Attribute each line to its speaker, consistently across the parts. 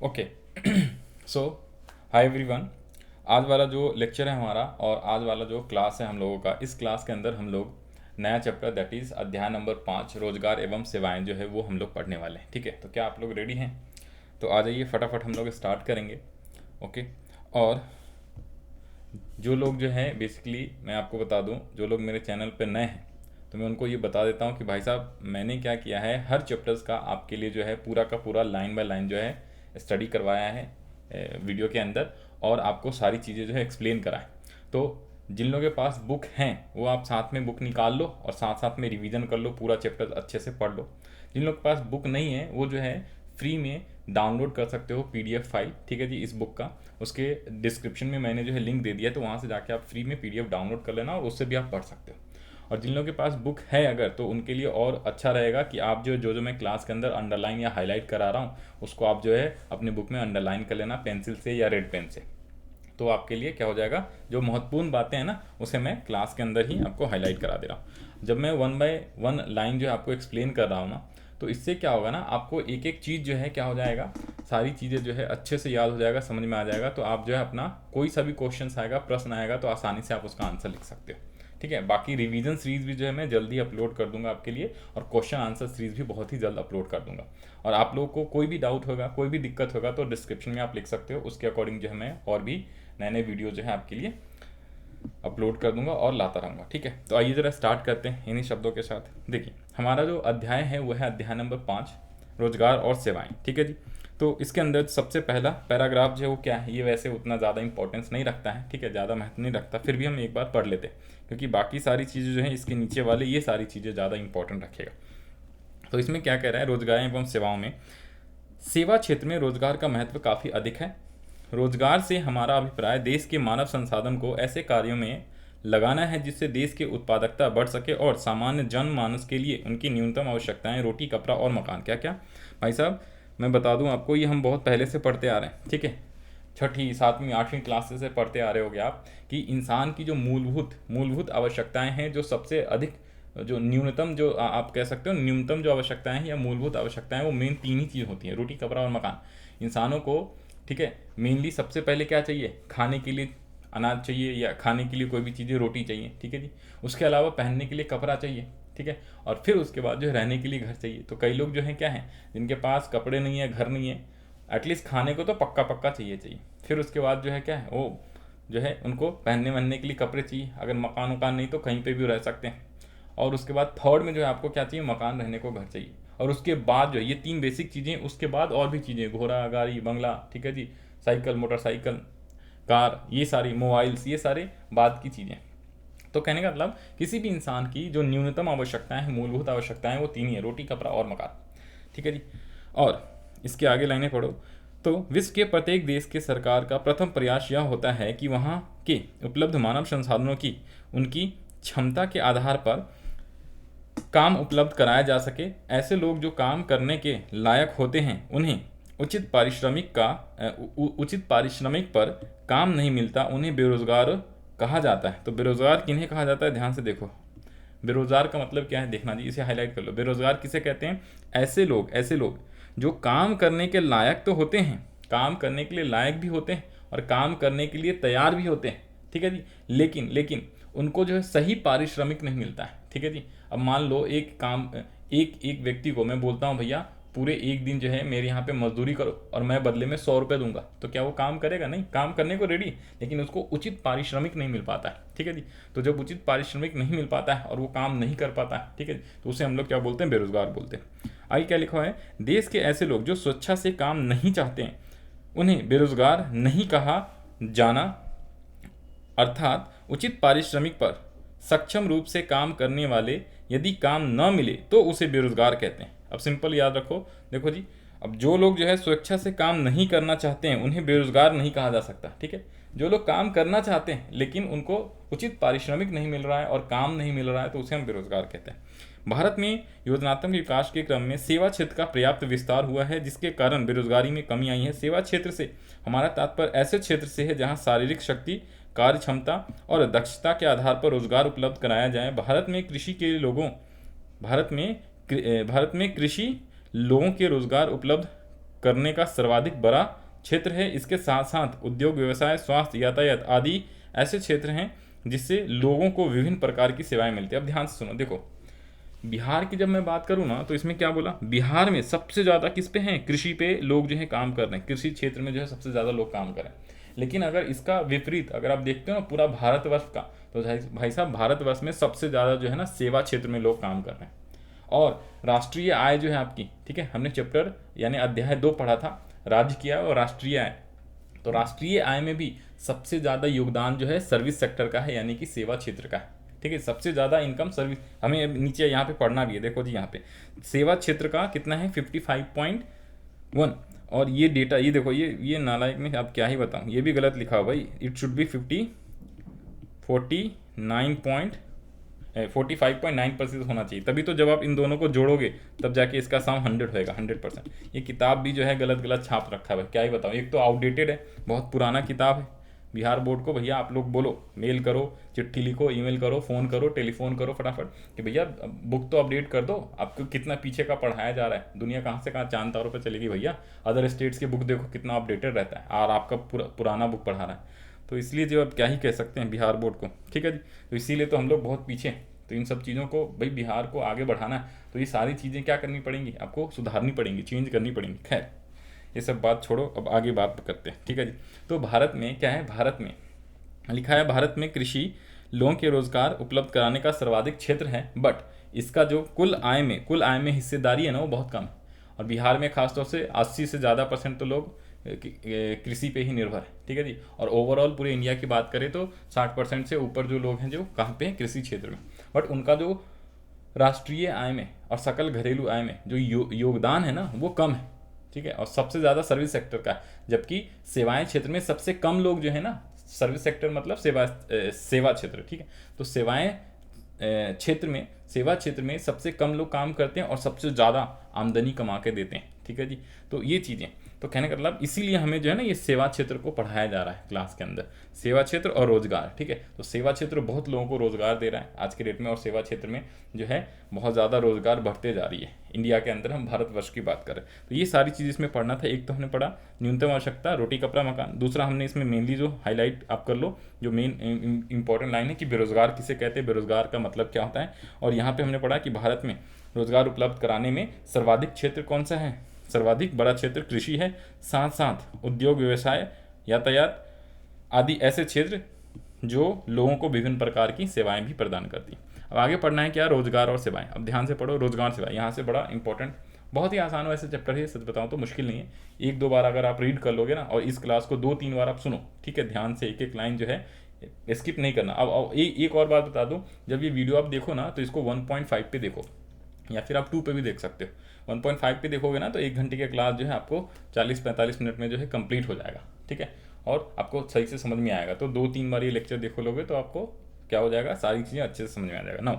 Speaker 1: Okay. सो hi everyone. आज वाला जो लेक्चर है हमारा और आज वाला जो क्लास है हम लोगों का, इस क्लास के अंदर हम लोग नया चैप्टर दैट इज़ अध्याय नंबर 5 रोजगार एवं सेवाएं जो है वो हम लोग पढ़ने वाले हैं। ठीक है, तो क्या आप लोग रेडी हैं? तो आ जाइए, फटाफट हम लोग स्टार्ट करेंगे। ओके। और जो लोग जो है बेसिकली मैं आपको बता दूं, जो लोग मेरे चैनल पर नए हैं तो मैं उनको ये बता देता हूँ कि भाई साहब मैंने क्या किया है, हर चैप्टर्स का आपके लिए जो है पूरा का पूरा लाइन बाय लाइन जो है स्टडी करवाया है वीडियो के अंदर, और आपको सारी चीज़ें जो है एक्सप्लेन कराएं। तो जिन लोगों के पास बुक हैं वो आप साथ में बुक निकाल लो और साथ साथ में रिवीजन कर लो, पूरा चैप्टर अच्छे से पढ़ लो। जिन लोगों के पास बुक नहीं है वो जो है फ्री में डाउनलोड कर सकते हो पीडीएफ फाइल। ठीक है जी, इस बुक का उसके डिस्क्रिप्शन में मैंने जो है लिंक दे दिया है, तो वहाँ से जाके आप फ्री में पीडीएफ डाउनलोड कर लेना और उससे भी आप पढ़ सकते हो। और जिन लोगों के पास बुक है अगर, तो उनके लिए और अच्छा रहेगा कि आप जो मैं क्लास के अंदर अंडरलाइन या हाईलाइट करा रहा हूँ उसको आप जो है अपने बुक में अंडरलाइन कर लेना पेंसिल से या रेड पेन से। तो आपके लिए क्या हो जाएगा, जो महत्वपूर्ण बातें हैं ना उसे मैं क्लास के अंदर ही आपको हाईलाइट करा दे रहा हूँ। जब मैं 1 बाय 1 लाइन जो है आपको एक्सप्लेन कर रहा हूँ ना, तो इससे क्या होगा ना, आपको एक एक चीज़ जो है क्या हो जाएगा, सारी चीज़ें जो है अच्छे से याद हो जाएगा, समझ में आ जाएगा। तो आप जो है अपना कोई सा भी क्वेश्चन आएगा, प्रश्न आएगा, तो आसानी से आप उसका आंसर लिख सकते हो। ठीक है, बाकी रिवीजन सीरीज भी जो है मैं जल्दी अपलोड कर दूंगा आपके लिए, और क्वेश्चन आंसर सीरीज भी बहुत ही जल्द अपलोड कर दूंगा। और आप लोगों को कोई भी डाउट होगा, कोई भी दिक्कत होगा तो डिस्क्रिप्शन में आप लिख सकते हो, उसके अकॉर्डिंग जो है मैं और भी नए नए वीडियो जो है आपके लिए अपलोड कर दूंगा और लाता रहूँगा। ठीक है, तो आइए ज़रा स्टार्ट करते हैं इन्हीं शब्दों के साथ। देखिए, हमारा जो अध्याय है वो है अध्याय नंबर 5 रोजगार और सेवाएं। ठीक है जी, तो इसके अंदर सबसे पहला पैराग्राफ जो है वो क्या है, ये वैसे उतना ज़्यादा इंपॉर्टेंस नहीं रखता है। ठीक है, ज़्यादा महत्व नहीं रखता, फिर भी हम एक बार पढ़ लेते हैं क्योंकि बाकी सारी चीज़ें जो हैं इसके नीचे वाले ये सारी चीज़ें ज़्यादा इंपॉर्टेंट रखेगा। तो इसमें क्या कह रहा है, रोजगार एवं सेवाओं में सेवा क्षेत्र में रोजगार का महत्व काफ़ी अधिक है। रोजगार से हमारा अभिप्राय देश के मानव संसाधन को ऐसे कार्यों में लगाना है जिससे देश की उत्पादकता बढ़ सके और सामान्य जनमानस के लिए उनकी न्यूनतम आवश्यकताएं रोटी, कपड़ा और मकान। क्या क्या भाई साहब, मैं बता दूं आपको, ये हम बहुत पहले से पढ़ते आ रहे हैं। ठीक है, छठी, सातवीं, आठवीं क्लास से पढ़ते आ रहे होगे आप कि इंसान की जो मूलभूत आवश्यकताएं हैं, जो सबसे अधिक, जो न्यूनतम, जो आप कह सकते हो न्यूनतम जो आवश्यकताएं हैं या मूलभूत आवश्यकताएं, वो मेन 3 ही चीज़ होती हैं, रोटी, कपड़ा और मकान। इंसानों को, ठीक है, मेनली सबसे पहले क्या चाहिए, खाने के लिए अनाज चाहिए, या खाने के लिए कोई भी चीज़ें, रोटी चाहिए। ठीक है जी, उसके अलावा पहनने के लिए कपड़ा चाहिए। ठीक है, और फिर उसके बाद जो है रहने के लिए घर चाहिए। तो कई लोग जो हैं क्या हैं, जिनके पास कपड़े नहीं है, घर नहीं है, एटलीस्ट खाने को तो पक्का पक्का चाहिए। फिर उसके बाद जो है क्या है, वो जो है उनको पहनने वहनने के लिए कपड़े चाहिए, अगर मकान वकान नहीं तो कहीं पे भी रह सकते हैं। और उसके बाद थर्ड में जो है आपको क्या चाहिए, मकान, रहने को घर चाहिए। और उसके बाद जो है ये 3 बेसिक चीज़ें, उसके बाद और भी चीज़ें, घोड़ा, गाड़ी, बंगला, ठीक है जी, साइकिल, मोटरसाइकिल, कार, ये सारी, मोबाइल्स, ये सारे बाद की चीज़ें। तो कहने का मतलब किसी भी इंसान की जो न्यूनतम आवश्यकताएं हैं, मूलभूत आवश्यकताएं, वो 3 ही है, रोटी, कपड़ा और मकान। ठीक है जी। और इसके आगे लाइनें पढ़ो। तो विश्व के प्रत्येक देश के सरकार का प्रथम प्रयास यह होता है कि वहाँ के उपलब्ध मानव संसाधनों की उनकी क्षमता के आधार पर काम उपलब्ध कराया जा सके। ऐसे लोग जो काम करने के लायक होते हैं उन्हें उचित पारिश्रमिक पर काम नहीं मिलता, उन्हें बेरोजगार कहा जाता है। तो बेरोजगार किन्हें कहा जाता है, ध्यान से देखो। बेरोजगार का मतलब क्या है, देखना जी, इसे हाईलाइट कर लो। बेरोजगार किसे कहते हैं, ऐसे लोग जो काम करने के लायक तो होते हैं, काम करने के लिए लायक भी होते हैं और काम करने के लिए तैयार भी होते हैं। ठीक है जी, लेकिन उनको जो है सही पारिश्रमिक नहीं मिलता है। ठीक है जी, अब मान लो एक व्यक्ति को मैं बोलता हूँ भैया पूरे एक दिन जो है मेरे यहाँ पे मजदूरी करो और मैं बदले में 100 रुपये दूंगा, तो क्या वो काम करेगा? नहीं, काम करने को रेडी, लेकिन उसको उचित पारिश्रमिक नहीं मिल पाता है। ठीक है जी, तो जब उचित पारिश्रमिक नहीं मिल पाता है और वो काम नहीं कर पाता है, ठीक है, तो उसे हम लोग क्या बोलते हैं, बेरोजगार बोलते हैं। आगे क्या लिखा है, देश के ऐसे लोग जो स्वेच्छा से काम नहीं चाहते हैं उन्हें बेरोजगार नहीं कहा जाना, अर्थात उचित पारिश्रमिक पर सक्षम रूप से काम करने वाले यदि काम न मिले तो उसे बेरोजगार कहते हैं। अब सिंपल याद रखो, देखो जी, अब जो लोग जो है स्वेच्छा से काम नहीं करना चाहते हैं उन्हें बेरोजगार नहीं कहा जा सकता। ठीक है, जो लोग काम करना चाहते हैं लेकिन उनको उचित पारिश्रमिक नहीं मिल रहा है और काम नहीं मिल रहा है तो उसे हम बेरोजगार कहते हैं। भारत में योजनात्मक विकास के क्रम में सेवा क्षेत्र का पर्याप्त विस्तार हुआ है, जिसके कारण बेरोजगारी में कमी आई है। सेवा क्षेत्र से हमारा तात्पर्य ऐसे क्षेत्र से है जहां शारीरिक शक्ति, कार्य क्षमता और दक्षता के आधार पर रोजगार उपलब्ध कराया जाए। भारत में कृषि लोगों के रोजगार उपलब्ध करने का सर्वाधिक बड़ा क्षेत्र है। इसके साथ साथ उद्योग, व्यवसाय, स्वास्थ्य, यातायात आदि ऐसे क्षेत्र हैं जिससे लोगों को विभिन्न प्रकार की सेवाएं मिलती है। अब ध्यान से सुनो, देखो बिहार की जब मैं बात करूँ ना, तो इसमें क्या बोला, बिहार में सबसे ज़्यादा किस पे हैं, कृषि पे लोग जो है काम कर रहे हैं, कृषि क्षेत्र में जो है सबसे ज़्यादा लोग काम कर रहे हैं। लेकिन अगर इसका विपरीत अगर आप देखते हो ना पूरा भारतवर्ष का, तो भाई साहब भारतवर्ष में सबसे ज़्यादा जो है ना सेवा क्षेत्र में लोग काम कर रहे हैं। और राष्ट्रीय आय जो है आपकी, ठीक है, हमने चैप्टर यानी अध्याय 2 पढ़ा था, राज्य की आय और राष्ट्रीय आय। तो राष्ट्रीय आय में भी सबसे ज़्यादा योगदान जो है सर्विस सेक्टर का है, यानी कि सेवा क्षेत्र का है। ठीक है, सबसे ज़्यादा इनकम सर्विस, हमें नीचे यहाँ पे पढ़ना भी है, देखो जी यहाँ पे सेवा क्षेत्र का कितना है 55.1। और ये डेटा ये देखो, ये नालायक में आप क्या ही बताऊँ, ये भी गलत लिखा हो भाई, इट शुड बी 45.9% होना चाहिए। तभी तो जब आप इन दोनों को जोड़ोगे तब जाके इसका सम 100 होएगा, 100%। ये किताब भी जो है गलत गलत छाप रखा है भाई, क्या ही बताऊँ। एक तो आउटडेटेड है, बहुत पुराना किताब है। बिहार बोर्ड को भैया आप लोग बोलो, मेल करो, चिट्ठी लिखो, ईमेल करो, फ़ोन करो, टेलीफोन करो फटाफट कि भैया बुक तो अपडेट कर दो। आपको कितना पीछे का पढ़ाया जा रहा है, दुनिया कहाँ से कहाँ चांद तारों पर चलेगी भैया। अदर स्टेट्स की बुक देखो कितना अपडेटेड रहता है, और आपका पुराना बुक पढ़ा रहा है। तो इसलिए जो अब क्या ही कह सकते हैं बिहार बोर्ड को, ठीक है जी। तो इसीलिए तो हम लोग बहुत पीछे हैं। तो इन सब चीज़ों को भाई बिहार को आगे बढ़ाना है, तो ये सारी चीज़ें क्या करनी पड़ेंगी, आपको सुधारनी पड़ेंगी, चेंज करनी पड़ेंगी। खैर ये सब बात छोड़ो, अब आगे बात करते हैं, ठीक है जी। तो भारत में क्या है, भारत में लिखा है भारत में कृषि लोगों के रोजगार उपलब्ध कराने का सर्वाधिक क्षेत्र है, बट इसका जो कुल आय में हिस्सेदारी है ना वो बहुत कम है। और बिहार में खासतौर से 80 से ज़्यादा % तो लोग कृषि पे ही निर्भर है, ठीक है जी। और ओवरऑल पूरे इंडिया की बात करें तो 60% से ऊपर जो लोग हैं जो कहाँ पे हैं, कृषि क्षेत्र में। बट उनका जो राष्ट्रीय आय में और सकल घरेलू आय में जो योगदान है ना वो कम है, ठीक है। और सबसे ज़्यादा सर्विस सेक्टर का है, जबकि सेवाएं क्षेत्र में सबसे कम लोग जो है ना, सर्विस सेक्टर मतलब सेवा क्षेत्र, ठीक है। तो सेवाएं सेवा क्षेत्र में सबसे कम लोग काम करते हैं और सबसे ज़्यादा आमदनी कमा के देते हैं, ठीक है जी। तो ये चीज़ें, तो कहने का मतलब इसीलिए हमें जो है ना ये सेवा क्षेत्र को पढ़ाया जा रहा है क्लास के अंदर, सेवा क्षेत्र और रोजगार, ठीक है। तो सेवा क्षेत्र बहुत लोगों को रोजगार दे रहा है आज के डेट में, और सेवा क्षेत्र में जो है बहुत ज़्यादा रोजगार बढ़ते जा रही है इंडिया के अंदर, हम भारतवर्ष की बात करें तो। ये सारी चीज़ इसमें पढ़ना था। एक तो हमने पढ़ा न्यूनतम आवश्यकता, रोटी कपड़ा मकान। दूसरा हमने इसमें मेनली जो हाईलाइट आप कर लो, जो मेन इंपॉर्टेंट लाइन है कि बेरोजगार किसे कहते हैं, बेरोजगार का मतलब क्या होता है। और यहाँ पे हमने पढ़ा कि भारत में रोजगार उपलब्ध कराने में सर्वाधिक क्षेत्र कौन सा है, सर्वाधिक बड़ा क्षेत्र कृषि है। साथ साथ उद्योग, व्यवसाय, यातायात आदि ऐसे क्षेत्र जो लोगों को विभिन्न प्रकार की सेवाएं भी प्रदान करती। अब आगे पढ़ना है क्या, रोजगार और सेवाएं। अब ध्यान से पढ़ो, रोजगार सेवाएं यहाँ से बड़ा इंपॉर्टेंट, बहुत ही आसान वैसे चैप्टर है, सच बताऊँ तो मुश्किल नहीं है। 1-2 बार अगर आप रीड कर लोगे ना, और इस क्लास को 2-3 बार आप सुनो, ठीक है, ध्यान से, एक एक लाइन जो है स्किप नहीं करना। अब एक और बात बता दूं, जब ये वीडियो आप देखो ना तो इसको 1.5 पे देखो, या फिर आप 2 पे भी देख सकते हो। 1.5 पे देखोगे ना तो 1 घंटे की क्लास जो है आपको 40-45 मिनट में जो है कंप्लीट हो जाएगा, ठीक है, और आपको सही से समझ में आएगा। तो 2-3 बार ये लेक्चर देखो लोगे तो आपको क्या हो जाएगा, सारी चीज़ें अच्छे से समझ में आ जाएगा। Now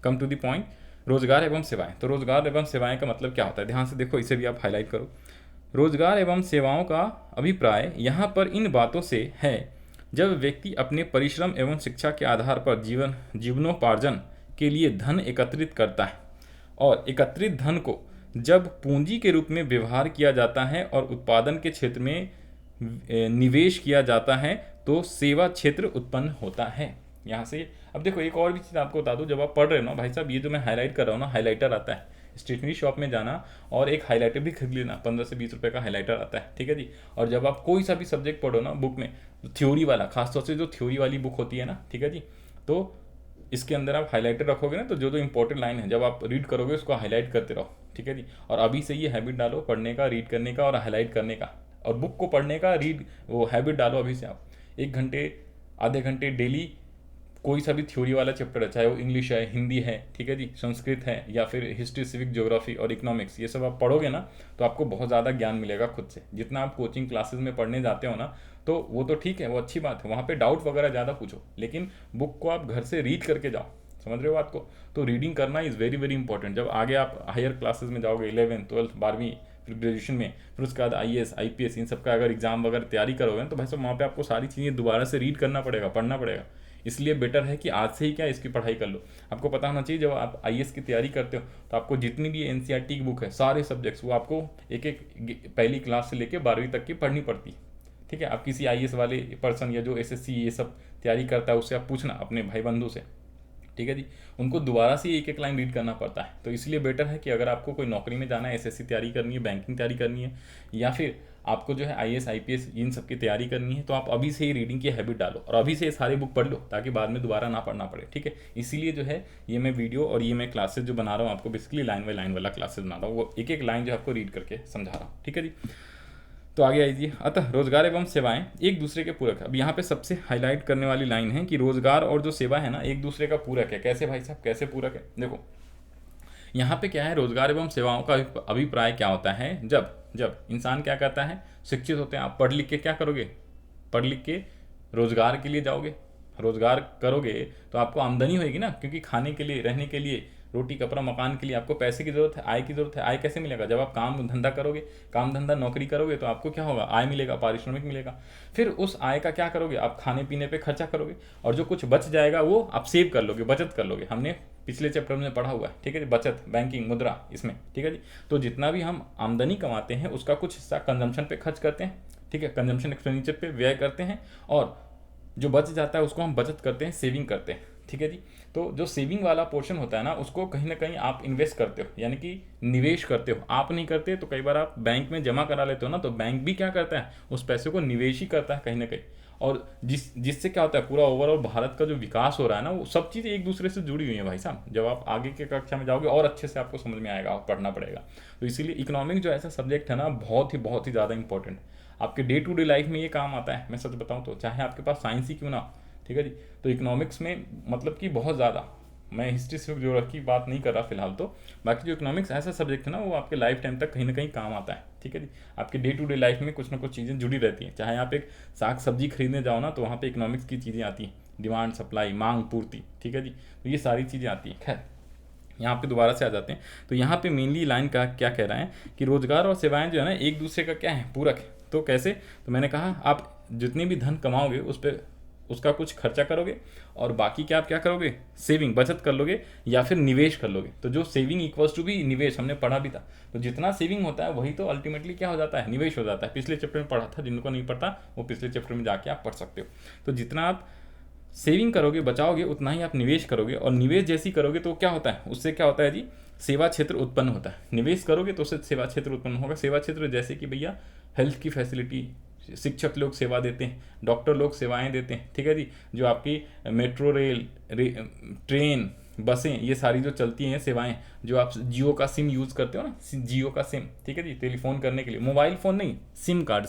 Speaker 1: come to the point, रोजगार एवं सेवाएं। तो रोजगार एवं सेवाएं का मतलब क्या होता है, ध्यान से देखो, इसे भी आप हाईलाइट करो। रोजगार एवं सेवाओं का अभिप्राय यहाँ पर इन बातों से है जब व्यक्ति अपने परिश्रम एवं शिक्षा के आधार पर जीवनोपार्जन के लिए धन एकत्रित करता है, और एकत्रित धन को जब पूंजी के रूप में व्यवहार किया जाता है और उत्पादन के क्षेत्र में निवेश किया जाता है, तो सेवा क्षेत्र उत्पन्न होता है। यहाँ से अब देखो एक और भी चीज़ आपको बता दूँ, जब आप पढ़ रहे हो ना भाई साहब, ये जो मैं हाईलाइट कर रहा हूँ ना, हाईलाइटर आता है, स्टेशनरी शॉप में जाना और एक हाईलाइटर भी खरीद लेना, 15 से 20 रुपये का हाईलाइटर आता है, ठीक है जी। और जब आप कोई सा भी सब्जेक्ट पढ़ो ना बुक में, थ्योरी वाला, खासतौर से जो थ्योरी वाली बुक होती है ना, ठीक है जी, तो इसके अंदर आप हाईलाइटर रखोगे ना, तो जो जो इंपॉर्टेंट लाइन है जब आप रीड करोगे उसको हाईलाइट करते रहो, ठीक है जी। और अभी से ये हैबिट डालो पढ़ने का, रीड करने का और हाईलाइट करने का, और बुक को पढ़ने का, वो हैबिट डालो अभी से आप। 1 घंटे आधे घंटे डेली कोई सा भी थ्योरी वाला चैप्टर है, चाहे वो इंग्लिश है, हिंदी है, ठीक है जी, संस्कृत है, या फिर हिस्ट्री, सिविक, ज्योग्राफी और इकोनॉमिक्स, ये सब आप पढ़ोगे ना तो आपको बहुत ज़्यादा ज्ञान मिलेगा खुद से। जितना आप कोचिंग क्लासेस में पढ़ने जाते हो ना, तो वो तो ठीक है, वो अच्छी बात है, वहाँ पे डाउट वगैरह ज़्यादा पूछो, लेकिन बुक को आप घर से रीड करके जाओ, समझ रहे हो बात को। तो रीडिंग करना इज़ वेरी वेरी इंपॉर्टेंट। जब आगे आप हायर क्लासेस में जाओगे, 11th 12th 12वीं, फिर ग्रेजुएशन में, फिर उसके बाद IAS IPS इन सब का अगर एग्जाम वगैरह तैयारी करोगे तो भाई साहब वहाँ पे आपको सारी चीज़ें दोबारा से रीड करना पड़ेगा, पढ़ना पड़ेगा। इसलिए बेटर है कि आज से ही क्या इसकी पढ़ाई कर लो। आपको पता होना चाहिए, जब आप आईएएस की तैयारी करते हो तो आपको जितनी भी एनसीईआरटी की बुक है, सारे सब्जेक्ट्स वो आपको एक एक पहली क्लास से लेकर 12वीं तक की पढ़नी पड़ती है। ठीक है, आप किसी आईएएस वाले पर्सन या जो एसएससी ये सब तैयारी करता है उससे आप पूछना, अपने भाई बंधु से। ठीक है जी, उनको दोबारा से एक एक लाइन रीड करना पड़ता है। तो इसलिए बेटर है कि अगर आपको कोई नौकरी में जाना है, एसएससी तैयारी करनी है, बैंकिंग तैयारी करनी है, या फिर आपको जो है आईएएस आईपीएस इन सब की तैयारी करनी है, तो आप अभी से ही रीडिंग की हैबिट डालो और अभी से ये सारी बुक पढ़ लो, ताकि बाद में दोबारा ना पढ़ना पड़े। ठीक है, इसीलिए जो है ये मैं वीडियो और ये मैं क्लासेस जो बना रहा हूँ आपको, बेसिकली लाइन बाई लाइन वाला क्लासेस बना रहा हूँ, वो एक एक लाइन जो आपको रीड करके समझा रहा हूँ। ठीक है जी, तो आगे आइए। अतः रोजगार एवं सेवाएं एक दूसरे के पूरक है। अब यहाँ पे सबसे हाईलाइट करने वाली लाइन है कि रोजगार और जो सेवा है ना एक दूसरे का पूरक है। कैसे भाई साहब, कैसे पूरक है? देखो यहाँ पे क्या है, रोजगार एवं सेवाओं का अभिप्राय क्या होता है, जब जब इंसान क्या करता है, शिक्षित होते हैं। आप पढ़ लिख के क्या करोगे, पढ़ लिख के रोजगार के लिए जाओगे, रोजगार करोगे तो आपको आमदनी होगी ना, क्योंकि खाने के लिए, रहने के लिए, रोटी कपड़ा मकान के लिए आपको पैसे की जरूरत है, आय की जरूरत है। आय कैसे मिलेगा, जब आप काम धंधा करोगे, काम धंधा नौकरी करोगे तो आपको क्या होगा, आय मिलेगा, पारिश्रमिक मिलेगा। फिर उस आय का क्या करोगे, आप खाने पीने पे खर्चा करोगे, और जो कुछ बच जाएगा वो आप सेव कर लोगे, बचत कर लोगे। हमने पिछले चैप्टर में पढ़ा हुआ है। ठीक है जी, बचत, बैंकिंग, मुद्रा, इसमें। ठीक है जी, तो जितना भी हम आमदनी कमाते हैं उसका कुछ हिस्सा कंजम्पशन पे खर्च करते हैं। ठीक है, कंजम्पशन एक्सपेंडिचर पे व्यय करते हैं, और जो बच जाता है उसको हम बचत करते हैं, सेविंग करते हैं। ठीक है जी, तो जो सेविंग वाला पोर्शन होता है ना, उसको कहीं ना कहीं आप इन्वेस्ट करते हो, यानी कि निवेश करते हो। आप नहीं करते तो कई बार आप बैंक में जमा करा लेते हो ना, तो बैंक भी क्या करता है, उस पैसे को निवेश ही करता है कहीं ना कहीं। और जिससे क्या होता है, पूरा ओवरऑल भारत का जो विकास हो रहा है ना, वो सब चीज़ें एक दूसरे से जुड़ी हुई हैं भाई साहब। जब आप आगे के कक्षा में जाओगे और अच्छे से आपको समझ में आएगा, पढ़ना पड़ेगा। तो इसीलिए इकोनॉमिक जो ऐसा सब्जेक्ट है ना, बहुत ही ज़्यादा इंपॉर्टेंट, आपके डे टू डे लाइफ में ये काम आता है। मैं सच बताऊँ तो, चाहे आपके पास साइंस ही क्यों ना। ठीक है जी, तो इकोनॉमिक्स में मतलब कि बहुत ज़्यादा, मैं हिस्ट्री से ज्योग्राफी की बात नहीं कर रहा फिलहाल तो, बाकी जो इकोनॉमिक्स ऐसा सब्जेक्ट है ना, वो आपके लाइफ टाइम तक कहीं ना कहीं काम आता है। ठीक है जी, आपके डे टू डे लाइफ में कुछ ना कुछ चीज़ें जुड़ी रहती हैं। चाहे आप एक साग सब्जी खरीदने जाओ ना, तो वहाँ पे इकोनॉमिक्स की चीज़ें आती हैं, डिमांड सप्लाई, मांग पूर्ति। ठीक है जी, तो ये सारी चीज़ें आती हैं। खैर, यहाँ पे दोबारा से आ जाते हैं। तो यहाँ पे मेनली लाइन का क्या कह रहा है कि रोजगार और सेवाएं जो है ना एक दूसरे का क्या है, पूरक है। तो कैसे, तो मैंने कहा आप जितनी भी धन कमाओगे उस पर उसका कुछ खर्चा करोगे, और बाकी क्या आप क्या करोगे, सेविंग, बचत कर लोगे, या फिर निवेश कर लोगे। तो जो सेविंग इक्वल्स टू भी निवेश, हमने पढ़ा भी था। तो जितना सेविंग होता है वही तो अल्टीमेटली क्या हो जाता है, निवेश हो जाता है। पिछले चैप्टर में पढ़ा था, जिनको नहीं पढ़ता वो पिछले चैप्टर में जाके आप पढ़ सकते हो। तो जितना आप सेविंग करोगे, बचाओगे, उतना ही आप निवेश करोगे, और निवेश जैसी करोगे तो क्या होता है, उससे क्या होता है जी, सेवा क्षेत्र उत्पन्न होता है। निवेश करोगे तो उससे सेवा क्षेत्र उत्पन्न होगा। सेवा क्षेत्र जैसे कि भैया हेल्थ की फैसिलिटी, शिक्षक लोग सेवा देते हैं, डॉक्टर लोग सेवाएं देते हैं। ठीक है जी, जो आपकी मेट्रो रेल, ट्रेन, बसें, ये सारी जो चलती हैं सेवाएं, जो आप जियो का सिम यूज़ करते हो ना, जियो का सिम, ठीक है जी, टेलीफोन करने के लिए, मोबाइल फ़ोन नहीं, सिम कार्ड,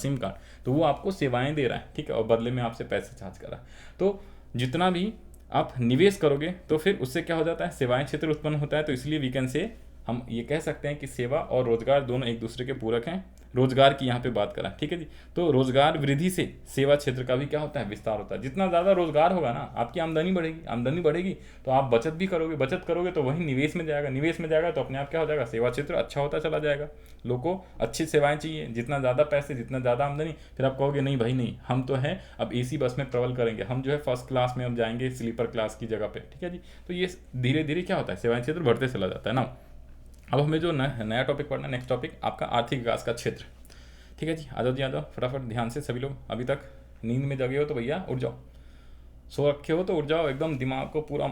Speaker 1: तो वो आपको सेवाएं दे रहा है। ठीक है, और बदले में आपसे पैसे चार्ज कर रहा है। तो जितना भी आप निवेश करोगे तो फिर उससे क्या हो जाता है, सेवाएं क्षेत्र उत्पन्न होता है। तो इसलिए वी कैन से, हम ये कह सकते हैं कि सेवा और रोजगार दोनों एक दूसरे के पूरक हैं। रोजगार की यहाँ पे बात करा, ठीक है जी। तो रोजगार वृद्धि से सेवा क्षेत्र का भी क्या होता है, विस्तार होता है। जितना ज़्यादा रोजगार होगा ना, आपकी आमदनी बढ़ेगी, आमदनी बढ़ेगी तो आप बचत भी करोगे, बचत करोगे तो वही निवेश में जाएगा, निवेश में जाएगा तो अपने आप क्या हो जाएगा, सेवा क्षेत्र अच्छा होता चला जाएगा। लोगों को अच्छी सेवाएं चाहिए, जितना ज़्यादा पैसे, जितना ज़्यादा आमदनी। फिर आप कहोगे नहीं भाई नहीं, हम तो हैं अब एसी बस में ट्रेवल करेंगे, हम जो है फर्स्ट क्लास में अब जाएंगे स्लीपर क्लास की जगह पे, ठीक है जी। तो ये धीरे धीरे क्या होता है, सेवाएं क्षेत्र बढ़ते चला जाता है ना। अब हमें जो नया टॉपिक पढ़ना है, नेक्स्ट टॉपिक आपका आर्थिक विकास का क्षेत्र, ठीक है जी। आ जाओ जी, आ जाओ फटाफट, ध्यान से सभी लोग। अभी तक नींद में जगे हो तो भैया उठ जाओ, सो रखे हो तो उठ जाओ, एकदम दिमाग को पूरा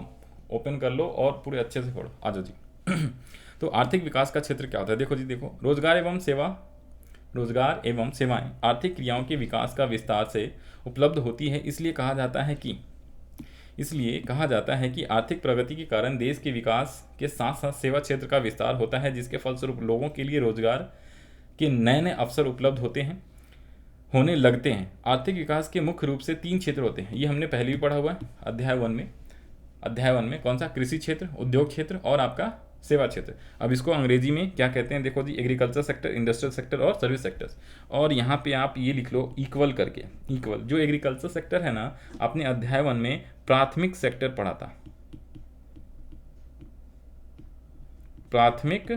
Speaker 1: ओपन कर लो और पूरे अच्छे से पढ़ो। आ जाओ जी। तो आर्थिक विकास का क्षेत्र क्या होता है, देखो जी, देखो रोजगार एवं सेवाएं आर्थिक क्रियाओं के विकास का विस्तार से उपलब्ध होती है। इसलिए कहा जाता है कि आर्थिक प्रगति के कारण देश के विकास के साथ साथ सेवा क्षेत्र का विस्तार होता है, जिसके फलस्वरूप लोगों के लिए रोजगार के नए नए अवसर उपलब्ध होने लगते हैं। आर्थिक विकास के मुख्य रूप से 3 क्षेत्र होते हैं। ये हमने पहले भी पढ़ा हुआ है अध्याय वन में कौन सा, कृषि क्षेत्र, उद्योग क्षेत्र और आपका सेवा क्षेत्र। अब इसको अंग्रेजी में क्या कहते हैं, देखो जी, एग्रीकल्चर सेक्टर, इंडस्ट्रियल सेक्टर और सर्विस सेक्टर्स। और यहाँ पे आप ये लिख लो इक्वल करके, इक्वल। जो एग्रीकल्चर सेक्टर है ना, आपने अध्याय 1 में प्राथमिक सेक्टर पढ़ा था, प्राथमिक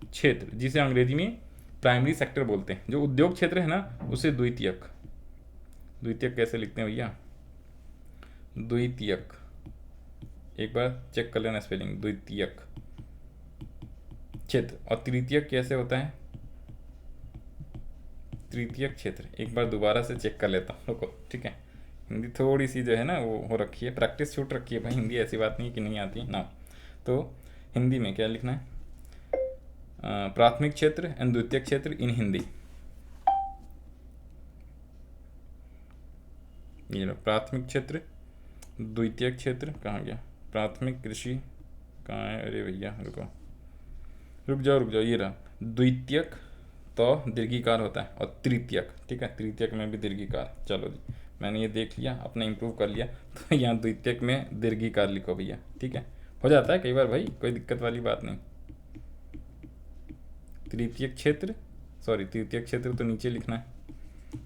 Speaker 1: क्षेत्र, जिसे अंग्रेजी में प्राइमरी सेक्टर बोलते हैं। जो उद्योग क्षेत्र है ना, उसे द्वितीयक कैसे लिखते हैं भैया, द्वितीयक, एक बार चेक कर लेना स्पेलिंग, द्वितीयक क्षेत्र। और तृतीयक कैसे होता है? तृतीयक क्षेत्र, एक बार दोबारा से चेक कर लेता हूँ, रुको, ठीक है। हिंदी थोड़ी सी जो है ना वो हो रखी है, प्रैक्टिस छूट रखी है भाई, हिंदी ऐसी बात नहीं कि नहीं आती ना। तो हिंदी में क्या लिखना है? प्राथमिक क्षेत्र एंड द्वितीयक क्षेत्र इन हिंदी। ये लो, प्राथमिक क्षेत्र, द्वितीयक क्षेत्र कहाँ गया? प्राथमिक कृषि कहाँ है? अरे भैया रुक जाओ, ये रहा। द्वितीयक तो दीर्घिकार होता है, और तृतीयक, ठीक है, तृतीयक में भी दीर्घिकार। चलो जी, मैंने ये देख लिया, अपना इंप्रूव कर लिया। तो यहाँ द्वितीयक में दीर्घिकार लिखो भैया, ठीक है, हो जाता है कई बार भाई, कोई दिक्कत वाली बात नहीं। तृतीयक क्षेत्र, सॉरी तृतीयक क्षेत्र तो नीचे लिखना है,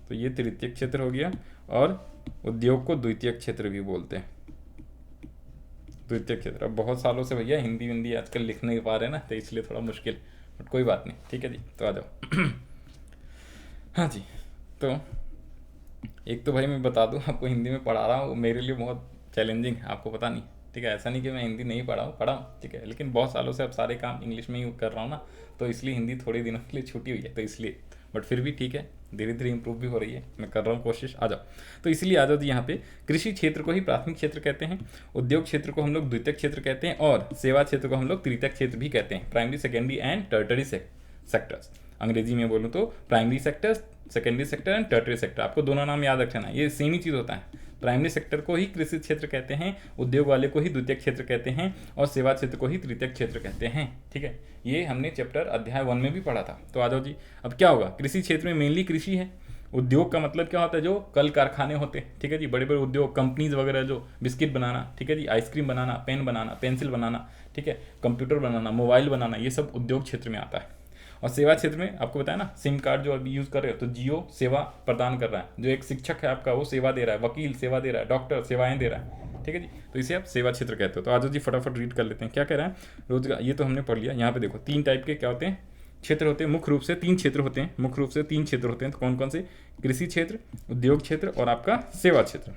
Speaker 1: तो ये तृतीयक क्षेत्र हो गया। और उद्योग को द्वितीयक क्षेत्र भी बोलते हैं, द्वितीयक क्षेत्र। अब बहुत सालों से भैया हिंदी आजकल लिख नहीं पा रहे ना, तो इसलिए थोड़ा मुश्किल, बट कोई बात नहीं, ठीक है जी। तो आ जाओ। हाँ जी, तो एक तो भाई मैं बता दूं आपको, हिंदी में पढ़ा रहा हूँ, मेरे लिए बहुत चैलेंजिंग है, आपको पता नहीं, ठीक है। ऐसा नहीं कि मैं हिंदी नहीं पढ़ा हूँ, ठीक है, लेकिन बहुत सालों से अब सारे काम इंग्लिश में ही कर रहा हूँ ना, तो इसलिए हिंदी थोड़े दिनों के लिए छूटी हुई है, तो इसलिए, बट फिर भी ठीक है, धीरे धीरे इंप्रूव भी हो रही है, मैं कर रहा हूँ कोशिश। आ जाओ, तो इसलिए आ जाओ जी। यहाँ पे कृषि क्षेत्र को ही प्राथमिक क्षेत्र कहते हैं, उद्योग क्षेत्र को हम लोग द्वितीयक क्षेत्र कहते हैं, और सेवा क्षेत्र को हम लोग तृतीयक क्षेत्र भी कहते हैं। Primary, secondary and tertiary sectors, अंग्रेजी में बोलूँ तो primary sector, secondary sector and tertiary sector. आपको दोनों नाम याद रखना, ये सेम ही चीज़ होता है। प्राइमरी सेक्टर को ही कृषि क्षेत्र कहते हैं, उद्योग वाले को ही द्वितीयक क्षेत्र कहते हैं, और सेवा क्षेत्र को ही तृतीयक क्षेत्र कहते हैं, ठीक है। ये हमने चैप्टर अध्याय 1 में भी पढ़ा था। तो आ जाओ जी, अब क्या होगा? कृषि क्षेत्र में मेनली कृषि है। उद्योग का मतलब क्या होता है? जो कल कारखाने होते हैं, ठीक है जी, बड़े बड़े उद्योग, कंपनीज वगैरह, जो बिस्किट बनाना, ठीक है जी, आइसक्रीम बनाना, पेन बनाना, पेंसिल बनाना, ठीक है, कंप्यूटर बनाना, मोबाइल बनाना, ये सब उद्योग क्षेत्र में आता है। और सेवा क्षेत्र में आपको बताया ना, सिम कार्ड जो अभी यूज़ कर रहे हो, तो जियो सेवा प्रदान कर रहा है। जो एक शिक्षक है आपका, वो सेवा दे रहा है, वकील सेवा दे रहा है, डॉक्टर सेवाएं दे रहा है, ठीक है जी, तो इसे आप सेवा क्षेत्र कहते हो। तो आज जी फटाफट रीड कर लेते हैं क्या कह रहा है। रोजगार, ये तो हमने पढ़ लिया। यहाँ पे देखो 3 टाइप के क्या होते हैं? क्षेत्र होते हैं। मुख्य रूप से 3 क्षेत्र होते हैं, मुख्य रूप से 3 क्षेत्र होते हैं। तो कौन कौन से? कृषि क्षेत्र, उद्योग क्षेत्र और आपका सेवा क्षेत्र।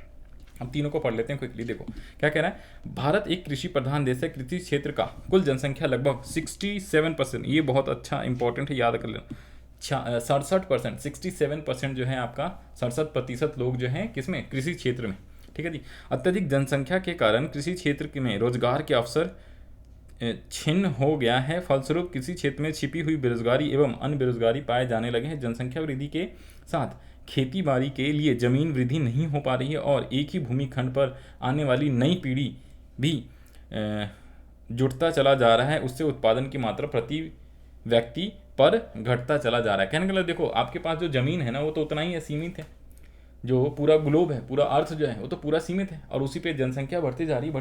Speaker 1: हम तीनों को पढ़ लेते हैं क्विकली। देखो क्या कह रहा है, भारत एक कृषि प्रधान देश है। कृषि क्षेत्र का कुल जनसंख्या लगभग 67%, ये बहुत अच्छा इंपॉर्टेंट है, याद कर लेना। 67%, 67% जो है आपका, 67% लोग जो हैं किसमें? कृषि क्षेत्र में, ठीक है जी। अत्यधिक जनसंख्या के कारण कृषि क्षेत्र में रोजगार के अवसर छिन्न हो गया है। फलस्वरूप कृषि क्षेत्र में छिपी हुई बेरोजगारी एवं अन्य बेरोजगारी पाए जाने लगे हैं। जनसंख्या वृद्धि के साथ खेती बाड़ी के लिए जमीन वृद्धि नहीं हो पा रही है, और एक ही भूमि खंड पर आने वाली नई पीढ़ी भी जुड़ता चला जा रहा है। उससे उत्पादन की मात्रा प्रति व्यक्ति पर घटता चला जा रहा है। कहने का मतलब देखो, आपके पास जो जमीन है ना, वो तो उतना ही है, सीमित है। जो पूरा ग्लोब है, पूरा अर्थ जो है, वो तो पूरा सीमित है, और उसी पे जनसंख्या बढ़ती जा रही,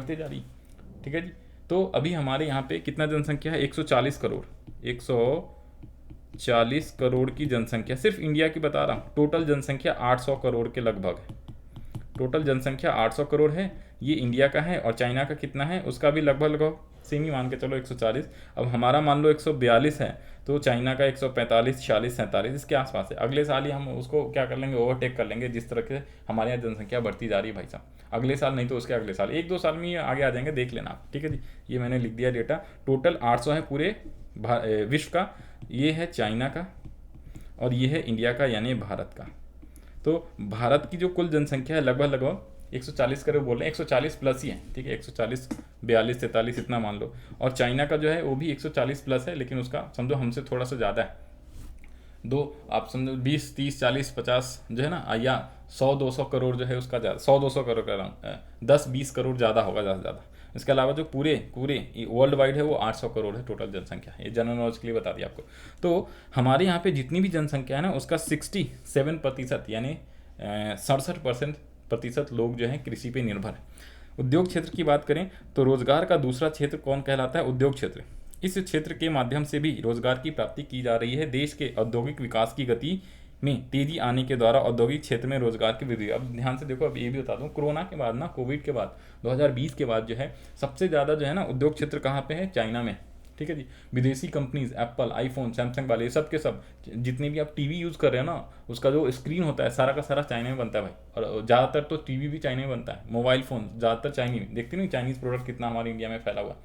Speaker 1: ठीक है जी। तो अभी हमारे यहाँ पे कितना जनसंख्या है? 140 करोड़, 140 करोड़ की जनसंख्या, सिर्फ इंडिया की बता रहा हूँ। टोटल जनसंख्या 800 करोड़ के लगभग है। टोटल जनसंख्या 800 करोड़ है, ये इंडिया का है। और चाइना का कितना है? उसका भी लगभग सेम ही मान के चलो, 140। अब हमारा मान लो 142 है, तो चाइना का 145, 46, 47 इसके आसपास है। अगले साल ही हम उसको क्या कर लेंगे? ओवरटेक कर लेंगे, जिस तरह से हमारे यहाँ जनसंख्या बढ़ती जा रही है भाई साहब। अगले साल नहीं तो उसके अगले साल, 1-2 साल में ये आगे आ जाएंगे, देख लेना आप, ठीक है जी। ये मैंने लिख दिया डेटा। टोटल 800 है पूरे विश्व का, ये है चाइना का, और ये है इंडिया का यानी भारत का। तो भारत की जो कुल जनसंख्या है लगभग 140 करोड़ बोल रहे हैं, 140 प्लस ही है, ठीक है, 140, 42, 43 इतना मान लो। और चाइना का जो है वो भी 140 प्लस है, लेकिन उसका समझो हमसे थोड़ा सा ज़्यादा है। आप समझो 20, 30, 40, 50 जो है ना, या 100-200 करोड़ जो है उसका ज़्यादा, 100-200 करोड़ कह रहा हूँ, 10-20 करोड़ ज़्यादा होगा, ज़्यादा से ज़्यादा। इसके अलावा जो पूरे वर्ल्ड वाइड है वो 800 करोड़ है टोटल जनसंख्या। ये जनरल नॉलेज के लिए बता दिया आपको। तो हमारे यहाँ पे जितनी भी जनसंख्या है ना, उसका 67% यानी 67% लोग जो हैं कृषि पे निर्भर है। उद्योग क्षेत्र की बात करें तो रोजगार का दूसरा क्षेत्र कौन कहलाता है? उद्योग क्षेत्र। इस क्षेत्र के माध्यम से भी रोजगार की प्राप्ति की जा रही है। देश के औद्योगिक विकास की गति में तेजी आने के द्वारा औद्योगिक क्षेत्र में रोजगार की वृद्धि। अब ध्यान से देखो, अब ये भी बता दूं, कोरोना के बाद ना, कोविड के बाद, 2020 के बाद जो है सबसे ज़्यादा जो है ना उद्योग क्षेत्र कहाँ पे है? चाइना में। ठीक है जी। विदेशी कंपनीज एप्पल, आईफोन, सैमसंग वाले, ये सब के सब जितने भी आप टीवी यूज़ कर रहे हैं ना, उसका जो स्क्रीन होता है सारा का सारा चाइना में बनता है भाई। और ज़्यादातर तो टीवी भी चाइना में बनता है, मोबाइल फ़ोन ज़्यादातर चाइनीज, देखते नहीं चाइनीज़ प्रोडक्ट कितना हमारे इंडिया में फैला हुआ है।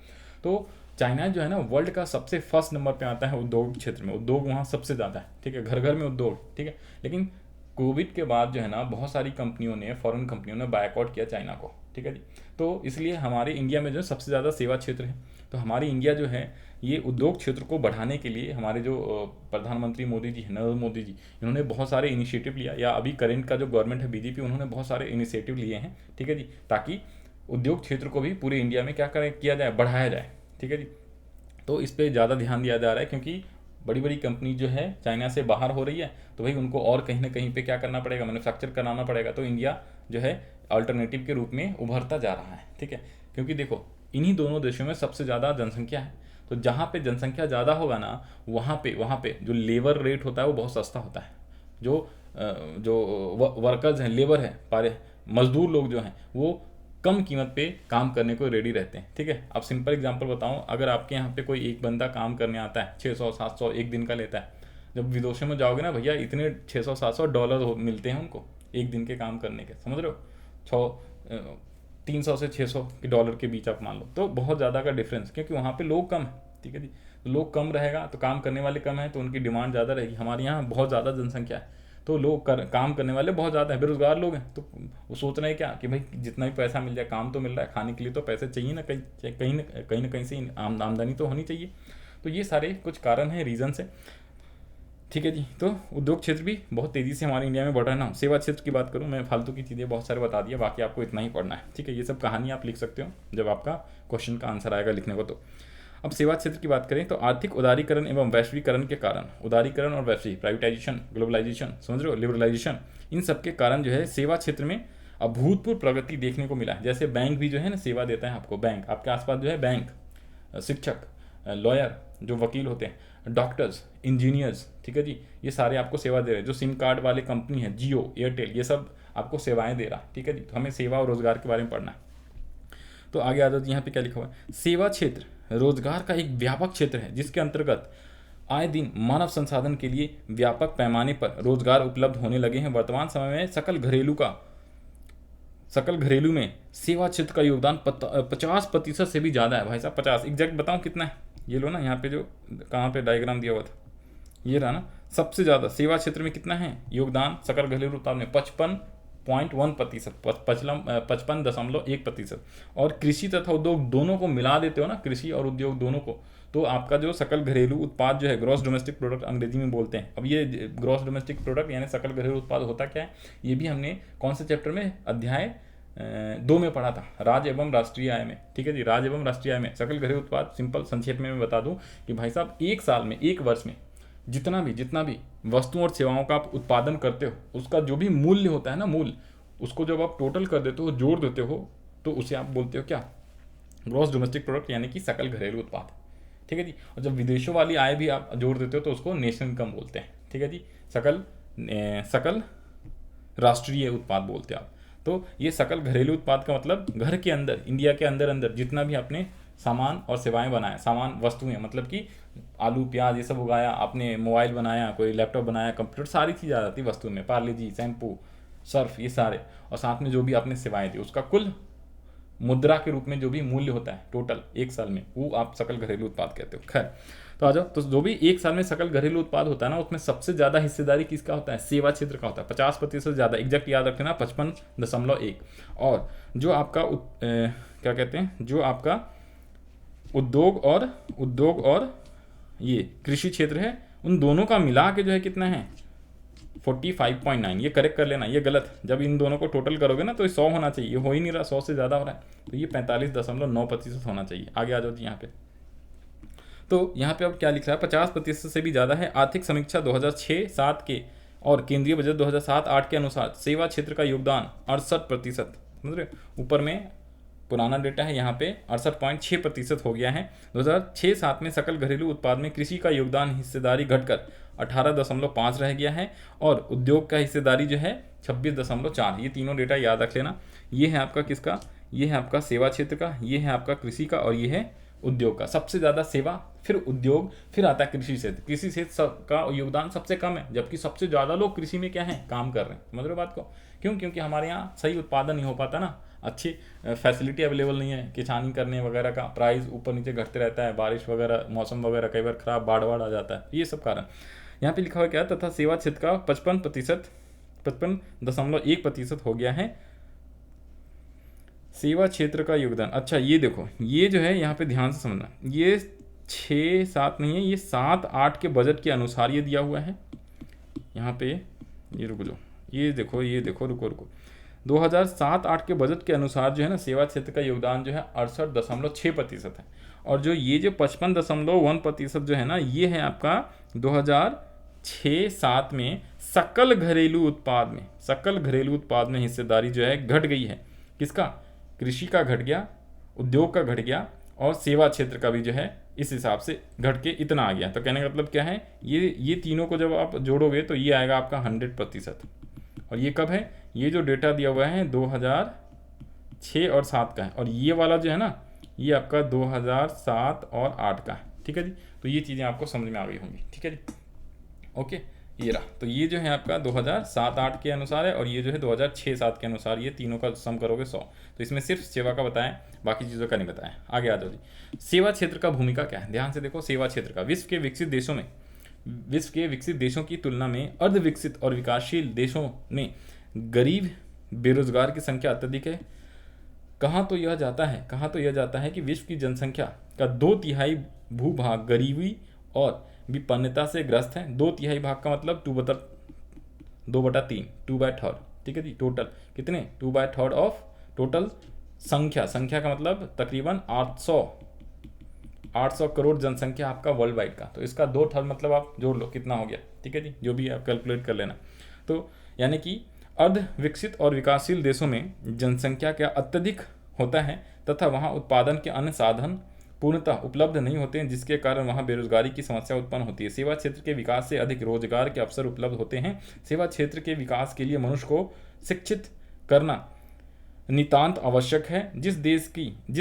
Speaker 1: तो चाइना जो है ना वर्ल्ड का सबसे फर्स्ट नंबर पे आता है उद्योग क्षेत्र में, उद्योग वहाँ सबसे ज़्यादा है, ठीक है, घर घर में उद्योग, ठीक है। लेकिन कोविड के बाद जो है ना बहुत सारी कंपनियों ने, फॉरेन कंपनियों ने बायकॉट किया चाइना को, ठीक है जी। तो इसलिए हमारे इंडिया में जो है सबसे ज़्यादा सेवा क्षेत्र है। तो हमारी इंडिया जो है ये उद्योग क्षेत्र को बढ़ाने के लिए हमारे जो प्रधानमंत्री मोदी जी हैं, नरेंद्र मोदी जी, इन्होंने बहुत सारे इनिशिएटिव लिया, या अभी करेंट का जो गवर्नमेंट है बीजेपी, उन्होंने बहुत सारे इनिशिएटिव लिए हैं, ठीक है जी, ताकि उद्योग क्षेत्र को भी पूरे इंडिया में क्या करें किया जाए, बढ़ाया जाए, ठीक है जी। तो इस पर ज़्यादा ध्यान दिया जा रहा है, क्योंकि बड़ी बड़ी कंपनी जो है चाइना से बाहर हो रही है, तो भाई उनको और कहीं ना कहीं पे क्या करना पड़ेगा, मैन्युफैक्चर कराना पड़ेगा। तो इंडिया जो है अल्टरनेटिव के रूप में उभरता जा रहा है, ठीक है। क्योंकि देखो इन्हीं दोनों देशों में सबसे ज़्यादा जनसंख्या है, तो जहाँ पे जनसंख्या ज़्यादा होगा ना, वहाँ पे जो लेबर रेट होता है वो बहुत सस्ता होता है। जो वर्कर्स हैं, लेबर है, पारे मजदूर लोग जो हैं, वो कम कीमत पे काम करने को रेडी रहते हैं, ठीक है। अब सिंपल एग्जांपल बताऊं, अगर आपके यहाँ पे कोई एक बंदा काम करने आता है 600-700 एक दिन का लेता है, जब विदेशों में जाओगे ना भैया, इतने 600-700 डॉलर मिलते हैं उनको एक दिन के काम करने के, समझ रहे हो, 300 से 600 के डॉलर के बीच आप मान लो, तो बहुत ज़्यादा का डिफरेंस, क्योंकि वहाँ पे लोग कम है, ठीक है जी। तो लोग कम रहेगा तो काम करने वाले कम हैं, तो उनकी डिमांड ज़्यादा रहेगी। हमारे यहाँ बहुत ज़्यादा जनसंख्या है, तो लोग काम करने वाले बहुत ज़्यादा हैं, बेरोजगार लोग हैं, तो वो सोच रहे हैं क्या कि भाई जितना भी पैसा मिल जाए, काम तो मिल रहा है, खाने के लिए तो पैसे चाहिए ना, कहीं ना कहीं से आमदनी तो होनी चाहिए। तो ये सारे कुछ कारण हैं, रीजन है, ठीक है जी। तो उद्योग क्षेत्र भी बहुत तेज़ी से हमारे इंडिया में बढ़ रहा है ना। सेवा क्षेत्र की बात करूँ, मैं फालतू की चीज़ें बहुत सारे बता दिया, बाकी आपको इतना ही पढ़ना है, ठीक है। ये सब कहानी आप लिख सकते हो जब आपका क्वेश्चन का आंसर आएगा लिखने को। तो अब सेवा क्षेत्र की बात करें तो आर्थिक उदारीकरण एवं वैश्वीकरण के कारण, उदारीकरण और वैश्वीक, प्राइवेटाइजेशन, ग्लोबलाइजेशन, समझ रहे हो, लिबरलाइजेशन, इन सब के कारण जो है सेवा क्षेत्र में अभूतपूर्व प्रगति देखने को मिला है। जैसे बैंक भी जो है ना सेवा देता है आपको, बैंक आपके आसपास जो है, बैंक, शिक्षक, लॉयर, जो वकील होते हैं, डॉक्टर्स, इंजीनियर्स, ठीक है जी, ये सारे आपको सेवा दे रहे हैं। जो सिम कार्ड वाले कंपनी है, जियो, एयरटेल, ये सब आपको सेवाएं दे रहा है, ठीक है जी। तो हमें सेवा और रोजगार के बारे में पढ़ना है। तो आगे आ जाओ, यहाँ पे क्या लिखा हुआ है, सेवा क्षेत्र रोजगार का एक व्यापक क्षेत्र है जिसके अंतर्गत आए दिन मानव संसाधन के लिए व्यापक पैमाने पर रोजगार उपलब्ध होने लगे हैं। वर्तमान समय में सकल घरेलू में सेवा क्षेत्र का योगदान 50% से भी ज़्यादा है भाई साहब। 50 एग्जैक्ट बताऊँ कितना है, ये लो ना, यहाँ पे जो कहाँ पे डायग्राम दिया हुआ था, ये रहा ना, सबसे ज़्यादा सेवा क्षेत्र में कितना है योगदान सकल घरेलू उत्पाद में, 55.1%, 55.1%। और कृषि तथा उद्योग दोनों को मिला देते हो ना, कृषि और उद्योग दोनों को, तो आपका जो सकल घरेलू उत्पाद जो है, ग्रॉस डोमेस्टिक प्रोडक्ट अंग्रेजी में बोलते हैं। अब ये ग्रॉस डोमेस्टिक प्रोडक्ट यानी सकल घरेलू उत्पाद होता क्या है, ये भी हमने कौन से चैप्टर में, अध्याय 2 में पढ़ा था, राज्य एवं राष्ट्रीय आय में, ठीक है जी। राज्य एवं राष्ट्रीय आय में सकल घरेलू उत्पाद, सिंपल संक्षेप में मैं बता दूं कि भाई साहब एक साल में, एक वर्ष में जितना भी वस्तुओं और सेवाओं का आप उत्पादन करते हो, उसका जो भी मूल्य होता है ना, मूल्य, उसको जब आप टोटल कर देते हो, जोड़ देते हो, तो उसे आप बोलते हो क्या, ग्रॉस डोमेस्टिक प्रोडक्ट, यानी कि सकल घरेलू उत्पाद, ठीक है जी। और जब विदेशों वाली आय भी आप जोड़ देते हो तो उसको नेशनल इनकम बोलते हैं, ठीक है जी। सकल राष्ट्रीय उत्पाद बोलते हैं आप। तो ये सकल घरेलू उत्पाद का मतलब घर के अंदर, इंडिया के अंदर जितना भी आपने सामान और सेवाएं बनाए, सामान वस्तुएं मतलब कि आलू प्याज ये सब उगाया आपने, मोबाइल बनाया, कोई लैपटॉप बनाया, कंप्यूटर, सारी चीज़ आ जाती है वस्तु में, पार्ले जी, शैम्पू, सर्फ, ये सारे, और साथ में जो भी आपने सेवाएं दी, उसका कुल मुद्रा के रूप में जो भी मूल्य होता है टोटल एक साल में, वो आप सकल घरेलू उत्पाद कहते हो। खैर, तो आ जाओ, तो जो भी एक साल में सकल घरेलू उत्पाद होता है ना, उसमें सबसे ज़्यादा हिस्सेदारी किसका होता है, सेवा क्षेत्र का होता है, 50% ज़्यादा, एग्जैक्ट याद रखना, 55.1। और जो आपका क्या कहते हैं, जो आपका उद्योग और ये कृषि क्षेत्र है, उन दोनों का मिला के जो है कितना है, 45.9। ये करेक्ट कर लेना, ये गलत, जब इन दोनों को टोटल करोगे ना तो 100 होना चाहिए, ये हो ही नहीं रहा, 100 से ज़्यादा हो रहा है, तो ये 45.9% होना चाहिए। आगे आ जाओ जी यहाँ पे, तो यहाँ पे अब क्या लिख रहा है, 50% से भी ज़्यादा है। आर्थिक समीक्षा 2006-7 के और केंद्रीय बजट 2007-8 के अनुसार सेवा क्षेत्र का योगदान 68%, समझ रहे, ऊपर में पुराना डेटा है, यहाँ पे 68.6% हो गया है। 2006-7 में सकल घरेलू उत्पाद में कृषि का योगदान हिस्सेदारी घटकर 18.5 रह गया है, और उद्योग का हिस्सेदारी जो है 26.4। ये तीनों डेटा याद रख लेना। ये है आपका किसका, ये है आपका सेवा क्षेत्र का, ये है आपका कृषि का, और ये है उद्योग का। सबसे ज़्यादा सेवा फिर उद्योग, फिर आता है कृषि क्षेत्र। कृषि क्षेत्र का योगदान सबसे कम है, जबकि सबसे ज़्यादा लोग कृषि में क्या है, काम कर रहे हैं। समझ रहे हो बात को? क्यों? क्योंकि हमारे यहाँ सही उत्पादन नहीं हो पाता ना, अच्छी फैसिलिटी अवेलेबल नहीं है, किसानी करने वगैरह का प्राइस ऊपर नीचे घटते रहता है, बारिश वगैरह, मौसम वगैरह कई बार खराब, बाढ़ आ जाता है, ये सब कारण। यहाँ पे लिखा हुआ क्या, तथा सेवा क्षेत्र का 55.1% हो गया है सेवा क्षेत्र का योगदान। अच्छा ये देखो, ये जो है यहाँ पे ध्यान से समझना, ये 6-7 नहीं है, ये 7-8 के बजट के अनुसार ये दिया हुआ है यहाँ पे। ये रुको जो, ये देखो रुको 2007-8 के बजट के अनुसार जो है ना, सेवा क्षेत्र का योगदान जो है 68.6% है। और जो ये जो 55.1% जो है ना, ये है आपका 2006-7 में सकल घरेलू उत्पाद में हिस्सेदारी जो है घट गई है। किसका? कृषि का घट गया, उद्योग का घट गया, और सेवा क्षेत्र का भी जो है इस हिसाब से घट के इतना आ गया। तो कहने का मतलब क्या है, ये तीनों को जब आप जोड़ोगे तो ये आएगा आपका 100%। और ये कब है, ये जो डेटा दिया हुआ है 2006 और 7 का है, और ये वाला जो है ना, ये आपका 2007 और 8 का है। ठीक है जी, तो ये चीज़ें आपको समझ में आ गई होंगी। ठीक है जी, ओके, ये रहा। तो ये जो है आपका 2007-8 के अनुसार है, और ये जो है 2006-7 के अनुसार, ये तीनों का सम करोगे 100। तो इसमें सिर्फ सेवा का बताएं, बाकी चीज़ों का नहीं बताएं। आगे आ जाओ जी। सेवा क्षेत्र का भूमिका क्या है, ध्यान से देखो। सेवा क्षेत्र का विश्व के विकसित देशों की तुलना में अर्ध विकसित और विकासशील देशों में गरीब बेरोजगार की संख्या अत्यधिक है। कहाँ तो यह जाता है कि विश्व की जनसंख्या का 2/3 भूभाग गरीबी और विपन्नता से ग्रस्त है। 2/3 भाग का मतलब 2/3, 2/3। ठीक है जी, टोटल कितने, 2/3 ऑफ टोटल संख्या का मतलब तकरीबन 800 करोड़ जनसंख्या आपका वर्ल्ड वाइड का। तो इसका 2/3 मतलब आप जोड़ लो कितना हो गया। ठीक है जी, जो भी आप कैलकुलेट कर लेना। तो यानी कि अर्ध विकसित और विकासशील देशों में जनसंख्या का अत्यधिक होता है, तथा वहाँ उत्पादन के अन्य साधन पूर्णतः उपलब्ध नहीं होते हैं, जिसके कारण वहाँ बेरोजगारी की समस्या उत्पन्न होती है। सेवा क्षेत्र के विकास से अधिक रोजगार के अवसर उपलब्ध होते हैं। सेवा क्षेत्र के विकास के लिए मनुष्य को शिक्षित करना नितांत आवश्यक है। जिस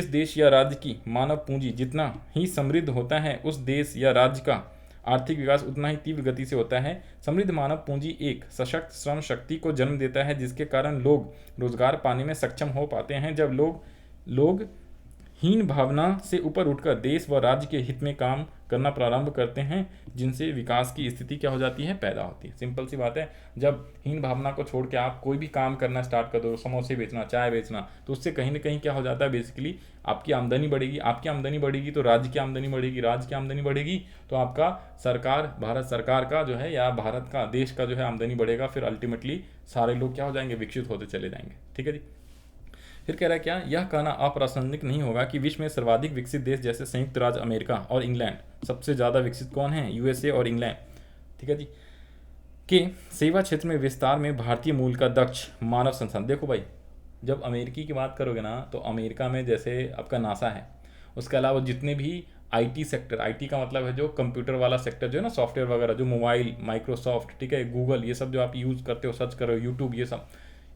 Speaker 1: देश या राज्य की मानव पूंजी जितना ही समृद्ध होता है, उस देश या राज्य का आर्थिक विकास उतना ही तीव्र गति से होता है। समृद्ध मानव पूंजी एक सशक्त श्रम शक्ति को जन्म देता है, जिसके कारण लोग रोजगार पाने में सक्षम हो पाते हैं। जब लोग हीन भावना से ऊपर उठकर देश व राज्य के हित में काम करना प्रारंभ करते हैं, जिनसे विकास की स्थिति क्या हो जाती है, पैदा होती है। सिंपल सी बात है, जब हीन भावना को छोड़ के आप कोई भी काम करना स्टार्ट कर दो, समोसे बेचना, चाय बेचना, तो उससे कहीं ना कहीं क्या हो जाता है, बेसिकली आपकी आमदनी बढ़ेगी तो राज्य की आमदनी बढ़ेगी तो आपका भारत सरकार का जो है, या भारत का, देश का जो है आमदनी बढ़ेगा। फिर अल्टीमेटली सारे लोग क्या हो जाएंगे, विकसित होते चले जाएंगे। ठीक है जी। फिर कह रहा है क्या, यह कहना अप्रासंगिक नहीं होगा कि विश्व में सर्वाधिक विकसित देश जैसे संयुक्त राज्य अमेरिका और इंग्लैंड, सबसे ज़्यादा विकसित कौन है, यूएसए और इंग्लैंड, ठीक है जी, के सेवा क्षेत्र में विस्तार में भारतीय मूल का दक्ष मानव संसाधन। देखो भाई, जब अमेरिकी की बात करोगे ना, तो अमेरिका में जैसे आपका नासा है, उसके अलावा जितने भी आईटी सेक्टर, आईटी का मतलब है जो कंप्यूटर वाला सेक्टर जो है ना, सॉफ्टवेयर वगैरह, जो मोबाइल, माइक्रोसॉफ्ट, ठीक है, गूगल, ये सब जो आप यूज़ करते हो, सर्च करो, यूट्यूब, ये सब,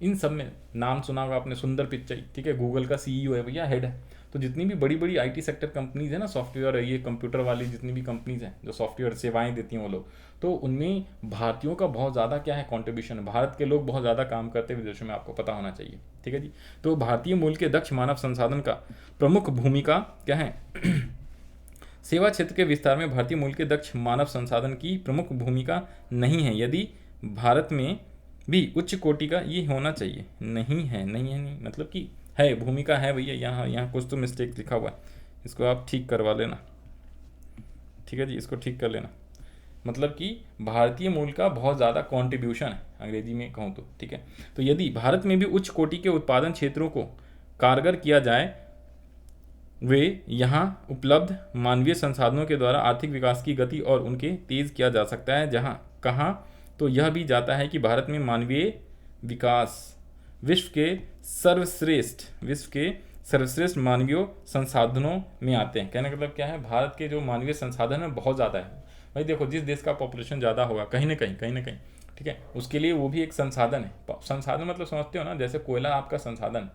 Speaker 1: इन सब में नाम सुना होगा आपने, सुंदर पिचाई, ठीक है, गूगल का सीईओ है भैया, हेड है। तो जितनी भी बड़ी बड़ी आईटी सेक्टर कंपनीज है ना, सॉफ्टवेयर, ये कंप्यूटर वाली जितनी भी कंपनीज हैं जो सॉफ्टवेयर सेवाएं देती हैं वो लोग, तो उनमें भारतीयों का बहुत ज़्यादा क्या है, कॉन्ट्रीब्यूशन है। भारत के लोग बहुत ज़्यादा काम करते हैं विदेशों में, आपको पता होना चाहिए। ठीक है जी। तो भारतीय मूल के दक्ष मानव संसाधन का प्रमुख भूमिका क्या है सेवा क्षेत्र के विस्तार में भारतीय मूल के दक्ष मानव संसाधन की प्रमुख भूमिका नहीं है। यदि भारत में भी उच्च कोटि का ये होना चाहिए, नहीं मतलब कि है, भूमिका है भैया, यहाँ कुछ तो मिस्टेक लिखा हुआ है, इसको आप ठीक करवा लेना। ठीक है जी, इसको ठीक कर लेना। मतलब कि भारतीय मूल का बहुत ज़्यादा कंट्रीब्यूशन है, अंग्रेजी में कहूँ तो। ठीक है, तो यदि भारत में भी उच्च कोटि के उत्पादन क्षेत्रों को कारगर किया जाए, वे यहाँ उपलब्ध मानवीय संसाधनों के द्वारा आर्थिक विकास की गति और उनके तेज किया जा सकता है। कहाँ तो यह भी जाता है कि भारत में मानवीय विकास विश्व के सर्वश्रेष्ठ मानवीय संसाधनों में आते हैं। कहने का मतलब क्या है, भारत के जो मानवीय संसाधन है बहुत ज़्यादा है भाई। देखो, जिस देश का पॉपुलेशन ज़्यादा होगा कहीं ना कहीं, ठीक है, उसके लिए वो भी एक संसाधन है। संसाधन मतलब समझते हो ना, जैसे कोयला आपका संसाधन,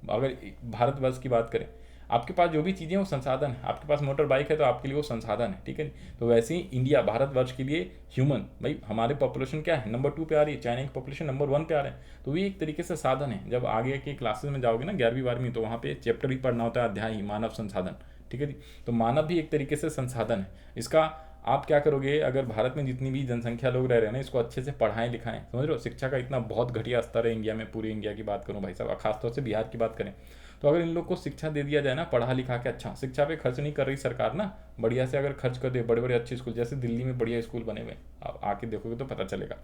Speaker 1: अगर भारतवर्ष की बात करें, आपके पास जो भी चीज़ें वो संसाधन है, आपके पास मोटर बाइक है तो आपके लिए वो संसाधन है, ठीक है। तो वैसे ही इंडिया, भारतवर्ष के लिए ह्यूमन, भाई हमारे पॉपुलेशन क्या है, नंबर 2 पे आ रही है, चाइना की पॉपुलेशन नंबर 1 पे आ रहे हैं, तो ये एक तरीके से साधन है। जब आगे के क्लासेस में जाओगे ना 11वीं 12वीं, तो वहाँ पे चैप्टर ही पढ़ना होता है, अध्याय ही, मानव संसाधन, ठीक है जी। तो मानव भी एक तरीके से संसाधन है। इसका आप क्या करोगे, अगर भारत में जितनी भी जनसंख्या लोग रह रहे हैं ना, इसको अच्छे से पढ़ाएं लिखाएं, समझ रहे हो। शिक्षा का इतना बहुत घटिया स्तर है इंडिया में, पूरी इंडिया की बात करूं भाई साहब, खासतौर से बिहार की बात करें तो अगर इन लोग को शिक्षा दे दिया जाए ना, पढ़ा लिखा के, अच्छा शिक्षा पे खर्च नहीं कर रही सरकार ना, बढ़िया से अगर खर्च कर दे, बड़े बड़े अच्छे स्कूल, जैसे दिल्ली में बढ़िया स्कूल बने हुए, आप आके देखोगे तो पता चलेगा।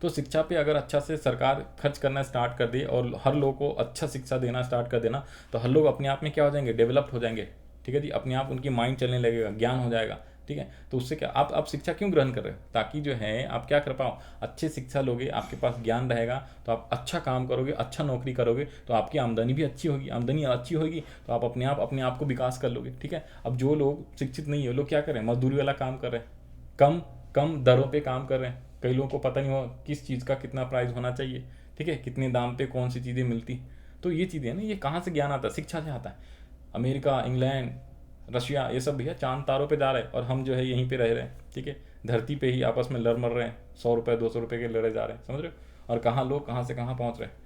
Speaker 1: तो शिक्षा पे अगर अच्छा से सरकार खर्च करना स्टार्ट कर दे और हर लोग को अच्छा शिक्षा देना स्टार्ट कर देना, तो हर लोग अपने आप में क्या हो जाएंगे, डेवलप्ड हो जाएंगे, ठीक है जी। अपने आप उनकी माइंड चलने लगेगा, ज्ञान हो जाएगा, ठीक है। तो उससे क्या, आप शिक्षा क्यों ग्रहण कर रहे हो, ताकि जो है आप क्या कर पाओ, अच्छी शिक्षा लोगे, आपके पास ज्ञान रहेगा तो आप अच्छा काम करोगे, अच्छा नौकरी करोगे, तो आपकी आमदनी भी अच्छी होगी, आमदनी अच्छी होगी तो आप अपने आप को विकास कर लोगे, ठीक है। अब जो लोग शिक्षित नहीं है, लोग क्या कर रहे हैं, मजदूरी वाला काम कर रहे हैं, कम कम दरों पे काम कर रहे हैं, कई लोगों को पता नहीं हो किस चीज़ का कितना प्राइस होना चाहिए, ठीक है, कितने दाम पे कौन सी चीज़ें मिलती। तो ये चीज़ें ना, ये कहाँ से ज्ञान आता है, शिक्षा से आता है। अमेरिका, इंग्लैंड, रशिया, ये सब भैया चांद तारों पे जा रहे हैं और हम जो है यहीं पे रह रहे हैं, ठीक है। धरती पे ही आपस में लड़ मर रहे हैं, 100 रुपये 200 रुपये के लड़े जा रहे हैं, समझ रहे हो। और कहाँ लोग कहाँ से कहाँ पहुँच रहे हैं,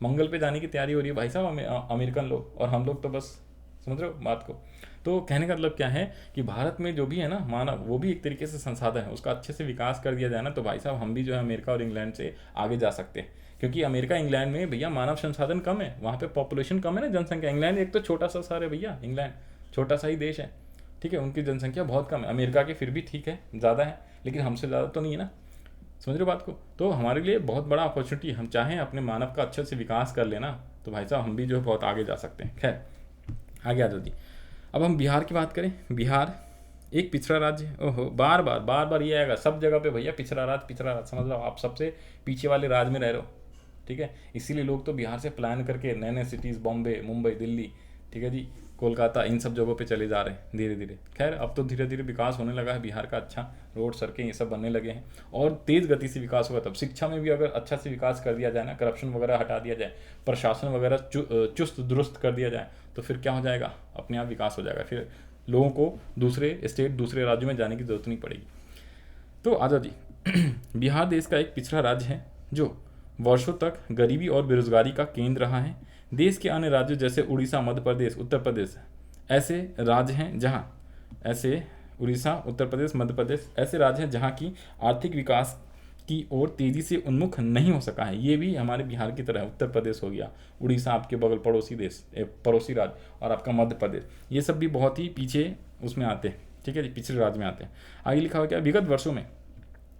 Speaker 1: मंगल पे जाने की तैयारी हो रही है भाई साहब, अमेरिकन लोग, और हम लोग तो बस, समझ रहे हो बात को। तो कहने का मतलब क्या है कि भारत में जो भी है ना मानव, वो भी एक तरीके से संसाधन है, उसका अच्छे से विकास कर दिया जाए ना, तो भाई साहब हम भी जो है अमेरिका और इंग्लैंड से आगे जा सकते हैं। क्योंकि अमेरिका इंग्लैंड में भैया मानव संसाधन कम है, वहाँ पे पॉपुलेशन कम है ना, जनसंख्या। इंग्लैंड एक तो छोटा सा शहर है भैया, इंग्लैंड छोटा सा ही देश है, ठीक है, उनकी जनसंख्या बहुत कम है। अमेरिका की फिर भी ठीक है, ज़्यादा है, लेकिन हमसे ज़्यादा तो नहीं है ना, समझ रहे हो बात को। तो हमारे लिए बहुत बड़ा अपॉर्चुनिटी, हम चाहें अपने मानव का अच्छे से विकास कर लेना, तो भाई साहब हम भी जो है बहुत आगे जा सकते हैं। खैर आगे आ जाओ जी। अब हम बिहार की बात करें, बिहार एक पिछड़ा राज्य है। ओहो, बार बार ये आएगा सब जगह पे भैया, पिछड़ा राज्य पिछड़ा राज्य, समझ लो आप सबसे पीछे वाले राज्य में रह रहे हो, ठीक है। इसीलिए लोग तो बिहार से प्लान करके नए नए सिटीज़, बॉम्बे, मुंबई, दिल्ली, ठीक है जी, कोलकाता, इन सब जगहों पे चले जा रहे हैं धीरे धीरे। खैर अब तो धीरे धीरे विकास होने लगा है बिहार का, अच्छा रोड सड़कें ये सब बनने लगे हैं, और तेज़ गति से विकास होगा। तब शिक्षा में भी अगर अच्छा से विकास कर दिया जाए ना, करप्शन वगैरह हटा दिया जाए, प्रशासन वगैरह चुस्त दुरुस्त कर दिया जाए, तो फिर क्या हो जाएगा, अपने आप विकास हो जाएगा, फिर लोगों को दूसरे स्टेट, दूसरे राज्यों में जाने की जरूरत नहीं पड़ेगी। तो आज़ाद जी बिहार देश का एक पिछड़ा राज्य है जो वर्षों तक गरीबी और बेरोजगारी का केंद्र रहा है। देश के अन्य राज्यों जैसे उड़ीसा, मध्य प्रदेश, उत्तर प्रदेश ऐसे राज्य हैं जहां ऐसे उड़ीसा, उत्तर प्रदेश, मध्य प्रदेश ऐसे राज्य हैं जहां की आर्थिक विकास की ओर तेजी से उन्मुख नहीं हो सका है। ये भी हमारे बिहार की तरह, उत्तर प्रदेश हो गया, उड़ीसा आपके बगल पड़ोसी देश, पड़ोसी राज्य, और आपका मध्य प्रदेश, ये सब भी बहुत ही पीछे उसमें आते हैं, ठीक है, पिछले राज्य में आते हैं। आगे लिखा हुआ क्या, विगत वर्षों में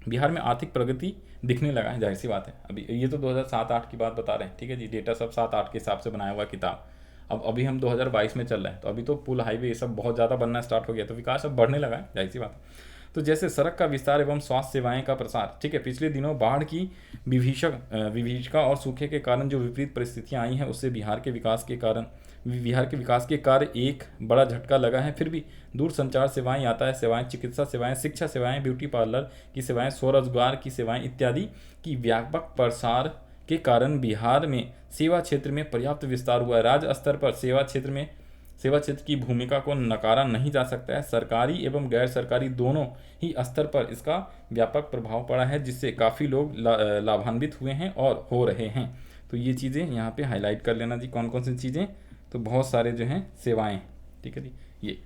Speaker 1: बिहार में आर्थिक प्रगति दिखने लगा है, जाहिर सी बात है। अभी ये तो 2007-8 की बात बता रहे हैं, ठीक है जी, डेटा सब 7-8 के हिसाब से बनाया हुआ किताब। अब अभी हम 2022 में चल रहे हैं, तो अभी तो पुल, हाईवे ये सब बहुत ज़्यादा बनना स्टार्ट हो गया, तो विकास अब बढ़ने लगा है, जाहिर सी बात है। तो जैसे सड़क का विस्तार एवं स्वास्थ्य सेवाएं का प्रसार, ठीक है, पिछले दिनों बाढ़ की विभीषिका और सूखे के कारण जो विपरीत परिस्थितियां आई हैं, उससे बिहार के विकास के कार्य एक बड़ा झटका लगा है। फिर भी दूर संचार सेवाएं, यातायात सेवाएं, चिकित्सा सेवाएं, शिक्षा सेवाएं, ब्यूटी पार्लर की सेवाएं, स्वरोजगार की सेवाएं इत्यादि की व्यापक प्रसार के कारण बिहार में सेवा क्षेत्र में पर्याप्त विस्तार हुआ है। राज्य स्तर पर सेवा क्षेत्र की भूमिका को नकारा नहीं जा सकता है। सरकारी एवं गैर सरकारी दोनों ही स्तर पर इसका व्यापक प्रभाव पड़ा है, जिससे काफ़ी लोग लाभान्वित हुए हैं और हो रहे हैं। तो ये चीज़ें यहाँ पे हाईलाइट कर लेना जी, कौन कौन सी चीज़ें, तो बहुत सारे जो हैं सेवाएं, ठीक है जी। ये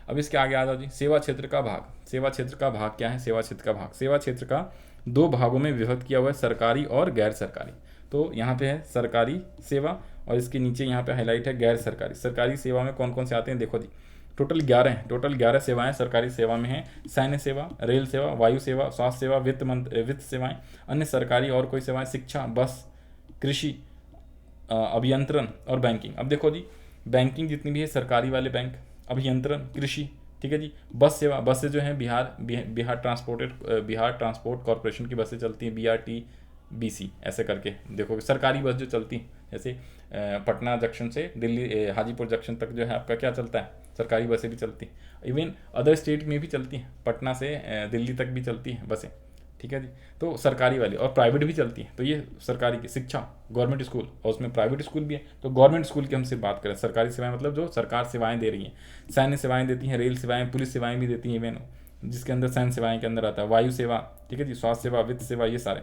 Speaker 1: अब इसके आगे आ जाओ जी, सेवा क्षेत्र का भाग। सेवा क्षेत्र का भाग क्या है, सेवा क्षेत्र का 2 भागों में विभक्त किया हुआ है, सरकारी और गैर सरकारी। तो यहाँ पे है सरकारी सेवा, और इसके नीचे यहाँ पे हाईलाइट है गैर सरकारी। सरकारी सेवा में कौन कौन से आते हैं, देखो जी, टोटल 11 सेवाएं सरकारी सेवा में हैं। सैन्य सेवा, रेल सेवा, वायु सेवा, स्वास्थ्य सेवा, वित्त सेवाएं, अन्य सरकारी और कोई सेवाएं, शिक्षा, बस, कृषि, अभियंत्रण और बैंकिंग। अब देखो जी, बैंकिंग जितनी भी है सरकारी वाले बैंक, अभियंत्रण, कृषि, ठीक है जी। बस सेवा, बसें जो हैं बिहार ट्रांसपोर्ट कॉरपोरेशन की बसें चलती हैं, BRTBC ऐसे करके देखोगे, सरकारी बस जो चलती हैं, जैसे पटना जंक्शन से दिल्ली हाजीपुर जंक्शन तक जो है आपका क्या चलता है, सरकारी बसें भी चलती हैं। इवन अदर स्टेट में भी चलती हैं, पटना से दिल्ली तक भी चलती हैं बसें, ठीक है जी। तो सरकारी वाली और प्राइवेट भी चलती है, तो ये सरकारी की शिक्षा, गवर्नमेंट स्कूल, और उसमें प्राइवेट स्कूल भी है। तो गवर्नमेंट स्कूल की हम सिर्फ बात करें, सरकारी सेवाएं मतलब जो सरकार सेवाएं दे रही हैं, सैन्य सेवाएं देती हैं, रेल सेवाएं, पुलिस सेवाएं भी देती हैं इवन, जिसके अंदर सैन्य सेवाएं के अंदर आता है, वायु सेवा, ठीक है जी, स्वास्थ्य सेवा, वित्त सेवा, ये सारे।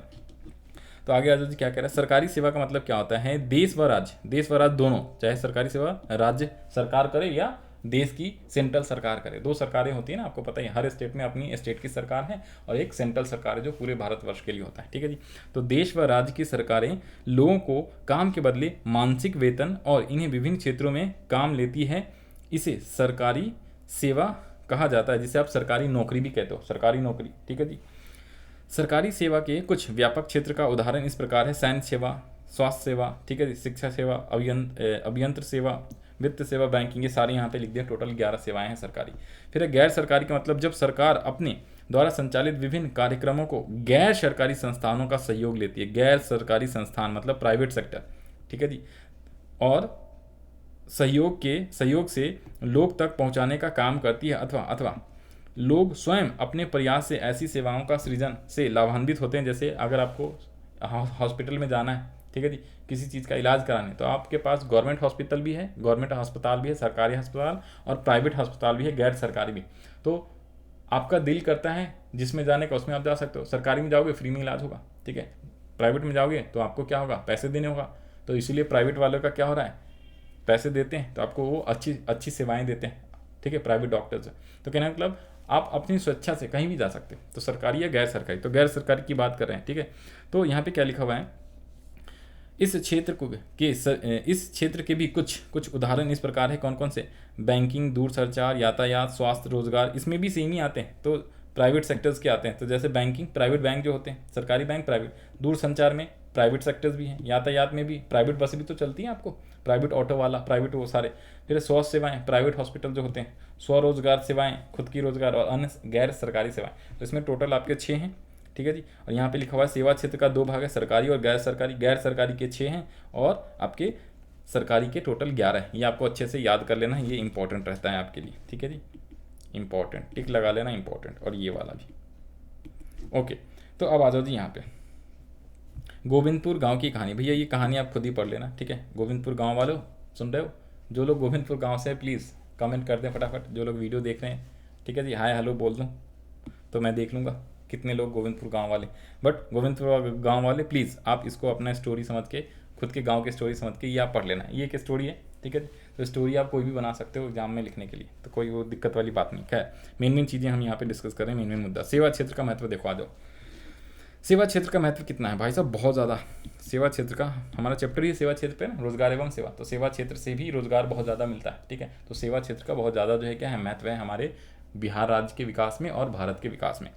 Speaker 1: तो आगे आजाद जी क्या कह रहा है, सरकारी सेवा का मतलब क्या होता है, देश व राज्य दोनों, चाहे सरकारी सेवा राज्य सरकार करे या देश की सेंट्रल सरकार करे, दो सरकारें होती है ना, आपको पता ही है, हर स्टेट में अपनी स्टेट की सरकार है और एक सेंट्रल सरकार है जो पूरे भारतवर्ष के लिए होता है, ठीक है जी। तो देश व राज्य की सरकारें लोगों को काम के बदले मानसिक वेतन और इन्हें विभिन्न क्षेत्रों में काम लेती है, इसे सरकारी सेवा कहा जाता है, जिसे आप सरकारी नौकरी भी कहते हो, सरकारी नौकरी, ठीक है जी। सरकारी सेवा के कुछ व्यापक क्षेत्र का उदाहरण इस प्रकार है, सैन्य सेवा, स्वास्थ्य सेवा, ठीक है, शिक्षा सेवा, अभियंत्र सेवा, वित्त सेवा, बैंकिंग, ये सारी यहाँ पे लिख दिया, टोटल 11 सेवाएं हैं सरकारी। फिर है गैर सरकारी का मतलब जब सरकार अपने द्वारा संचालित विभिन्न कार्यक्रमों को गैर सरकारी संस्थानों का सहयोग लेती है, गैर सरकारी संस्थान मतलब प्राइवेट सेक्टर, ठीक है जी, और सहयोग से लोग तक पहुँचाने का काम करती है, अथवा लोग स्वयं अपने प्रयास से ऐसी सेवाओं का सृजन से लाभान्वित होते हैं। जैसे अगर आपको हॉस्पिटल में जाना है, ठीक है जी, किसी चीज़ का इलाज कराने, तो आपके पास गवर्नमेंट हॉस्पिटल भी है, गवर्नमेंट अस्पताल भी है, सरकारी अस्पताल और प्राइवेट अस्पताल भी है, गैर सरकारी भी। तो आपका दिल करता है जिसमें जाने का, उसमें आप जा सकते हो। सरकारी में जाओगे फ्री में इलाज होगा, ठीक है, प्राइवेट में जाओगे तो आपको क्या होगा, पैसे देने होगा। तो इसीलिए प्राइवेट वालों का क्या हो रहा है, पैसे देते हैं तो आपको वो अच्छी सेवाएं देते हैं, ठीक है, प्राइवेट डॉक्टर्स। तो कहने का मतलब आप अपनी स्वेच्छा से कहीं भी जा सकते हैं। तो सरकारी या गैर सरकारी, तो गैर सरकारी की बात कर रहे हैं, ठीक है। तो यहाँ पे क्या लिखा हुआ है, इस क्षेत्र के भी कुछ उदाहरण इस प्रकार है, कौन कौन से, बैंकिंग, दूरसंचार, यातायात, स्वास्थ्य, रोजगार, इसमें भी सेम ही आते हैं, तो प्राइवेट सेक्टर्स के आते हैं। तो जैसे बैंकिंग, प्राइवेट बैंक जो होते हैं, सरकारी बैंक प्राइवेट, दूरसंचार में प्राइवेट सेक्टर्स भी हैं, यातायात में भी प्राइवेट बसें भी तो चलती हैं आपको, प्राइवेट ऑटो वाला, प्राइवेट वो सारे। फिर स्वास्थ्य सेवाएं, प्राइवेट हॉस्पिटल जो होते हैं, स्वरोजगार सेवाएं, खुद की रोजगार, और अन्य गैर सरकारी सेवाएं। तो इसमें टोटल आपके 6 हैं, ठीक है जी। और यहाँ पे लिखा हुआ है सेवा क्षेत्र का 2 भाग है, सरकारी और गैर सरकारी। गैर सरकारी के 6 हैं और आपके सरकारी के टोटल 11 हैं। ये आपको अच्छे से याद कर लेना, ये इंपॉर्टेंट रहता है आपके लिए, ठीक है जी, इंपॉर्टेंट, टिक लगा लेना, इंपॉर्टेंट, और ये वाला भी। ओके, तो अब आ जाओ जी यहाँ पे गोविंदपुर गांव की कहानी। भैया ये कहानी आप खुद ही पढ़ लेना, ठीक है। गोविंदपुर गांव वालों सुन रहे हो, जो लोग गोविंदपुर गांव से प्लीज़ कमेंट कर दें फटाफट, जो लोग वीडियो देख रहे हैं, ठीक है जी, हाय हेलो बोल दूँ तो मैं देख लूँगा कितने लोग गोविंदपुर गांव वाले। बट गोविंदपुर गांव वाले प्लीज़ आप इसको अपना स्टोरी समझ के, खुद के गांव की स्टोरी समझ के ये आप पढ़ लेना। ये एक स्टोरी है, ठीक है। तो स्टोरी आप कोई भी बना सकते हो एग्जाम में लिखने के लिए, तो कोई वो दिक्कत वाली बात नहीं। खैर मेन चीज़ें हम यहाँ पे डिस्कस कर रहे हैं, मेन मुद्दा सेवा क्षेत्र का महत्व देखो। आ जाओ, सेवा क्षेत्र का महत्व कितना है भाई साहब, बहुत ज़्यादा। सेवा क्षेत्र का हमारा चैप्टर ही सेवा क्षेत्र पे ना, रोजगार एवं सेवा। तो सेवा क्षेत्र से भी रोजगार बहुत ज़्यादा मिलता है, ठीक है। तो सेवा क्षेत्र का बहुत ज़्यादा जो है क्या है, महत्व है हमारे बिहार राज्य के विकास में और भारत के विकास में।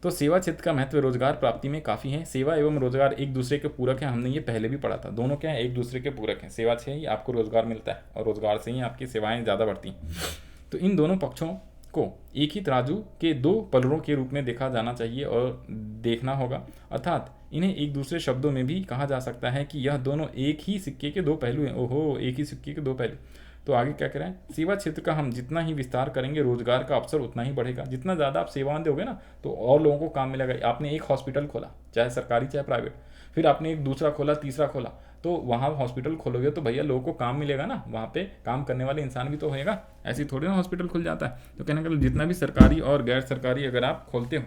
Speaker 1: तो सेवा क्षेत्र का महत्व रोजगार प्राप्ति में काफ़ी है। सेवा एवं रोजगार एक दूसरे के पूरक हैं, हमने ये पहले भी पढ़ा था। दोनों क्या है, एक दूसरे के पूरक हैं। सेवा से ही आपको रोजगार मिलता है और रोजगार से ही आपकी सेवाएं ज़्यादा बढ़ती हैं। तो इन दोनों पक्षों को एक ही तराजू के 2 पलड़ों के रूप में देखा जाना चाहिए और देखना होगा, अर्थात इन्हें एक दूसरे शब्दों में भी कहा जा सकता है कि यह दोनों एक ही सिक्के के 2 पहलू हैं। ओहो, एक ही सिक्के के 2 पहलू। तो आगे क्या करें, सेवा क्षेत्र का हम जितना ही विस्तार करेंगे रोजगार का अवसर उतना ही बढ़ेगा। जितना ज़्यादा आप सेवाएं दोगे ना, तो और लोगों को काम मिलेगा। आपने एक हॉस्पिटल खोला, चाहे सरकारी चाहे प्राइवेट, फिर आपने एक दूसरा खोला, तीसरा खोला, तो वहाँ हॉस्पिटल खोलोगे तो भैया लोगों को काम मिलेगा ना, वहाँ पे काम करने वाले इंसान भी तो होएगा। ऐसी थोड़ी ना हॉस्पिटल खुल जाता है। तो कहने का जितना भी सरकारी और गैर सरकारी अगर आप खोलते हो,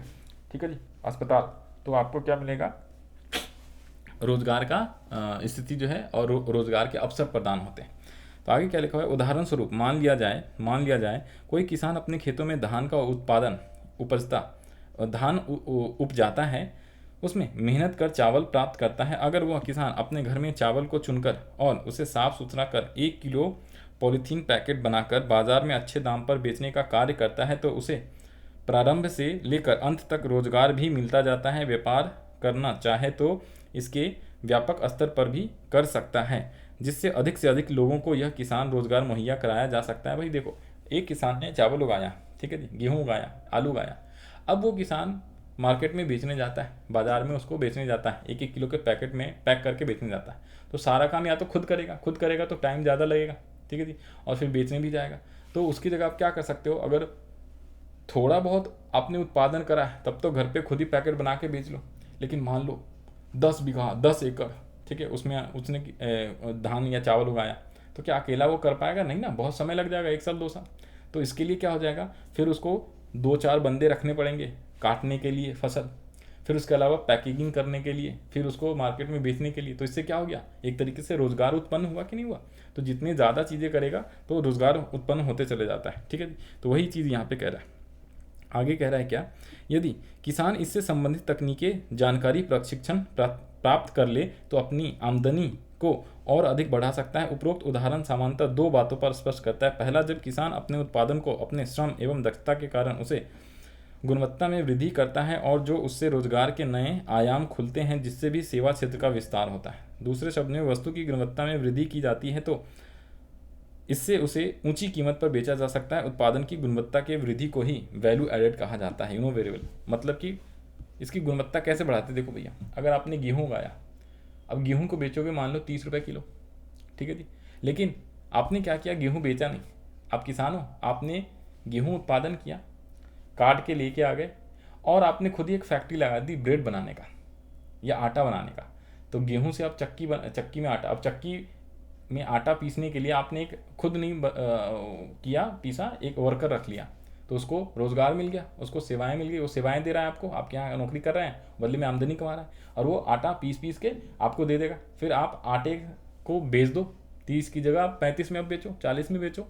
Speaker 1: ठीक है जी, अस्पताल, तो आपको क्या मिलेगा, रोजगार का स्थिति जो है और रोजगार के अवसर प्रदान होते हैं। तो आगे क्या लिखा हुआ है, उदाहरण स्वरूप मान लिया जाए कोई किसान अपने खेतों में धान का धान उपजाता है, उसमें मेहनत कर चावल प्राप्त करता है। अगर वह किसान अपने घर में चावल को चुनकर और उसे साफ सुथरा कर 1 किलो पॉलीथीन पैकेट बनाकर बाजार में अच्छे दाम पर बेचने का कार्य करता है, तो उसे प्रारंभ से लेकर अंत तक रोजगार भी मिलता जाता है। व्यापार करना चाहे तो इसके व्यापक स्तर पर भी कर सकता है, जिससे अधिक से अधिक लोगों को यह किसान रोजगार मुहैया कराया जा सकता है। भाई देखो, एक किसान ने चावल उगाया, ठीक है जी, गेहूँ उगाया, आलू उगाया, अब वो किसान मार्केट में बेचने जाता है, बाजार में उसको बेचने जाता है, 1-1 किलो के पैकेट में पैक करके बेचने जाता है। तो सारा काम या तो खुद करेगा तो टाइम ज़्यादा लगेगा, ठीक है जी, और फिर बेचने भी जाएगा। तो उसकी जगह आप क्या कर सकते हो, अगर थोड़ा बहुत आपने उत्पादन करा है तब तो घर पे खुद ही पैकेट बना के बेच लो, लेकिन मान लो 10 बीघा 10 एकड़, ठीक है, उसमें उसने धान या चावल उगाया, तो क्या अकेला वो कर पाएगा? नहीं ना, बहुत समय लग जाएगा, 1 साल 2 साल। तो इसके लिए क्या हो जाएगा, फिर उसको 2-4 बंदे रखने पड़ेंगे काटने के लिए फसल, फिर उसके अलावा पैकेजिंग करने के लिए, फिर उसको मार्केट में बेचने के लिए। तो इससे क्या हो गया, एक तरीके से रोजगार उत्पन्न हुआ कि नहीं हुआ? तो जितनी ज़्यादा चीज़ें करेगा तो रोजगार उत्पन्न होते चले जाता है, ठीक है। तो वही चीज़ यहाँ पे कह रहा है। आगे कह रहा है क्या, यदि किसान इससे संबंधित तकनीकें जानकारी प्रशिक्षण प्राप्त कर ले तो अपनी आमदनी को और अधिक बढ़ा सकता है। उपरोक्त उदाहरण सामान्यतः 2 बातों पर स्पष्ट करता है। पहला, जब किसान अपने उत्पादन को अपने श्रम एवं दक्षता के कारण उसे गुणवत्ता में वृद्धि करता है और जो उससे रोजगार के नए आयाम खुलते हैं, जिससे भी सेवा क्षेत्र का विस्तार होता है। दूसरे शब्द में, वस्तु की गुणवत्ता में वृद्धि की जाती है तो इससे उसे ऊंची कीमत पर बेचा जा सकता है। उत्पादन की गुणवत्ता के वृद्धि को ही वैल्यू एडेड कहा जाता है, इनोवेरेबल। मतलब कि इसकी गुणवत्ता कैसे बढ़ाते, देखो भैया, अगर आपने गेहूँ उगाया, अब गेहूँ को बेचोगे मान लो 30 रुपये किलो, ठीक है जी, लेकिन आपने क्या किया, गेहूँ बेचा नहीं, आप किसान हो, आपने गेहूँ उत्पादन किया, काट के लेके आ गए और आपने खुद ही एक फैक्ट्री लगा दी ब्रेड बनाने का या आटा बनाने का। तो गेहूं से आप चक्की में आटा, अब चक्की में आटा पीसने के लिए आपने एक खुद नहीं किया पीसा, एक वर्कर रख लिया, तो उसको रोजगार मिल गया, उसको सेवाएं मिल गई, वो सेवाएं दे रहा है आपको, आपके यहाँ नौकरी कर रहे हैं, बदले में आमदनी कमा रहा है, और वो आटा पीस पीस के आपको दे देगा। फिर आप आटे को बेच दो, 30 की जगह आप 35 में अब बेचो, 40 में बेचो,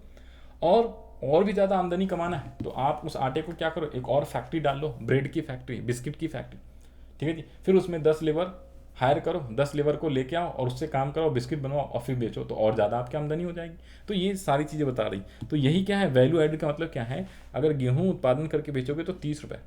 Speaker 1: और भी ज़्यादा आमदनी कमाना है तो आप उस आटे को क्या करो, एक और फैक्ट्री डाल लो, ब्रेड की फैक्ट्री, बिस्किट की फैक्ट्री, ठीक है जी। फिर उसमें 10 लेबर हायर करो, 10 लेबर को लेके आओ और उससे काम करो, बिस्किट बनवाओ और फिर बेचो, तो और ज़्यादा आपकी आमदनी हो जाएगी। तो ये सारी चीज़ें बता रही। तो यही क्या है, वैल्यू एडेड का मतलब क्या है, अगर गेहूँ उत्पादन करके बेचोगे तो 30 रुपये,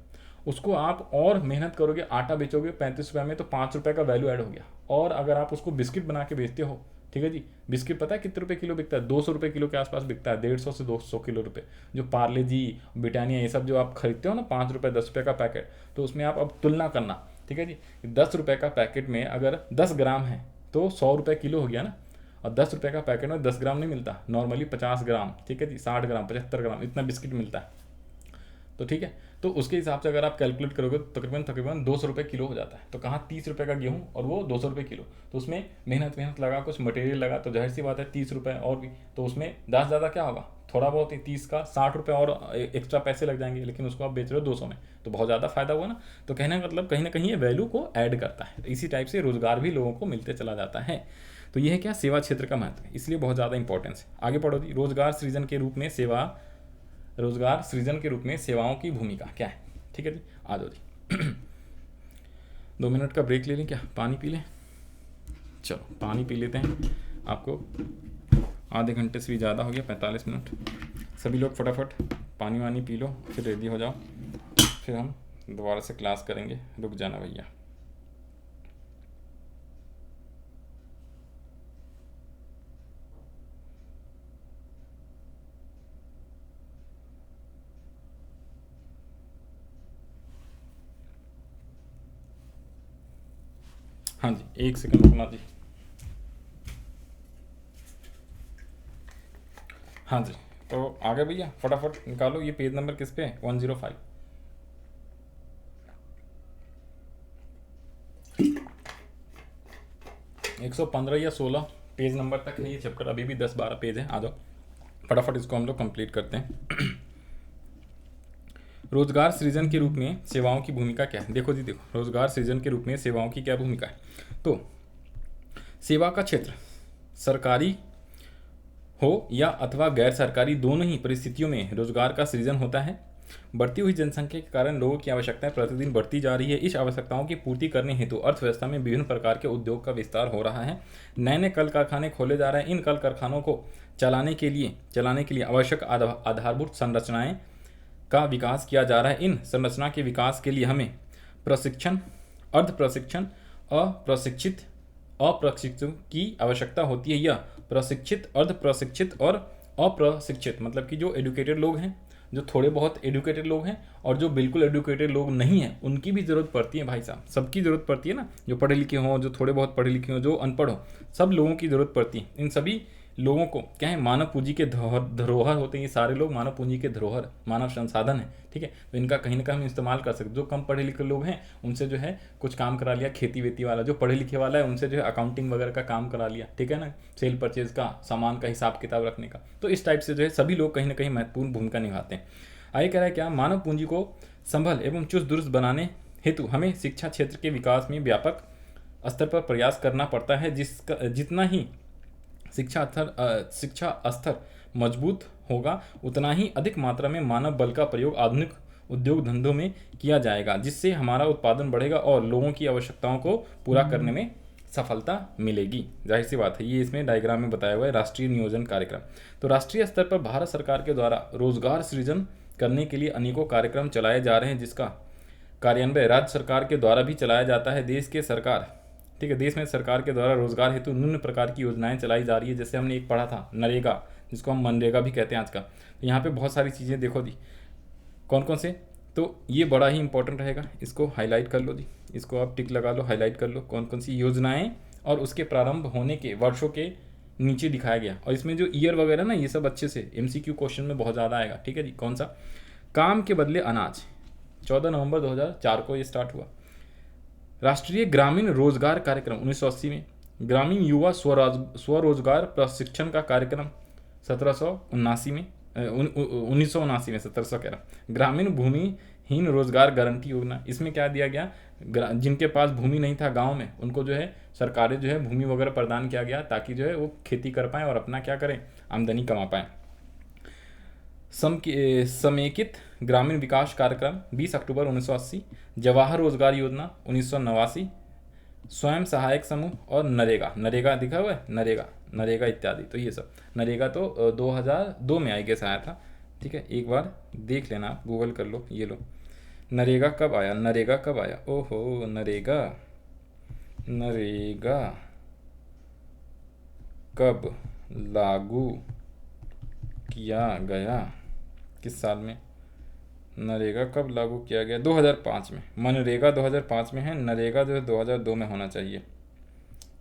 Speaker 1: उसको आप और मेहनत करोगे, आटा बेचोगे 35 रुपये में, तो 5 रुपये का वैल्यू ऐड हो गया। और अगर आप उसको बिस्किट बना के बेचते हो, ठीक है जी, बिस्किट पता है कितने रुपए किलो बिकता है, 200 रुपये किलो के आसपास बिकता है, 150 से 200 किलो रुपये। जो पार्ले जी, ब्रिटानिया, ये सब जो आप खरीदते हो ना, 5 रुपये 10 रुपये का पैकेट, तो उसमें आप अब तुलना करना, ठीक है जी, 10 रुपये का पैकेट में अगर 10 ग्राम है तो 100 रुपये किलो हो गया ना, और 10 रुपये का पैकेट में 10 ग्राम नहीं मिलता, नॉर्मली 50 ग्राम, ठीक है जी, 60 ग्राम 75 ग्राम इतना बिस्किट मिलता है। तो ठीक है, तो उसके हिसाब से अगर आप कैलकुलेट करोगे तो तकरीबन 200 रुपये किलो हो जाता है। तो कहाँ 30 रुपये का गेहूँ और वो 200 रुपये किलो, तो उसमें मेहनत लगा, कुछ मटेरियल लगा, तो जाहिर सी बात है 30 रुपये और भी, तो उसमें ज़्यादा क्या होगा, थोड़ा बहुत ही 30 का 60 रुपये और एक्स्ट्रा पैसे लग जाएंगे, लेकिन उसको आप बेच रहे हो 200 में, तो बहुत ज़्यादा फायदा हुआ ना। तो कहने का मतलब कहीं ना कहीं ये वैल्यू को ऐड करता है। इसी टाइप से रोजगार भी लोगों को मिलते चला जाता है। तो ये है क्या, सेवा क्षेत्र का महत्व, इसलिए बहुत ज़्यादा इंपॉर्टेंस है। आगे पढ़ो जी, रोजगार सृजन के रूप में सेवाओं की भूमिका क्या है, ठीक है जी। आ जाओ जी 2 मिनट का ब्रेक ले लें क्या, पानी पी लें, चलो पानी पी लेते हैं। आपको आधे घंटे से भी ज़्यादा हो गया, 45 मिनट। सभी लोग फटाफट पानी वानी पी लो, फिर रेडी हो जाओ, फिर हम दोबारा से क्लास करेंगे। रुक जाना भैया। हाँ जी, 1 सेकंड रुकना जी। हाँ जी, तो आगे भैया फटाफट निकालो, ये पेज नंबर किस पे है, 105। एक 115 या 16 पेज नंबर तक है ये चैप्टर, अभी भी 10-12 पेज है। आ जाओ फटाफट इसको हम लोग कंप्लीट करते हैं। रोजगार सृजन के रूप में सेवाओं की भूमिका क्या है, देखो जी, देखो रोजगार सृजन के रूप में सेवाओं की क्या भूमिका है। तो सेवा का क्षेत्र सरकारी हो या अथवा गैर सरकारी, दोनों ही परिस्थितियों में रोजगार का सृजन होता है। बढ़ती हुई जनसंख्या के कारण लोगों की आवश्यकताएं प्रतिदिन बढ़ती जा रही है। इस आवश्यकताओं की पूर्ति करने हेतु अर्थव्यवस्था में विभिन्न प्रकार के उद्योग का विस्तार हो रहा है। नए नए कल कारखाने खोले जा रहे हैं। इन कल कारखानों को चलाने के लिए आवश्यक आधारभूत संरचनाएं का विकास किया जा रहा है। इन संरचना के विकास के लिए हमें प्रशिक्षण, अर्ध प्रशिक्षण, अप्रशिक्षित की आवश्यकता होती है। यह प्रशिक्षित, अर्ध प्रशिक्षित और अप्रशिक्षित, मतलब कि जो एडुकेटेड लोग हैं, जो थोड़े बहुत एडुकेटेड लोग हैं, और जो बिल्कुल एडुकेटेड लोग नहीं हैं, उनकी भी ज़रूरत पड़ती है भाई साहब, सबकी ज़रूरत पड़ती है ना, जो पढ़े लिखे हों, जो थोड़े बहुत पढ़े लिखे हों, जो अनपढ़ हो, सब लोगों की ज़रूरत पड़ती है। इन सभी लोगों को क्या है, मानव पूंजी के धरोहर होते हैं, ये सारे लोग मानव पूंजी के धरोहर, मानव संसाधन है, ठीक है। तो इनका कहीं ना कहीं हम इस्तेमाल कर सकते। जो कम पढ़े लिखे लोग हैं उनसे जो है कुछ काम करा लिया, खेती वेती वाला जो पढ़े लिखे वाला है उनसे जो है अकाउंटिंग वगैरह का काम करा लिया, ठीक है ना, सेल परचेज का, सामान का हिसाब किताब रखने का। तो इस टाइप से जो है सभी लोग कहीं ना कहीं महत्वपूर्ण भूमिका निभाते हैं। आगे कह रहा है क्या, मानव पूंजी को संभल एवं चुस्त दुरुस्त बनाने हेतु हमें शिक्षा क्षेत्र के विकास में व्यापक स्तर पर प्रयास करना पड़ता है। जितना ही शिक्षा स्तर मजबूत होगा उतना ही अधिक मात्रा में मानव बल का प्रयोग आधुनिक उद्योग धंधों में किया जाएगा, जिससे हमारा उत्पादन बढ़ेगा और लोगों की आवश्यकताओं को पूरा करने में सफलता मिलेगी। जाहिर सी बात है, ये इसमें डायग्राम में बताया हुआ है राष्ट्रीय नियोजन कार्यक्रम। तो राष्ट्रीय स्तर पर भारत सरकार के द्वारा रोजगार सृजन करने के लिए अनेकों कार्यक्रम चलाए जा रहे हैं, जिसका कार्यान्वयन राज्य सरकार के द्वारा भी चलाया जाता है। देश में सरकार के द्वारा रोजगार हेतु निम्न प्रकार की योजनाएं चलाई जा रही है। जैसे हमने एक पढ़ा था नरेगा, जिसको हम मनरेगा भी कहते हैं आज का। तो यहाँ पे बहुत सारी चीज़ें देखो दी, कौन कौन से, तो ये बड़ा ही इंपॉर्टेंट रहेगा, इसको हाईलाइट कर लो जी, इसको आप टिक लगा लो, हाईलाइट कर लो, कौन कौन सी योजनाएं और उसके प्रारंभ होने के वर्षों के नीचे दिखाया गया। और इसमें जो ईयर वगैरह ना, ये सब अच्छे से MCQ क्वेश्चन में बहुत ज़्यादा आएगा, ठीक है जी। कौन सा, काम के बदले अनाज, 14 नवंबर 2004 को ये स्टार्ट हुआ। राष्ट्रीय ग्रामीण रोजगार कार्यक्रम 1980 में, ग्रामीण युवा स्वरोजगार प्रशिक्षण का कार्यक्रम 1779 में, 1979 में, 1700 कह रहा, ग्रामीण भूमिहीन रोजगार गारंटी योजना। इसमें क्या दिया गया, जिनके पास भूमि नहीं था गांव में, उनको जो है सरकारें जो है भूमि वगैरह प्रदान किया गया, ताकि जो है वो खेती कर पाएँ और अपना क्या करें, आमदनी कमा पाएँ। समेकित ग्रामीण विकास कार्यक्रम 20 अक्टूबर 1980, जवाहर रोजगार योजना 1989, स्वयं सहायक समूह और नरेगा दिखा हुआ है, नरेगा इत्यादि। तो ये सब नरेगा तो 2002 में आई गेस आया था, ठीक है, एक बार देख लेना, गूगल कर लो। ये लो, नरेगा कब आया, ओहो, नरेगा कब लागू किया गया, किस साल में, नरेगा कब लागू किया गया, 2005 में। मनरेगा 2005 में है, नरेगा जो है 2002 में होना चाहिए,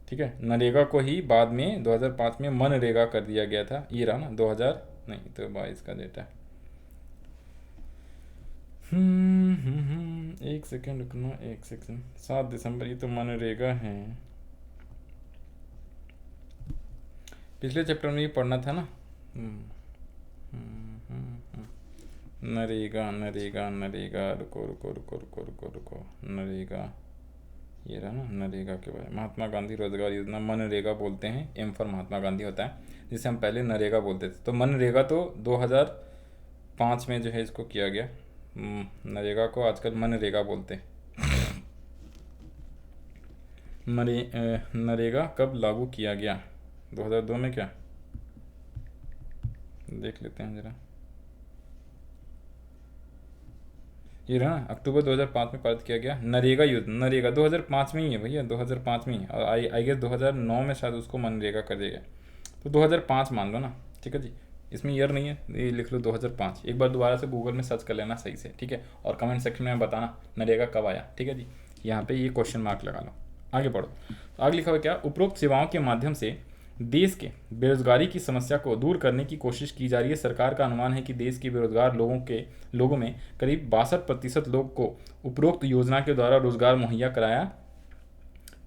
Speaker 1: ठीक है। नरेगा को ही बाद में 2005 में मनरेगा कर दिया गया था। ये रहा ना 2000 नहीं तो 22 का डेटा है। एक सेकेंड रुकना, 7 दिसंबर, ये तो मनरेगा है। पिछले चैप्टर में ये पढ़ना था ना, नरेगा, रुको, नरेगा, ये रहा ना, नरेगा के बारे में, महात्मा गांधी रोजगार योजना, मनरेगा बोलते हैं, एम फॉर महात्मा गांधी होता है, जिसे हम पहले नरेगा बोलते थे। तो मनरेगा तो 2005 में जो है इसको किया गया, नरेगा को आजकल मनरेगा बोलते हैं। नरेगा कब लागू किया गया, 2002 में क्या, देख लेते हैं जरा। ये रहा अक्टूबर 2005 में पारित किया गया नरेगा योजना। नरेगा 2005 में ही है भैया, 2005 में ही, और आई गेस 2009 में शायद उसको मनरेगा कर दिया गया। तो 2005 मान लो ना, ठीक है जी, इसमें ईयर नहीं है, ये लिख लो 2005। एक बार दोबारा से गूगल में सर्च कर लेना सही से, ठीक है, और कमेंट सेक्शन में बताना नरेगा कब आया, ठीक है जी। यहाँ पे ये क्वेश्चन मार्क लगा लो, आगे बढ़ो। आगे लिखा हुआ क्या, उपरोक्त सेवाओं के माध्यम से देश के बेरोजगारी की समस्या को दूर करने की कोशिश की जा रही है। सरकार का अनुमान है कि देश के बेरोजगार लोगों में करीब 62% लोग को उपरोक्त योजना के द्वारा रोजगार मुहैया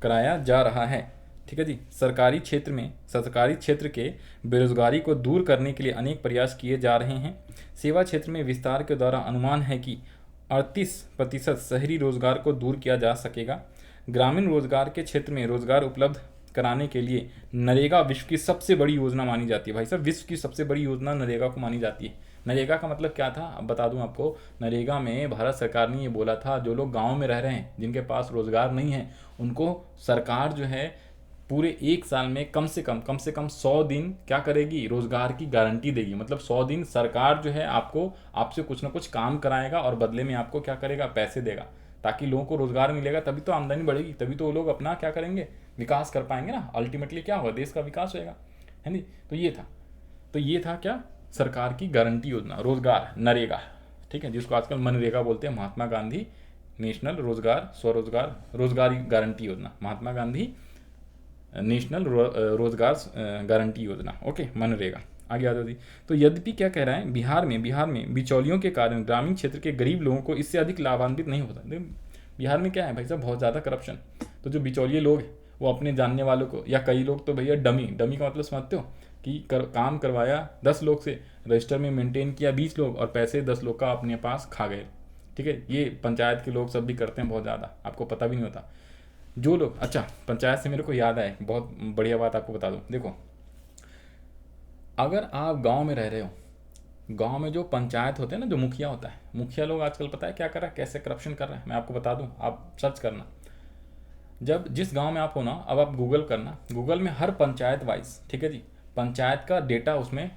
Speaker 1: कराया जा रहा है, ठीक है जी। सरकारी क्षेत्र के बेरोजगारी को दूर करने के लिए अनेक प्रयास किए जा रहे हैं। सेवा क्षेत्र में विस्तार के द्वारा अनुमान है कि 38% शहरी रोजगार को दूर किया जा सकेगा। ग्रामीण रोजगार के क्षेत्र में रोजगार उपलब्ध कराने के लिए नरेगा विश्व की सबसे बड़ी योजना मानी जाती है। भाई साहब, विश्व की सबसे बड़ी योजना नरेगा को मानी जाती है। नरेगा का मतलब क्या था, अब बता दूं आपको। नरेगा में भारत सरकार ने ये बोला था, जो लोग गांव में रह रहे हैं, जिनके पास रोजगार नहीं है, उनको सरकार जो है पूरे एक साल में कम से कम 100 दिन क्या करेगी, रोजगार की गारंटी देगी। मतलब 100 दिन सरकार जो है आपसे कुछ ना कुछ काम कराएगा और बदले में आपको क्या करेगा, पैसे देगा, ताकि लोगों को रोजगार मिलेगा, तभी तो आमदनी बढ़ेगी, तभी तो वो लोग अपना क्या करेंगे, विकास कर पाएंगे ना। अल्टीमेटली क्या होगा, देश का विकास होएगा, है नहीं। तो ये था क्या, सरकार की गारंटी योजना, रोजगार, नरेगा, ठीक है, जिसको आजकल मनरेगा बोलते हैं। महात्मा गांधी नेशनल रोजगार गारंटी योजना, महात्मा गांधी नेशनल रोजगार गारंटी योजना, ओके, मनरेगा। आगे आ जाओ जी। तो यद्यपि क्या कह रहा है, बिहार में बिचौलियों के कारण ग्रामीण क्षेत्र के गरीब लोगों को इससे अधिक लाभान्वित नहीं होता। देखो बिहार में क्या है भाई साहब, बहुत ज़्यादा करप्शन। तो जो बिचौलिए लोग हैं वो अपने जानने वालों को, या कई लोग तो भैया डमी का मतलब समझते हो कि काम करवाया 10 लोग से, रजिस्टर में मेंटेन किया 20 लोग और पैसे 10 लोग का अपने पास खा गए। ठीक है, ये पंचायत के लोग सब भी करते हैं बहुत ज़्यादा, आपको पता भी नहीं होता। जो लोग, अच्छा पंचायत से मेरे को याद आए, बहुत बढ़िया बात आपको बता दूं। देखो अगर आप गांव में रह रहे हो, गांव में जो पंचायत होते हैं ना, जो मुखिया होता है, मुखिया लोग आजकल पता है क्या कर रहा है, कैसे करप्शन कर रहा है, मैं आपको बता दूं, आप सर्च करना। जब जिस गांव में आप हो ना, अब आप गूगल करना, गूगल में हर पंचायत वाइज, ठीक है जी, पंचायत का डेटा उसमें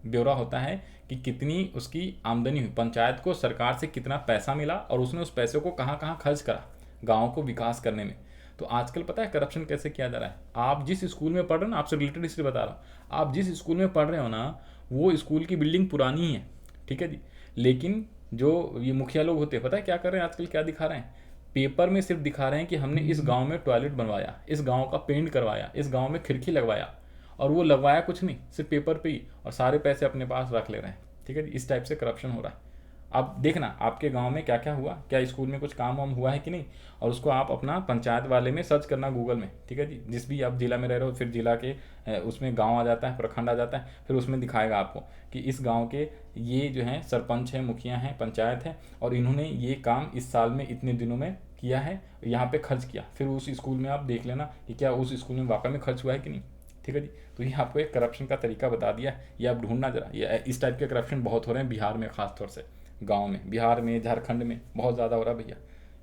Speaker 1: ब्यौरा होता है कि कितनी उसकी आमदनी हुई, पंचायत को सरकार से कितना पैसा मिला और उसने उस पैसे को कहाँ कहाँ खर्च करा गाँव को विकास करने में। तो आजकल पता है करप्शन कैसे किया जा रहा है। आप जिस स्कूल में पढ़ रहे हो ना, आपसे रिलेटेड इसलिए बता रहा हूँ, आप जिस स्कूल में पढ़ रहे हो ना, वो स्कूल की बिल्डिंग पुरानी ही है, ठीक है जी, लेकिन जो ये मुखिया लोग होते हैं पता है क्या कर रहे हैं आजकल, क्या दिखा रहे हैं, पेपर में सिर्फ दिखा रहे हैं कि हमने इस गांव में टॉयलेट बनवाया, इस गांव का पेंट करवाया, इस गांव में खिड़की लगवाया, और वो लगवाया कुछ नहीं, सिर्फ पेपर पे ही, और सारे पैसे अपने पास रख ले रहे हैं। ठीक है जी, इस टाइप से करप्शन हो रहा है। आप देखना आपके गांव में क्या क्या हुआ, क्या स्कूल में कुछ काम वाम हुआ है कि नहीं, और उसको आप अपना पंचायत वाले में सर्च करना गूगल में। ठीक है जी, जिस भी आप जिला में रह रहे हो, फिर जिला के उसमें गांव आ जाता है, प्रखंड आ जाता है, फिर उसमें दिखाएगा आपको कि इस गांव के ये जो है सरपंच है, मुखिया हैं, पंचायत है, और इन्होंने ये काम इस साल में इतने दिनों में किया है, यहाँ पे खर्च किया। फिर उस स्कूल में आप देख लेना कि क्या उस स्कूल में वाकई में खर्च हुआ है कि नहीं। ठीक है जी, तो ये आपको एक करप्शन का तरीका बता दिया, ये आप ढूंढना जरा। ये इस टाइप के करप्शन बहुत हो रहे हैं बिहार में, खासतौर से गांव में, बिहार में, झारखंड में बहुत ज़्यादा हो रहा है भैया,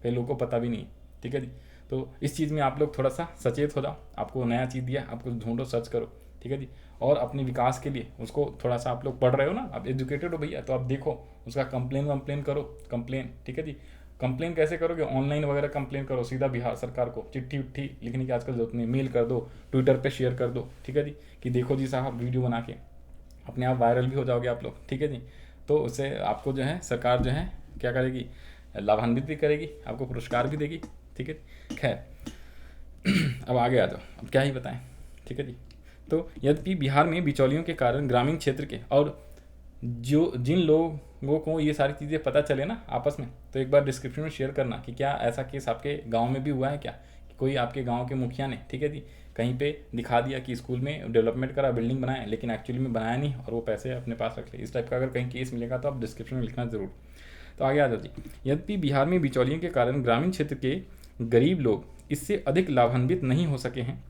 Speaker 1: कई लोगों को पता भी नहीं। ठीक है जी, तो इस चीज़ में आप लोग थोड़ा सा सचेत हो जाओ, आपको नया चीज़ दिया, आपको ढूंढो, सर्च करो। ठीक है जी, और अपने विकास के लिए उसको थोड़ा सा, आप लोग पढ़ रहे हो ना, आप एजुकेटेड हो भैया, तो आप देखो उसका कंप्लेन करो, कंप्लेन। ठीक है जी, कंप्लेन कैसे करोगे, ऑनलाइन वगैरह कंप्लेन करो, सीधा बिहार सरकार को चिट्ठी उट्ठी लिखने की आजकल जरूरत नहीं, मेल कर दो, ट्विटर पे शेयर कर दो। ठीक है जी, कि देखो जी साहब वीडियो बना के, अपने आप वायरल भी हो जाओगे आप लोग। ठीक है जी, तो उससे आपको जो है सरकार जो है क्या करेगी, लाभान्वित भी करेगी, आपको पुरस्कार भी देगी। ठीक है, खैर अब आगे आ जाओ, अब क्या ही बताएं। ठीक है जी, तो यद्यपि बिहार में बिचौलियों के कारण ग्रामीण क्षेत्र के, और जो जिन लोगों को ये सारी चीज़ें पता चले ना आपस में, तो एक बार डिस्क्रिप्शन में शेयर करना कि क्या ऐसा केस आपके गांव में भी हुआ है क्या, कि कोई आपके गांव के मुखिया ने, ठीक है जी, कहीं पे दिखा दिया कि स्कूल में डेवलपमेंट करा, बिल्डिंग बनाया, लेकिन एक्चुअली में बनाया नहीं और वो पैसे अपने पास रख ले। इस टाइप का अगर कहीं केस मिलेगा तो आप डिस्क्रिप्शन में लिखना ज़रूर। तो आगे आ जाओ जी। यद्यपि बिहार में बिचौलियों के कारण ग्रामीण क्षेत्र के गरीब लोग इससे अधिक लाभान्वित नहीं हो सके हैं।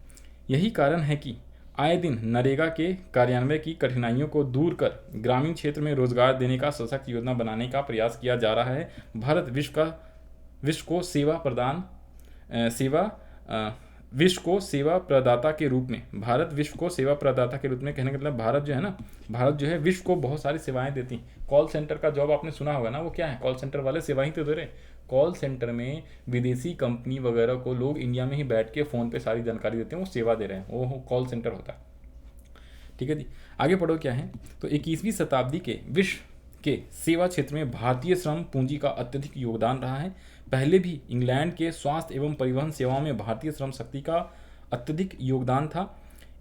Speaker 1: यही कारण है कि आए दिन नरेगा के कार्यान्वयन की कठिनाइयों को दूर कर ग्रामीण क्षेत्र में रोजगार देने का सशक्त योजना बनाने का प्रयास किया जा रहा है। भारत विश्व को सेवा प्रदान सेवा विश्व को सेवा प्रदाता के रूप में, भारत विश्व को सेवा प्रदाता के रूप में, कहने का मतलब भारत जो है ना, भारत जो है विश्व को बहुत सारी सेवाएं देती। कॉल सेंटर का जॉब आपने सुना होगा ना, वो क्या है, कॉल सेंटर वाले सेवाएं तो दे रहे। कॉल सेंटर में विदेशी कंपनी वगैरह को लोग इंडिया में ही बैठ के फ़ोन पे सारी जानकारी देते हैं, वो सेवा दे रहे हैं, वो कॉल सेंटर होता है। ठीक है जी, आगे पढ़ो क्या है। तो 21वीं शताब्दी के विश्व के सेवा क्षेत्र में भारतीय श्रम पूंजी का अत्यधिक योगदान रहा है। पहले भी इंग्लैंड के स्वास्थ्य एवं परिवहन सेवाओं में भारतीय श्रम शक्ति का अत्यधिक योगदान था।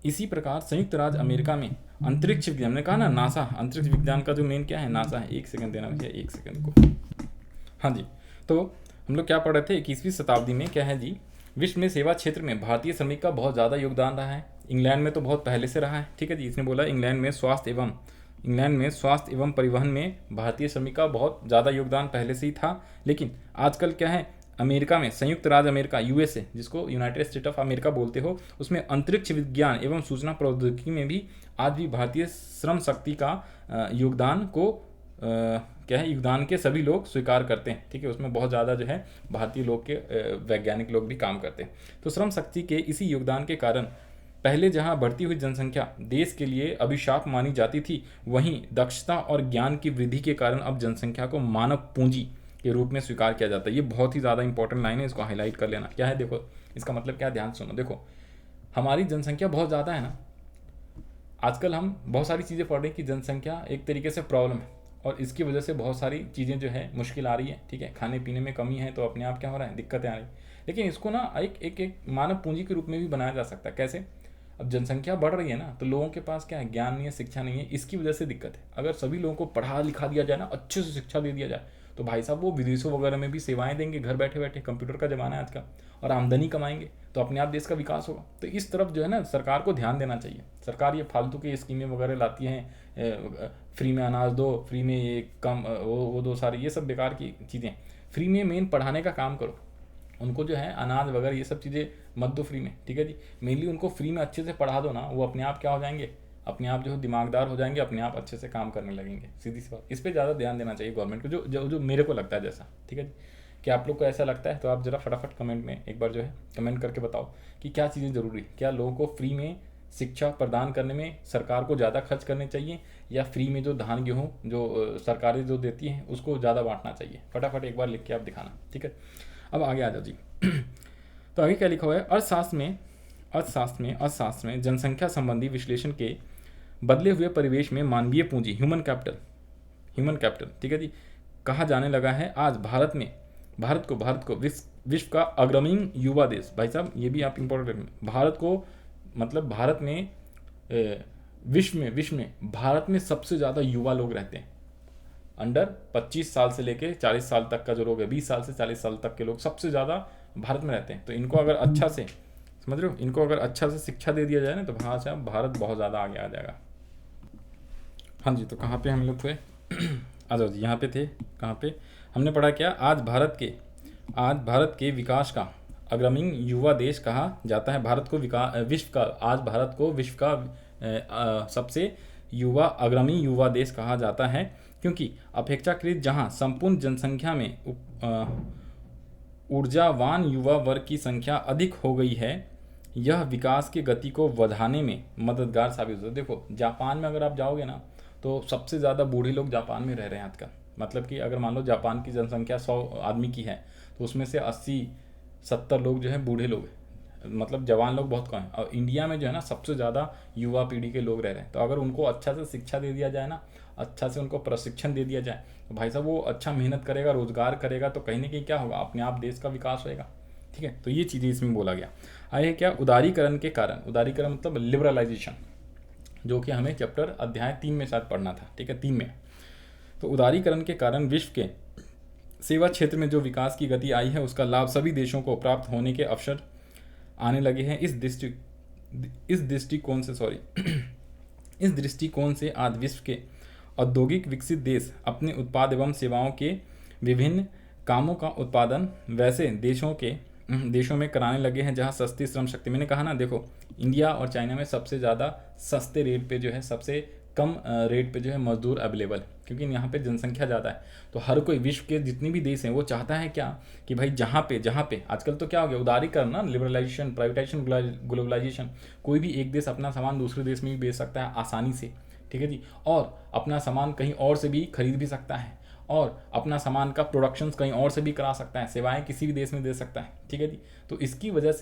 Speaker 1: इसी प्रकार संयुक्त राज्य अमेरिका में अंतरिक्ष विज्ञान, ने कहा ना नासा, अंतरिक्ष विज्ञान का जो मेन क्या है नासा है। एक सेकंड देना भैया, एक सेकंड को। हाँ जी, तो हम लोग क्या पढ़ रहे थे, 21वीं शताब्दी में क्या है जी, विश्व में सेवा क्षेत्र में भारतीय श्रमिक का बहुत ज़्यादा योगदान रहा है। इंग्लैंड में तो बहुत पहले से रहा है। ठीक है जी, इसने बोला इंग्लैंड में स्वास्थ्य एवं परिवहन में भारतीय श्रमिक का बहुत ज़्यादा योगदान पहले से ही था। लेकिन आजकल क्या है, अमेरिका में, संयुक्त राज्य अमेरिका, यूएसए, जिसको यूनाइटेड स्टेट ऑफ अमेरिका बोलते हो, उसमें अंतरिक्ष विज्ञान एवं सूचना प्रौद्योगिकी में भी आज भी भारतीय श्रम शक्ति का योगदान को क्या है, योगदान के सभी लोग स्वीकार करते हैं। ठीक है, उसमें बहुत ज़्यादा जो है भारतीय लोग के वैज्ञानिक लोग भी काम करते हैं। तो श्रम शक्ति के इसी योगदान के कारण पहले जहां बढ़ती हुई जनसंख्या देश के लिए अभिशाप मानी जाती थी, वहीं दक्षता और ज्ञान की वृद्धि के कारण अब जनसंख्या को मानव पूंजी के रूप में स्वीकार किया जाता है। ये बहुत ही ज़्यादा इंपॉर्टेंट लाइन है, इसको हाईलाइट कर लेना। क्या है, देखो इसका मतलब क्या है, ध्यान सुनो। देखो हमारी जनसंख्या बहुत ज़्यादा है ना, आजकल हम बहुत सारी चीज़ें पढ़ रहे हैं कि जनसंख्या एक तरीके से प्रॉब्लम है, और इसकी वजह से बहुत सारी चीज़ें जो है मुश्किल आ रही है। ठीक है, खाने पीने में कमी है, तो अपने आप क्या हो रहा है, दिक्कतें आ रही। लेकिन इसको ना एक मानव पूंजी के रूप में भी बनाया जा सकता है। कैसे? अब जनसंख्या बढ़ रही है ना, तो लोगों के पास क्या है, ज्ञान नहीं है, शिक्षा नहीं है, इसकी वजह से दिक्कत है। अगर सभी लोगों को पढ़ा लिखा दिया जाए ना, अच्छे से शिक्षा दे दिया जाए, तो भाई साहब वो विदेशों वगैरह में भी सेवाएं देंगे, घर बैठे बैठे, कंप्यूटर का ज़माना है आज का, और आमदनी कमाएंगे, तो अपने आप देश का विकास होगा। तो इस तरफ जो है ना सरकार को ध्यान देना चाहिए। सरकार ये फालतू की स्कीमें वगैरह लाती हैं, फ्री में अनाज दो, फ्री में ये कम वो दो, सारी ये सब बेकार की चीज़ें। फ्री में मेन पढ़ाने का काम करो, उनको जो है अनाज वगैरह ये सब चीज़ें मत दो फ्री में, ठीक है जी। मेनली उनको फ्री में अच्छे से पढ़ा दो ना, वो अपने आप क्या हो जाएंगे, अपने आप जो है दिमागदार हो जाएंगे, अपने आप अच्छे से काम करने लगेंगे। सीधी सी बात, इस पर ज़्यादा ध्यान देना चाहिए गवर्नमेंट को, जो मेरे को लगता है जैसा, ठीक है जी। कि आप लोग को ऐसा लगता है तो आप ज़रा फटाफट कमेंट में एक बार जो है कमेंट करके बताओ कि क्या चीज़ें ज़रूरी, क्या लोगों को फ्री में शिक्षा प्रदान करने में सरकार को ज़्यादा खर्च करने चाहिए, या फ्री में जो धान गेहूँ जो सरकारें जो देती हैं उसको ज़्यादा बांटना चाहिए। फटाफट एक बार लिख के आप दिखाना, ठीक है। अब आगे आ जाओ जी। तो आगे क्या लिखा हुआ है, अर्थशास्त्र में जनसंख्या संबंधी विश्लेषण के बदले हुए परिवेश में मानवीय पूंजी, ह्यूमन कैपिटल, ठीक है जी, कहा जाने लगा है। आज भारत को विश्व का अग्रणी युवा देश, भाई साहब ये भी आप इंपॉर्टेंट, भारत को मतलब भारत में विश्व में भारत में सबसे ज़्यादा युवा लोग रहते हैं। अंडर 25 साल से लेके 40 साल तक का जो लोग है, 20 साल से 40 साल तक के लोग सबसे ज़्यादा भारत में रहते हैं। तो इनको अगर अच्छा से, समझ रहे हो, इनको अगर अच्छा से शिक्षा दे दिया जाए ना, तो वहाँ से अब भारत बहुत ज़्यादा आगे आ जाएगा। हाँ जी, तो कहाँ पे हम लोग थे? आ जाओ जी, यहाँ पे थे, कहाँ पे हमने पढ़ा क्या, आज भारत के विकास का अग्रणी युवा देश कहा जाता है। भारत को आज भारत को विश्व का सबसे अग्रणी युवा देश कहा जाता है, क्योंकि अपेक्षाकृत जहां संपूर्ण जनसंख्या में ऊर्जावान युवा वर्ग की संख्या अधिक हो गई है, यह विकास की गति को बढ़ाने में मददगार साबित होता है। देखो जापान में अगर आप जाओगे ना, तो सबसे ज़्यादा बूढ़े लोग जापान में रह रहे हैं आजकल। मतलब कि अगर मान लो जापान की जनसंख्या 100 आदमी की है, तो उसमें से 80-70 लोग जो है बूढ़े लोग हैं, मतलब जवान लोग बहुत कम हैं। और इंडिया में जो है ना सबसे ज़्यादा युवा पीढ़ी के लोग रह रहे हैं। तो अगर उनको अच्छा से शिक्षा दे दिया जाए ना, अच्छा से उनको प्रशिक्षण दे दिया जाए, तो भाई साहब वो अच्छा मेहनत करेगा, रोजगार करेगा, तो कहीं ना कहीं क्या होगा, अपने आप देश का विकास होएगा, ठीक है। तो ये चीज़ें इसमें बोला गया। आगे क्या, उदारीकरण के कारण, उदारीकरण मतलब लिबरलाइजेशन, जो कि हमें चैप्टर अध्याय 3 में शायद पढ़ना था, ठीक है, 3 में। तो उदारीकरण के कारण विश्व के सेवा क्षेत्र में जो विकास की गति आई है, उसका लाभ सभी देशों को प्राप्त होने के अवसर आने लगे हैं। इस दृष्टिकोण से आज विश्व के औद्योगिक विकसित देश अपने उत्पाद एवं सेवाओं के विभिन्न कामों का उत्पादन वैसे देशों में कराने लगे हैं जहां सस्ती श्रम शक्ति, मैंने कहा ना, देखो इंडिया और चाइना में सबसे ज़्यादा सस्ते रेट पे जो है, सबसे कम रेट पे जो है मजदूर अवेलेबल, क्योंकि यहाँ पे जनसंख्या ज़्यादा है। तो हर कोई विश्व के जितनी भी देश हैं वो चाहता है क्या, कि भाई जहाँ पे आजकल तो क्या हो गया, उदारीकरण ना, लिबरलाइजेशन, प्राइवेटाइजेशन, ग्लोबलाइजेशन, कोई भी एक देश अपना सामान दूसरे देश में भी बेच सकता है आसानी से, ठीक है जी, और अपना सामान कहीं और से भी खरीद भी सकता है, और अपना सामान का प्रोडक्शन कहीं और से भी करा सकता है, सेवाएं किसी भी देश में दे सकता है, ठीक है जी। तो इसकी वजह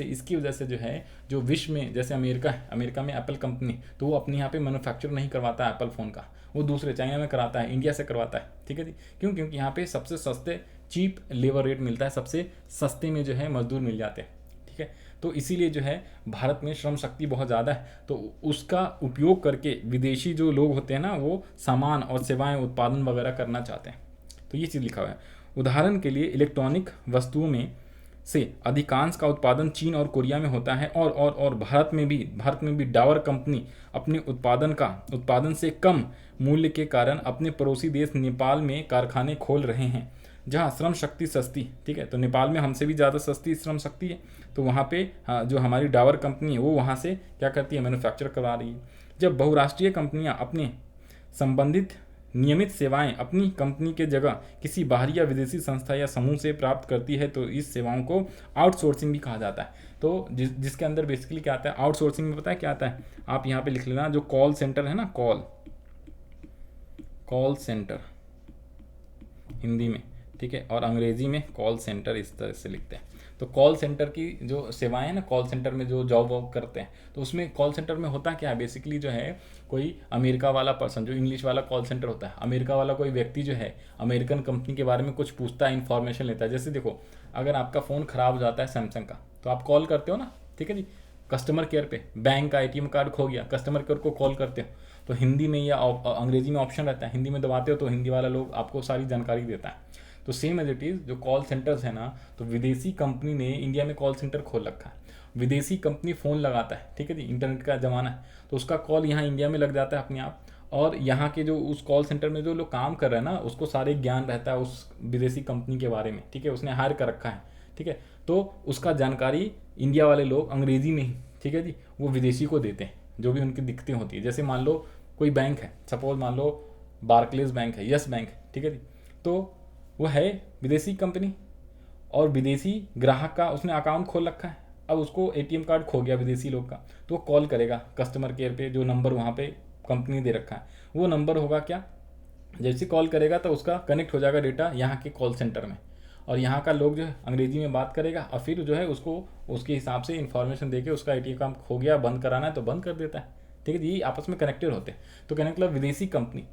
Speaker 1: से जो है, जो विश्व में जैसे अमेरिका है, अमेरिका में एप्पल कंपनी, तो वो अपने यहाँ पे मैन्युफैक्चर नहीं करवाता है एप्पल फ़ोन का, वो दूसरे चाइना में कराता है, इंडिया से करवाता है, ठीक है जी। क्यों? क्योंकि यहाँ पे सबसे सस्ते चीप लेबर रेट मिलता है, सबसे सस्ते में जो है मजदूर मिल जाते हैं, ठीक है। तो इसीलिए जो है भारत में श्रम शक्ति बहुत ज़्यादा है, तो उसका उपयोग करके विदेशी जो लोग होते हैं ना, वो सामान और सेवाएं उत्पादन वगैरह करना चाहते हैं। तो ये चीज़ लिखा हुआ है। उदाहरण के लिए इलेक्ट्रॉनिक वस्तुओं में से अधिकांश का उत्पादन चीन और कोरिया में होता है, और भारत में भी डाबर कंपनी अपने उत्पादन से कम मूल्य के कारण अपने पड़ोसी देश नेपाल में कारखाने खोल रहे हैं, जहाँ श्रम शक्ति सस्ती, ठीक है। तो नेपाल में हमसे भी ज़्यादा सस्ती श्रम शक्ति है, तो वहाँ पे जो हमारी डाबर कंपनी है वो वहाँ से क्या करती है, मैन्युफैक्चर करवा रही है। जब बहुराष्ट्रीय कंपनियाँ अपने संबंधित नियमित सेवाएं अपनी कंपनी के जगह किसी बाहरी या विदेशी संस्था या समूह से प्राप्त करती है, तो इस सेवाओं को आउटसोर्सिंग भी कहा जाता है। तो जिसके अंदर बेसिकली क्या आता है, आउटसोर्सिंग में पता है क्या आता है, आप यहाँ पे लिख लेना, जो कॉल सेंटर है ना, कॉल सेंटर हिंदी में, ठीक है, और अंग्रेजी में कॉल सेंटर इस तरह से लिखते हैं। तो कॉल सेंटर की जो सेवाएं हैं ना, कॉल सेंटर में जो जॉब वॉब करते हैं, तो उसमें कॉल सेंटर में होता क्या है, बेसिकली जो है कोई अमेरिका वाला पर्सन, जो इंग्लिश वाला कॉल सेंटर होता है, अमेरिका वाला कोई व्यक्ति जो है अमेरिकन कंपनी के बारे में कुछ पूछता है, इन्फॉर्मेशन लेता है। जैसे देखो अगर आपका फ़ोन ख़राब हो जाता है सैमसंग का, तो आप कॉल करते हो ना, ठीक है जी, कस्टमर केयर पे। बैंक का एटीएम कार्ड खो गया, कस्टमर केयर को कॉल करते हो, तो हिंदी में या अंग्रेजी में ऑप्शन रहता है, हिंदी में दबाते हो तो हिंदी वाला लोग आपको सारी जानकारी देता है। तो सेम एज इट इज़ जो कॉल सेंटर्स है ना, तो विदेशी कंपनी ने इंडिया में कॉल सेंटर खोल रखा है। विदेशी कंपनी फ़ोन लगाता है, ठीक है जी, इंटरनेट का ज़माना है, तो उसका कॉल यहाँ इंडिया में लग जाता है अपने आप। और यहाँ के जो उस कॉल सेंटर में जो लोग काम कर रहे हैं ना, उसको सारे ज्ञान रहता है उस विदेशी कंपनी के बारे में, ठीक है, उसने हायर कर रखा है, ठीक है। तो उसका जानकारी इंडिया वाले लोग अंग्रेजी में ही, ठीक है जी, वो विदेशी को देते हैं, जो भी उनकी दिक्कतें होती है। जैसे मान लो कोई बैंक है, सपोज मान लो बार्कलेज बैंक है, यस बैंक, ठीक है जी, तो वो है विदेशी कंपनी और विदेशी ग्राहक का उसने अकाउंट खोल रखा है। अब उसको एटीएम कार्ड खो गया विदेशी लोग का, तो वो कॉल करेगा कस्टमर केयर पे, जो नंबर वहाँ पे कंपनी दे रखा है, वो नंबर होगा क्या, जैसे कॉल करेगा तो उसका कनेक्ट हो जाएगा डेटा यहाँ के कॉल सेंटर में, और यहाँ का लोग जो है अंग्रेजी में बात करेगा, और फिर जो है उसको उसके हिसाब से इन्फॉर्मेशन देके उसका एटीएम काम हो गया, बंद कराना है तो बंद कर देता है, ठीक है। ये आपस में कनेक्टेड होते हैं। तो कहने का मतलब विदेशी कंपनी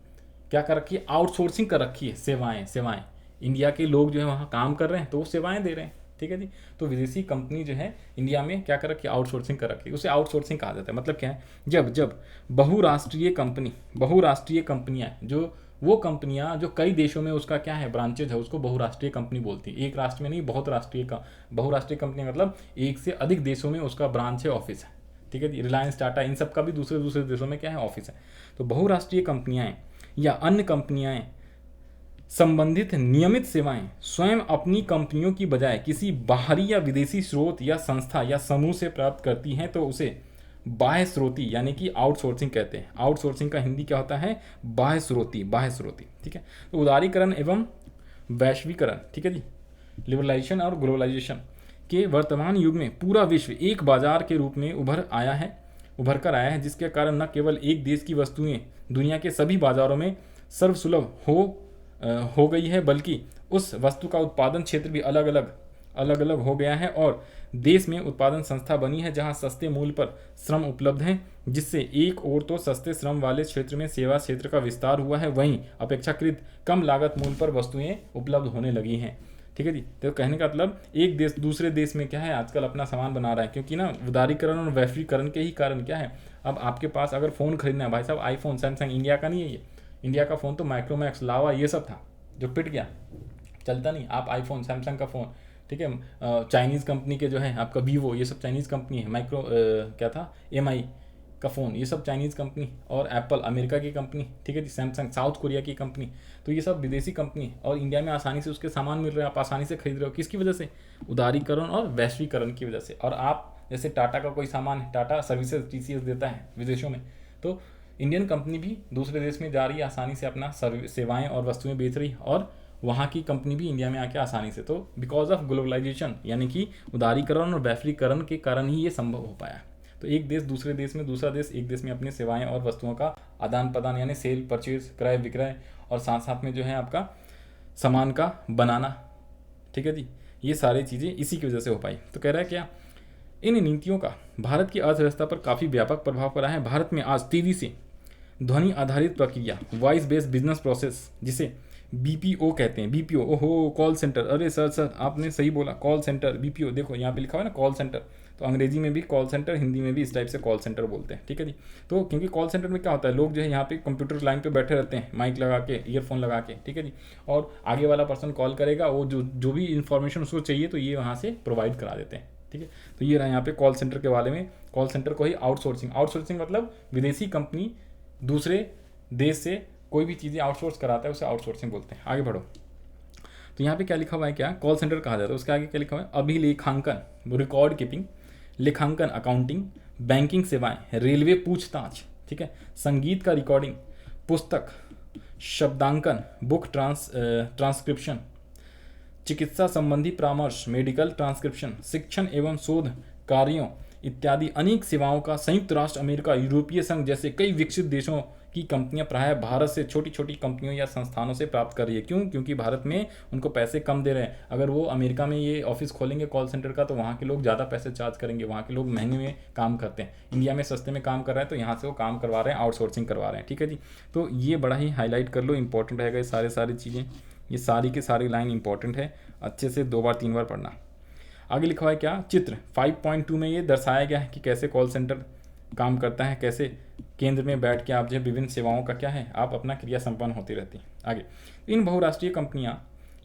Speaker 1: क्या कर रखी है, आउटसोर्सिंग कर रखी है, सेवाएं इंडिया के लोग जो है वहाँ काम कर रहे हैं तो वो सेवाएं दे रहे हैं, ठीक है जी। तो विदेशी कंपनी जो है इंडिया में क्या कर रखी है, आउटसोर्सिंग कर रखी है, उसे आउटसोर्सिंग कहा जाता है। मतलब क्या है, जब जब बहुराष्ट्रीय कंपनियां, जो वो कंपनियां जो कई देशों में उसका क्या है ब्रांचेज है, उसको बहुराष्ट्रीय कंपनी बोलती है। एक राष्ट्र में नहीं, बहुत राष्ट्रीय का बहुराष्ट्रीय कंपनी मतलब एक से अधिक देशों में उसका ब्रांच है, ऑफिस है, ठीक है जी। रिलायंस, टाटा, इन सब का भी दूसरे दूसरे देशों में क्या है, ऑफिस है। तो बहुराष्ट्रीय कंपनियां या अन्य कंपनियां संबंधित नियमित सेवाएं स्वयं अपनी कंपनियों की बजाय किसी बाहरी या विदेशी स्रोत या संस्था या समूह से प्राप्त करती हैं, तो उसे बाह्य स्रोती यानी कि आउटसोर्सिंग कहते हैं। आउटसोर्सिंग का हिंदी क्या होता है, बाह्य स्रोती, ठीक है। तो उदारीकरण एवं वैश्वीकरण, ठीक है जी, लिबरलाइजेशन और ग्लोबलाइजेशन के वर्तमान युग में पूरा विश्व एक बाजार के रूप में उभर कर आया है, जिसके कारण न केवल एक देश की वस्तुएं दुनिया के सभी बाजारों में सर्वसुलभ हो गई है, बल्कि उस वस्तु का उत्पादन क्षेत्र भी अलग अलग हो गया है, और देश में उत्पादन संस्था बनी है जहां सस्ते मूल्य पर श्रम उपलब्ध है, जिससे एक ओर तो सस्ते श्रम वाले क्षेत्र में सेवा क्षेत्र का विस्तार हुआ है, वहीं अपेक्षाकृत कम लागत मूल्य पर वस्तुएं उपलब्ध होने लगी हैं, ठीक है जी। तो कहने का मतलब एक देश दूसरे देश में क्या है आजकल अपना सामान बना रहा है, क्योंकि ना उदारीकरण और वैश्वीकरण के ही कारण क्या है, अब आपके पास अगर फ़ोन खरीदना है, भाई साहब आईफोन, सैमसंग इंडिया का नहीं है ये, इंडिया का फ़ोन तो माइक्रोमैक्स, लावा, ये सब था जो पिट गया, चलता नहीं। आप आईफोन, सैमसंग का फ़ोन, ठीक है, चाइनीज़ कंपनी के जो है आपका वीवो, ये सब चाइनीज़ कंपनी है। क्या था, एमआई का फ़ोन, ये सब चाइनीज़ कंपनी, और एप्पल अमेरिका की कंपनी, ठीक है जी, सैमसंग साउथ कोरिया की कंपनी, तो ये सब विदेशी कंपनी, और इंडिया में आसानी से उसके सामान मिल रहे हैं, आप आसानी से खरीद रहे हो, किसकी वजह से, उदारीकरण और वैश्वीकरण की वजह से। और आप जैसे टाटा का कोई सामान है, टाटा सर्विसेज टीसीएस देता है विदेशों में, तो इंडियन कंपनी भी दूसरे देश में जा रही है, आसानी से अपना सेवाएं और वस्तुएं बेच रही, और वहाँ की कंपनी भी इंडिया में आके आसानी से। तो बिकॉज ऑफ ग्लोबलाइजेशन यानी कि उदारीकरण और वैश्वीकरण के कारण ही ये संभव हो पाया। तो एक देश दूसरे देश में, दूसरा देश एक देश में अपनी सेवाएं और वस्तुओं का आदान प्रदान यानी सेल परचेज, क्रय विक्रय, और साथ साथ में जो है आपका सामान का बनाना, ठीक है जी, ये सारी चीज़ें इसी की वजह से हो पाई। तो कह रहा है क्या, इन नीतियों का भारत की अर्थव्यवस्था पर काफ़ी व्यापक प्रभाव पड़ा है। भारत में आज तेजी से ध्वनि आधारित प्रक्रिया, वॉइस बेस्ड बिजनेस प्रोसेस, जिसे बीपीओ कहते हैं, बीपीओ, ओहो कॉल सेंटर, अरे सर आपने सही बोला, कॉल सेंटर, बीपीओ, देखो यहाँ पे लिखा हुआ है ना कॉल सेंटर, तो अंग्रेजी में भी कॉल सेंटर, हिंदी में भी इस टाइप से कॉल सेंटर बोलते हैं, ठीक है जी। तो क्योंकि कॉल सेंटर में क्या होता है, लोग जो है यहाँ पे कंप्यूटर लाइन पे बैठे रहते हैं, माइक लगा के, ईयरफोन लगा के, ठीक है जी, और आगे वाला पर्सन कॉल करेगा, वो जो भी इन्फॉर्मेशन उसको चाहिए तो ये वहाँ से प्रोवाइड करा देते हैं, ठीक है। तो ये रहा यहाँ पे कॉल सेंटर के बारे में। कॉल सेंटर को ही आउटसोर्सिंग मतलब विदेशी कंपनी दूसरे देश से कोई भी चीज़ें आउटसोर्स कराता है, उसे आउटसोर्सिंग बोलते हैं। आगे बढ़ो, तो यहाँ पे क्या लिखा हुआ है, क्या कॉल सेंटर कहा जाता है, उसके आगे क्या लिखा हुआ है, अभिलेखांकन, रिकॉर्ड कीपिंग, लेखांकन, अकाउंटिंग, बैंकिंग सेवाएं, रेलवे पूछताछ, ठीक है, संगीत का रिकॉर्डिंग, पुस्तक शब्दांकन, बुक ट्रांसक्रिप्शन, चिकित्सा संबंधी परामर्श, मेडिकल ट्रांसक्रिप्शन, शिक्षण एवं शोध कार्यों इत्यादि अनेक सेवाओं का संयुक्त राष्ट्र अमेरिका, यूरोपीय संघ जैसे कई विकसित देशों की कंपनियां प्रायः भारत से छोटी छोटी कंपनियों या संस्थानों से प्राप्त कर रही है। क्यों? क्योंकि भारत में उनको पैसे कम दे रहे हैं। अगर वो अमेरिका में ये ऑफिस खोलेंगे कॉल सेंटर का, तो वहाँ के लोग ज़्यादा पैसे चार्ज करेंगे, वहाँ के लोग महंगे में काम करते हैं। इंडिया में सस्ते में काम कर रहे हैं, तो यहाँ से वो काम करवा रहे हैं, आउटसोर्सिंग करवा रहे हैं, ठीक है जी। तो ये बड़ा ही हाईलाइट कर लो, इंपॉर्टेंट रहेगा ये सारी चीज़ें। ये सारी की सारी लाइन इंपॉर्टेंट है, अच्छे से 2 बार 3 बार पढ़ना। आगे लिखा हुआ है क्या, चित्र 5.2 में ये दर्शाया गया है कि कैसे कॉल सेंटर काम करता है, कैसे केंद्र में बैठ के आप जो विभिन्न सेवाओं का क्या है आप अपना क्रिया संपन्न होती रहती है। आगे, इन बहुराष्ट्रीय कंपनियां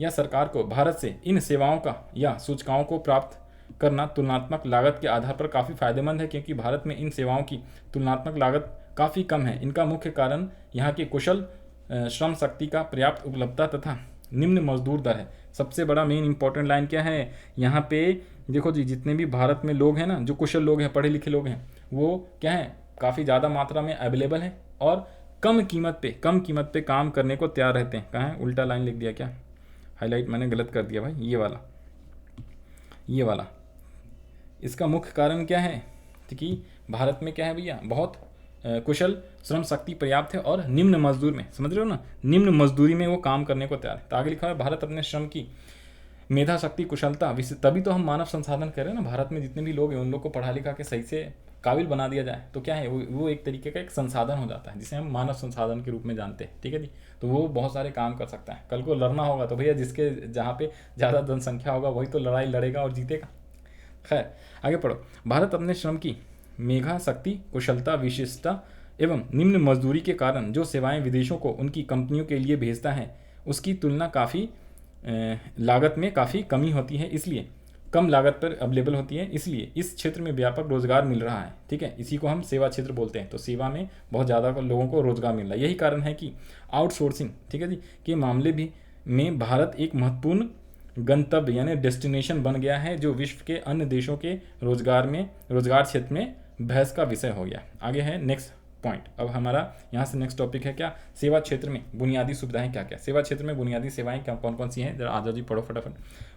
Speaker 1: या सरकार को भारत से इन सेवाओं का या सूचकाओं को प्राप्त करना तुलनात्मक लागत के आधार पर काफ़ी फायदेमंद है, क्योंकि भारत में इन सेवाओं की तुलनात्मक लागत काफ़ी कम है। इनका मुख्य कारण यहाँ की कुशल श्रम शक्ति का पर्याप्त उपलब्धता तथा निम्न मजदूर दर है। सबसे बड़ा मेन इंपॉर्टेंट लाइन क्या है यहाँ पे, देखो जी, जितने भी भारत में लोग हैं ना, जो कुशल लोग हैं, पढ़े लिखे लोग हैं, वो क्या है काफ़ी ज़्यादा मात्रा में अवेलेबल है और कम कीमत पे काम करने को तैयार रहते हैं। कहाँ है, उल्टा लाइन लिख दिया क्या, हाईलाइट मैंने गलत कर दिया भाई, ये वाला। इसका मुख्य कारण क्या है कि भारत में क्या है भैया, बहुत कुशल श्रम शक्ति पर्याप्त है और निम्न मजदूर में, समझ रहे हो ना, निम्न मजदूरी में वो काम करने को तैयार है। तो आगे लिखा है, भारत अपने श्रम की मेधा शक्ति कुशलता, तभी तो हम मानव संसाधन कह रहे हैं ना, भारत में जितने भी लोग हैं उन लोग को पढ़ा लिखा के सही से काबिल बना दिया जाए तो क्या है वो एक तरीके का एक संसाधन हो जाता है, जिसे हम मानव संसाधन के रूप में जानते हैं। ठीक है जी, तो वो बहुत सारे काम कर सकता है। कल को लड़ना होगा तो भैया जिसके जहाँ पे ज़्यादा जनसंख्या होगा वही तो लड़ाई लड़ेगा और जीतेगा। खैर आगे पढ़ो, भारत अपने श्रम की मेधा शक्ति कुशलता विशिष्टता एवं निम्न मजदूरी के कारण जो सेवाएं विदेशों को उनकी कंपनियों के लिए भेजता है उसकी तुलना काफ़ी लागत में काफ़ी कमी होती है, इसलिए कम लागत पर अवेलेबल होती है, इसलिए इस क्षेत्र में व्यापक रोजगार मिल रहा है। ठीक है, इसी को हम सेवा क्षेत्र बोलते हैं। तो सेवा में बहुत ज़्यादा लोगों को रोजगार मिल रहा है। यही कारण है कि आउटसोर्सिंग, ठीक है जी, के मामले भी में भारत एक महत्वपूर्ण गंतव्य यानी डेस्टिनेशन बन गया है, जो विश्व के अन्य देशों के रोजगार क्षेत्र में बहस का विषय हो गया। आगे है नेक्स्ट पॉइंट। अब हमारा यहाँ से नेक्स्ट टॉपिक है क्या, सेवा क्षेत्र में बुनियादी सुविधाएं क्या क्या। सेवा क्षेत्र में बुनियादी सेवाएं क्या कौन कौन सी हैं, जरा आजा जी पढ़ो फटाफट।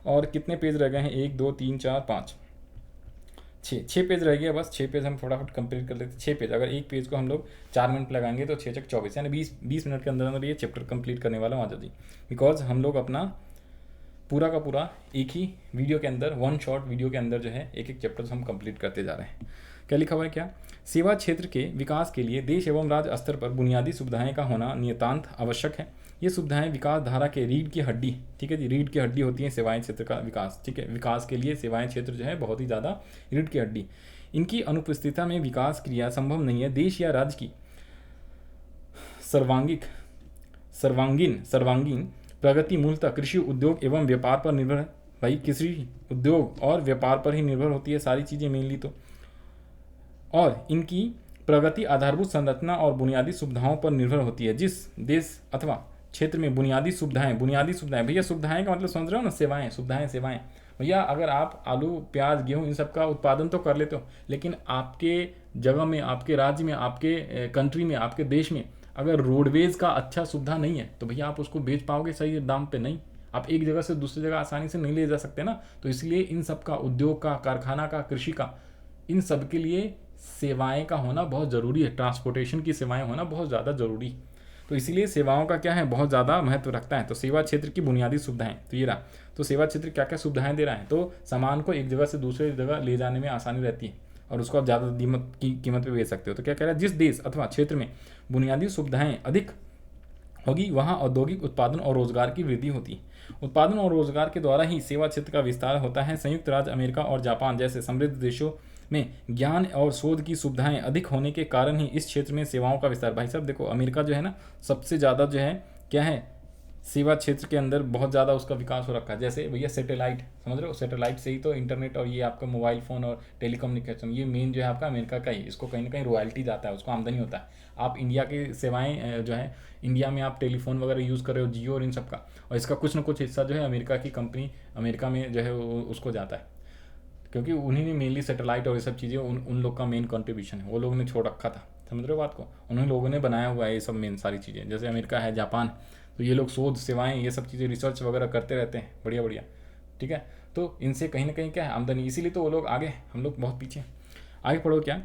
Speaker 1: और कितने पेज रह गए हैं, 1 2 3 4 5 6 पेज रह गया, बस 6 पेज हम फटाफट कंप्लीट कर लेते हैं। 6 पेज, अगर एक पेज को हम लोग 4 मिनट लगाएंगे तो 6 चक 24 यानी 20 मिनट के अंदर अंदर ये चैप्टर कंप्लीट करने वाला हूँ आजा जी, बिकॉज हम लोग अपना पूरा का पूरा एक ही वीडियो के अंदर, वन शॉट वीडियो के अंदर जो है एक एक चैप्टर हम कंप्लीट करते जा रहे हैं। क्या लिखा हुआ है क्या, सेवा क्षेत्र के विकास के लिए देश एवं राज्य स्तर पर बुनियादी सुविधाएं का होना नितांत आवश्यक है। ये सुविधाएं विकास धारा के रीढ़ की हड्डी, ठीक है जी, रीढ़ की हड्डी होती है सेवाएं क्षेत्र का विकास। ठीक है, विकास के लिए सेवाएं क्षेत्र जो है बहुत ही ज़्यादा रीढ़ की हड्डी, इनकी अनुपस्थिति में विकास क्रिया संभव नहीं है। देश या राज्य की सर्वांगीण प्रगति मूलतः कृषि उद्योग एवं व्यापार पर निर्भर है। भाई कृषि उद्योग और व्यापार पर ही निर्भर होती है सारी चीज़ें मेनली तो, और इनकी प्रगति आधारभूत संरचना और बुनियादी सुविधाओं पर निर्भर होती है। जिस देश अथवा क्षेत्र में बुनियादी सुविधाएं भैया, सुविधाएं का मतलब समझ रहे हो ना, सेवाएं भैया, अगर आप आलू प्याज गेहूं इन सब का उत्पादन तो कर लेते हो, लेकिन आपके जगह में, आपके राज्य में, आपके कंट्री में, आपके देश में अगर रोडवेज का अच्छा सुविधा नहीं है तो भैया आप उसको बेच पाओगे सही दाम पे नहीं, आप एक जगह से दूसरी जगह आसानी से नहीं ले जा सकते ना। तो इसलिए इन सब का, उद्योग का, कारखाना का, कृषि का, इन सब के लिए सेवाएं का होना बहुत ज़रूरी है, ट्रांसपोर्टेशन की सेवाएं होना बहुत ज़्यादा ज़रूरी। तो इसीलिए सेवाओं का क्या है, बहुत ज़्यादा महत्व रखता है। तो सेवा क्षेत्र की बुनियादी सुविधाएं तो ये रहा। तो सेवा क्षेत्र क्या क्या सुविधाएं दे रहा है, तो सामान को एक जगह से दूसरी जगह ले जाने में आसानी रहती है और उसको आप ज़्यादा कीमत पे बेच सकते हो। तो क्या कह रहा है, जिस देश अथवा क्षेत्र में बुनियादी सुविधाएं अधिक होगी वहाँ औद्योगिक उत्पादन और रोजगार की वृद्धि होती है। उत्पादन और रोजगार के द्वारा ही सेवा क्षेत्र का विस्तार होता है। संयुक्त राज्य अमेरिका और जापान जैसे समृद्ध देशों में ज्ञान और शोध की सुविधाएं अधिक होने के कारण ही इस क्षेत्र में सेवाओं का विस्तार। भाई साहब देखो, अमेरिका जो है ना, सबसे ज़्यादा जो है क्या है, सेवा क्षेत्र के अंदर बहुत ज़्यादा उसका विकास हो रखा है। जैसे भैया सैटेलाइट, समझ रहे हो, सैटेलाइट से ही तो इंटरनेट और ये आपका मोबाइल फ़ोन और टेलीकम्युनिकेशन, ये मेन जो है आपका अमेरिका का ही, इसको कहीं ना कहीं रॉयल्टी जाता है, उसको आमदनी होता है। आप इंडिया की सेवाएं जो है, इंडिया में आप टेलीफोन वगैरह यूज़ कर रहे हो, जियो और इन सब का, और इसका कुछ ना कुछ हिस्सा जो है अमेरिका की कंपनी, अमेरिका में जो है उसको जाता है, क्योंकि उन्हीं ने मेनली सैटेलाइट और ये सब चीज़ें उन लोग का मेन कंट्रीब्यूशन है, वो लोगों ने छोड़ रखा था। समझ रहे हो बात को, उन्हीं लोगों ने बनाया हुआ है ये सब मेन सारी चीज़ें। जैसे अमेरिका है, जापान, तो ये लोग शोध सेवाएं ये सब चीज़ें रिसर्च वगैरह करते रहते हैं, बढ़िया। ठीक है, तो इनसे कहीं ना कहीं क्या है आमदनी, इसीलिए तो वो लोग आगे, हम लोग बहुत पीछे। आगे पढ़ो क्या,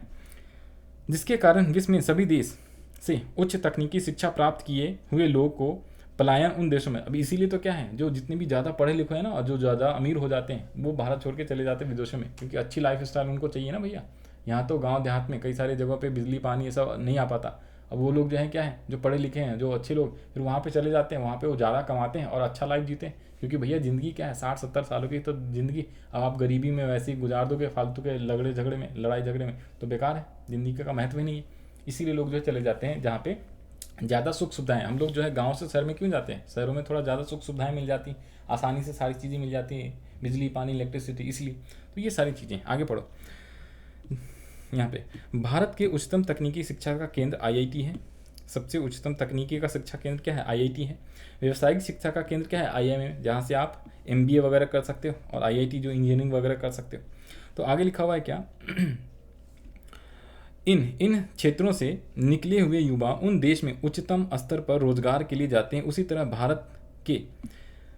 Speaker 1: जिसके कारण विश्व में सभी देश से उच्च तकनीकी शिक्षा प्राप्त किए हुए लोगों को पलायन उन देशों में, अब इसीलिए तो क्या है, जो जितने भी ज़्यादा पढ़े लिखे हैं ना और जो ज़्यादा अमीर हो जाते हैं वो भारत छोड़ के चले जाते हैं विदेशों में, क्योंकि अच्छी लाइफ स्टाइल उनको चाहिए ना भैया। यहाँ तो गांव देहात में कई सारी जगहों पे बिजली पानी ये सब नहीं आ पाता। अब वो लोग जो है क्या है, जो पढ़े लिखे हैं, जो अच्छे लोग, फिर वहाँ पे चले जाते हैं, वहाँ पे वो ज़्यादा कमाते हैं और अच्छा लाइफ जीते हैं। क्योंकि भैया ज़िंदगी क्या है, 60-70 सालों की तो ज़िंदगी, अब आप गरीबी में वैसे ही गुजार दोगे फालतू के लगड़े झगड़े में, लड़ाई झगड़े में, तो बेकार है, ज़िंदगी का महत्व ही नहीं है। इसीलिए लोग जो है चले जाते हैं जहाँ पे ज़्यादा सुख सुविधाएं। हम लोग जो है गांव से शहर में क्यों जाते हैं, शहरों में थोड़ा ज़्यादा सुख सुविधाएं मिल जाती, आसानी से सारी चीज़ें मिल जाती हैं, बिजली पानी इलेक्ट्रिसिटी, इसलिए। तो ये सारी चीज़ें, आगे पढ़ो। यहाँ पे भारत के उच्चतम तकनीकी शिक्षा का केंद्र आईआईटी है। सबसे उच्चतम तकनीकी का शिक्षा केंद्र क्या है, आईआईटी है। व्यावसायिक शिक्षा का केंद्र क्या है, आईआईएम, जहाँ से आप एमबीए वगैरह कर सकते हो, और आईआईटी जो इंजीनियरिंग वगैरह कर सकते हो। तो आगे लिखा हुआ है क्या, इन क्षेत्रों से निकले हुए युवा उन देश में उच्चतम स्तर पर रोजगार के लिए जाते हैं। उसी तरह भारत के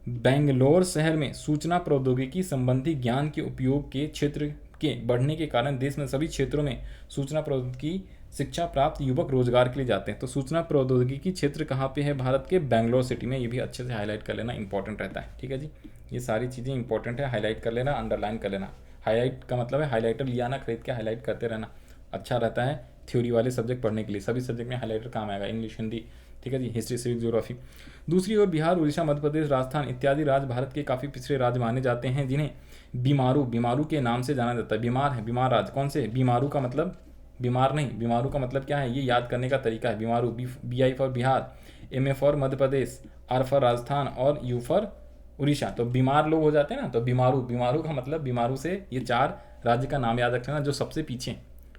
Speaker 1: बेंगलोर शहर में सूचना प्रौद्योगिकी संबंधी ज्ञान के उपयोग के क्षेत्र के बढ़ने के कारण देश में सभी क्षेत्रों में सूचना प्रौद्योगिकी शिक्षा प्राप्त युवक रोजगार के लिए जाते हैं। तो सूचना प्रौद्योगिकी क्षेत्र कहाँ पे है, भारत के बेंगलोर सिटी में। ये भी अच्छे से हाईलाइट कर लेना, इंपॉर्टेंट रहता है, ठीक है जी। ये सारी चीज़ें इंपॉर्टेंट है, हाईलाइट कर लेना, अंडरलाइन कर लेना। हाईलाइट का मतलब है हाईलाइटर लिया ना, खरीद के हाईलाइट करते रहना, अच्छा रहता है थ्योरी वाले सब्जेक्ट पढ़ने के लिए। सभी सब्जेक्ट में हाईलाइटर काम आएगा, इंग्लिश हिंदी, ठीक है जी, हिस्ट्री सिविक ज्योग्राफी। दूसरी ओर बिहार उड़ीसा मध्य प्रदेश राजस्थान इत्यादि राज्य भारत के काफ़ी पिछड़े राज्य माने जाते हैं, जिन्हें बीमारू के नाम से जाना जाता है। बीमार है, बीमार राज्य कौन से, बीमारू का मतलब बीमार नहीं, बीमारू का मतलब क्या है, ये याद करने का तरीका है। Bimaru, B I for Bihar, M A for Madhya Pradesh, R for Rajasthan और यू फॉर उड़ीसा। तो बीमार लोग हो जाते हैं ना, तो बीमारू का मतलब बीमारू से ये 4 राज्य का नाम याद रखना जो सबसे पीछे,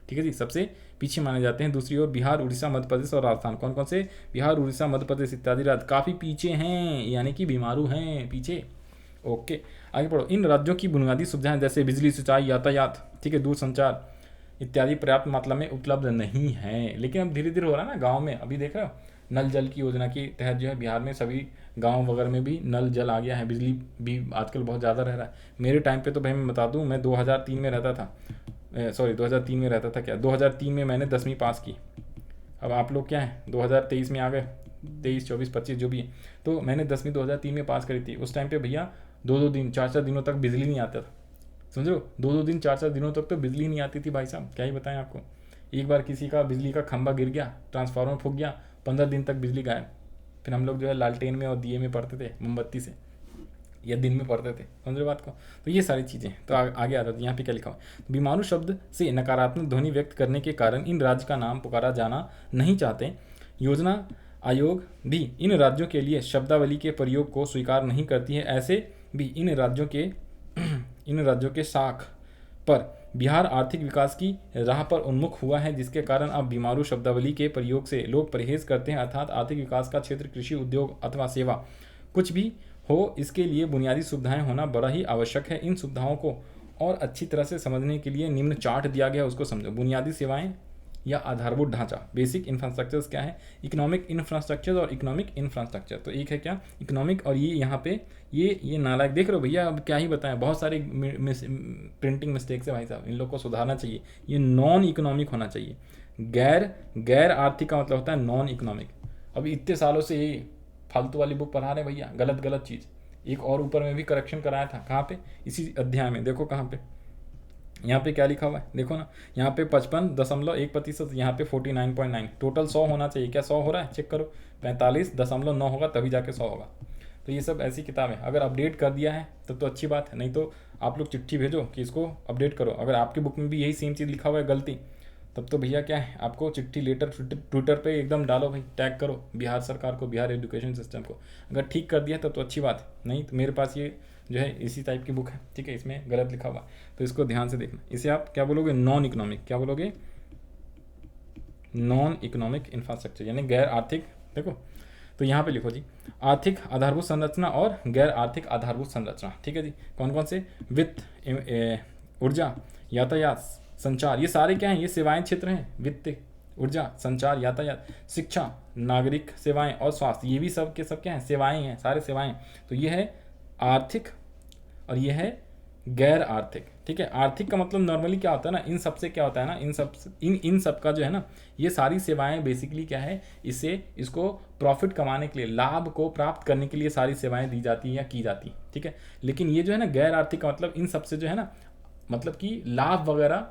Speaker 1: ठीक है जी, सबसे पीछे माने जाते हैं। दूसरी ओर बिहार उड़ीसा मध्य प्रदेश और राजस्थान, कौन कौन से, बिहार उड़ीसा मध्य प्रदेश इत्यादि राज्य काफ़ी पीछे हैं, यानी कि बीमारू हैं, पीछे। ओके, आगे पढ़ो। इन राज्यों की बुनियादी सुविधाएं जैसे बिजली, सिंचाई, यातायात, ठीक है, दूरसंचार इत्यादि पर्याप्त मात्रा में उपलब्ध नहीं है। लेकिन अब धीरे धीरे हो रहा है ना गाँव में, अभी देख रहे हो नल जल की योजना के तहत जो है बिहार में सभी गांव वगैरह में भी नल जल आ गया है। बिजली भी आजकल बहुत ज़्यादा रह रहा है। मेरे टाइम पे तो भाई मैं बता दूं, मैं 2003 में रहता था, 2003 में रहता था क्या, 2003 में मैंने 10वीं पास की। अब आप लोग क्या है 2023 में आ गए, 23, 24, 25 जो भी है। तो मैंने 10वीं 2003 में पास करी थी। उस टाइम पे भैया 2-2 दिन 4-4 दिनों तक बिजली नहीं आता था, समझ लो, 2-2 दिन 4-4 दिनों तक तो बिजली नहीं आती थी भाई साहब, क्या ही बताएं आपको। एक बार किसी का बिजली का खंभा गिर गया, ट्रांसफार्मर फूक गया, 15 दिन तक बिजली गायब। फिर हम लोग जो है लालटेन में और दिए में पढ़ते थे, मोमबत्ती से, या दिन में पढ़ते थे, समझ रहे बात को। तो ये सारी चीज़ें तो आगे आता था। यहाँ पे क्या लिखा हुआ, बीमारू शब्द से नकारात्मक ध्वनि व्यक्त करने के कारण इन राज्य का नाम पुकारा जाना नहीं चाहते। योजना आयोग भी इन राज्यों के लिए शब्दावली के प्रयोग को स्वीकार नहीं करती है। ऐसे भी इन राज्यों के साख पर बिहार आर्थिक विकास की राह पर उन्मुख हुआ है, जिसके कारण अब बीमारू शब्दावली के प्रयोग से लोग परहेज करते हैं। अर्थात आर्थिक विकास का क्षेत्र कृषि, उद्योग अथवा सेवा कुछ भी हो, इसके लिए बुनियादी सुविधाएं होना बड़ा ही आवश्यक है। इन सुविधाओं को और अच्छी तरह से समझने के लिए निम्न चार्ट दिया गया, उसको समझो। बुनियादी सेवाएं या आधारभूत ढांचा, बेसिक इंफ्रास्ट्रक्चर्स क्या है, इकोनॉमिक इंफ्रास्ट्रक्चर और इकोनॉमिक इंफ्रास्ट्रक्चर। तो एक है क्या, इकोनॉमिक, और ये यहाँ पे ये नालायक देख रहे हो भैया, अब क्या ही बताएं, बहुत सारे प्रिंटिंग मिस्टेक्स है भाई साहब, इन लोग को सुधारना चाहिए। ये नॉन इकोनॉमिक होना चाहिए। गैर आर्थिक का मतलब होता है नॉन इकोनॉमिक। अभी इतने सालों से ये फालतू वाली बुक पढ़ा रहे भैया, गलत चीज़। एक और ऊपर में भी करेक्शन कराया था, कहाँ पे, इसी अध्याय में, देखो कहाँ पे, यहाँ पे क्या लिखा हुआ है, देखो ना, यहाँ पे 55.1%, यहाँ पे 49.9, टोटल 100 होना चाहिए। क्या 100 हो रहा है, चेक करो, 45.9 होगा तभी जाके 100 होगा। तो ये सब ऐसी किताब है, अगर अपडेट कर दिया है तब तो अच्छी बात है, नहीं तो आप लोग चिट्ठी भेजो कि इसको अपडेट करो। अगर आपकी बुक में भी यही सेम चीज़ लिखा हुआ है गलती, तब तो भैया क्या है, आपको चिट्ठी लेटर ट्विटर पे एकदम डालो भाई, टैग करो बिहार सरकार को, बिहार एजुकेशन सिस्टम को। अगर ठीक कर दिया तब तो अच्छी बात है, नहीं तो मेरे पास ये जो है इसी टाइप की बुक है, ठीक है, इसमें गलत लिखा हुआ, तो इसको ध्यान से देखना। इसे आप क्या बोलोगे, नॉन इकोनॉमिक, क्या बोलोगे, नॉन इकोनॉमिक इंफ्रास्ट्रक्चर, यानी गैर आर्थिक। देखो तो यहाँ पे लिखो जी, आर्थिक आधारभूत संरचना और गैर आर्थिक आधारभूत संरचना, ठीक है जी। कौन कौन से, वित्त, ऊर्जा, यातायात, संचार, ये सारे क्या हैं, ये सेवाएं क्षेत्र हैं। वित्त, ऊर्जा, संचार, यातायात, शिक्षा, नागरिक सेवाएं और स्वास्थ्य, ये भी सब के सब क्या हैं, सेवाएं हैं, सारे सेवाएं। तो ये है आर्थिक और ये है गैर आर्थिक, ठीक है। आर्थिक का मतलब नॉर्मली क्या होता है ना, इन सब से क्या होता है ना, इन सब का जो है ना, ये सारी सेवाएं बेसिकली क्या है, इसको प्रॉफिट कमाने के लिए, लाभ को प्राप्त करने के लिए सारी सेवाएं दी जाती है या की जाती है, ठीक है। लेकिन ये जो है ना गैर आर्थिक का मतलब इन सब से जो है ना, मतलब कि लाभ वगैरह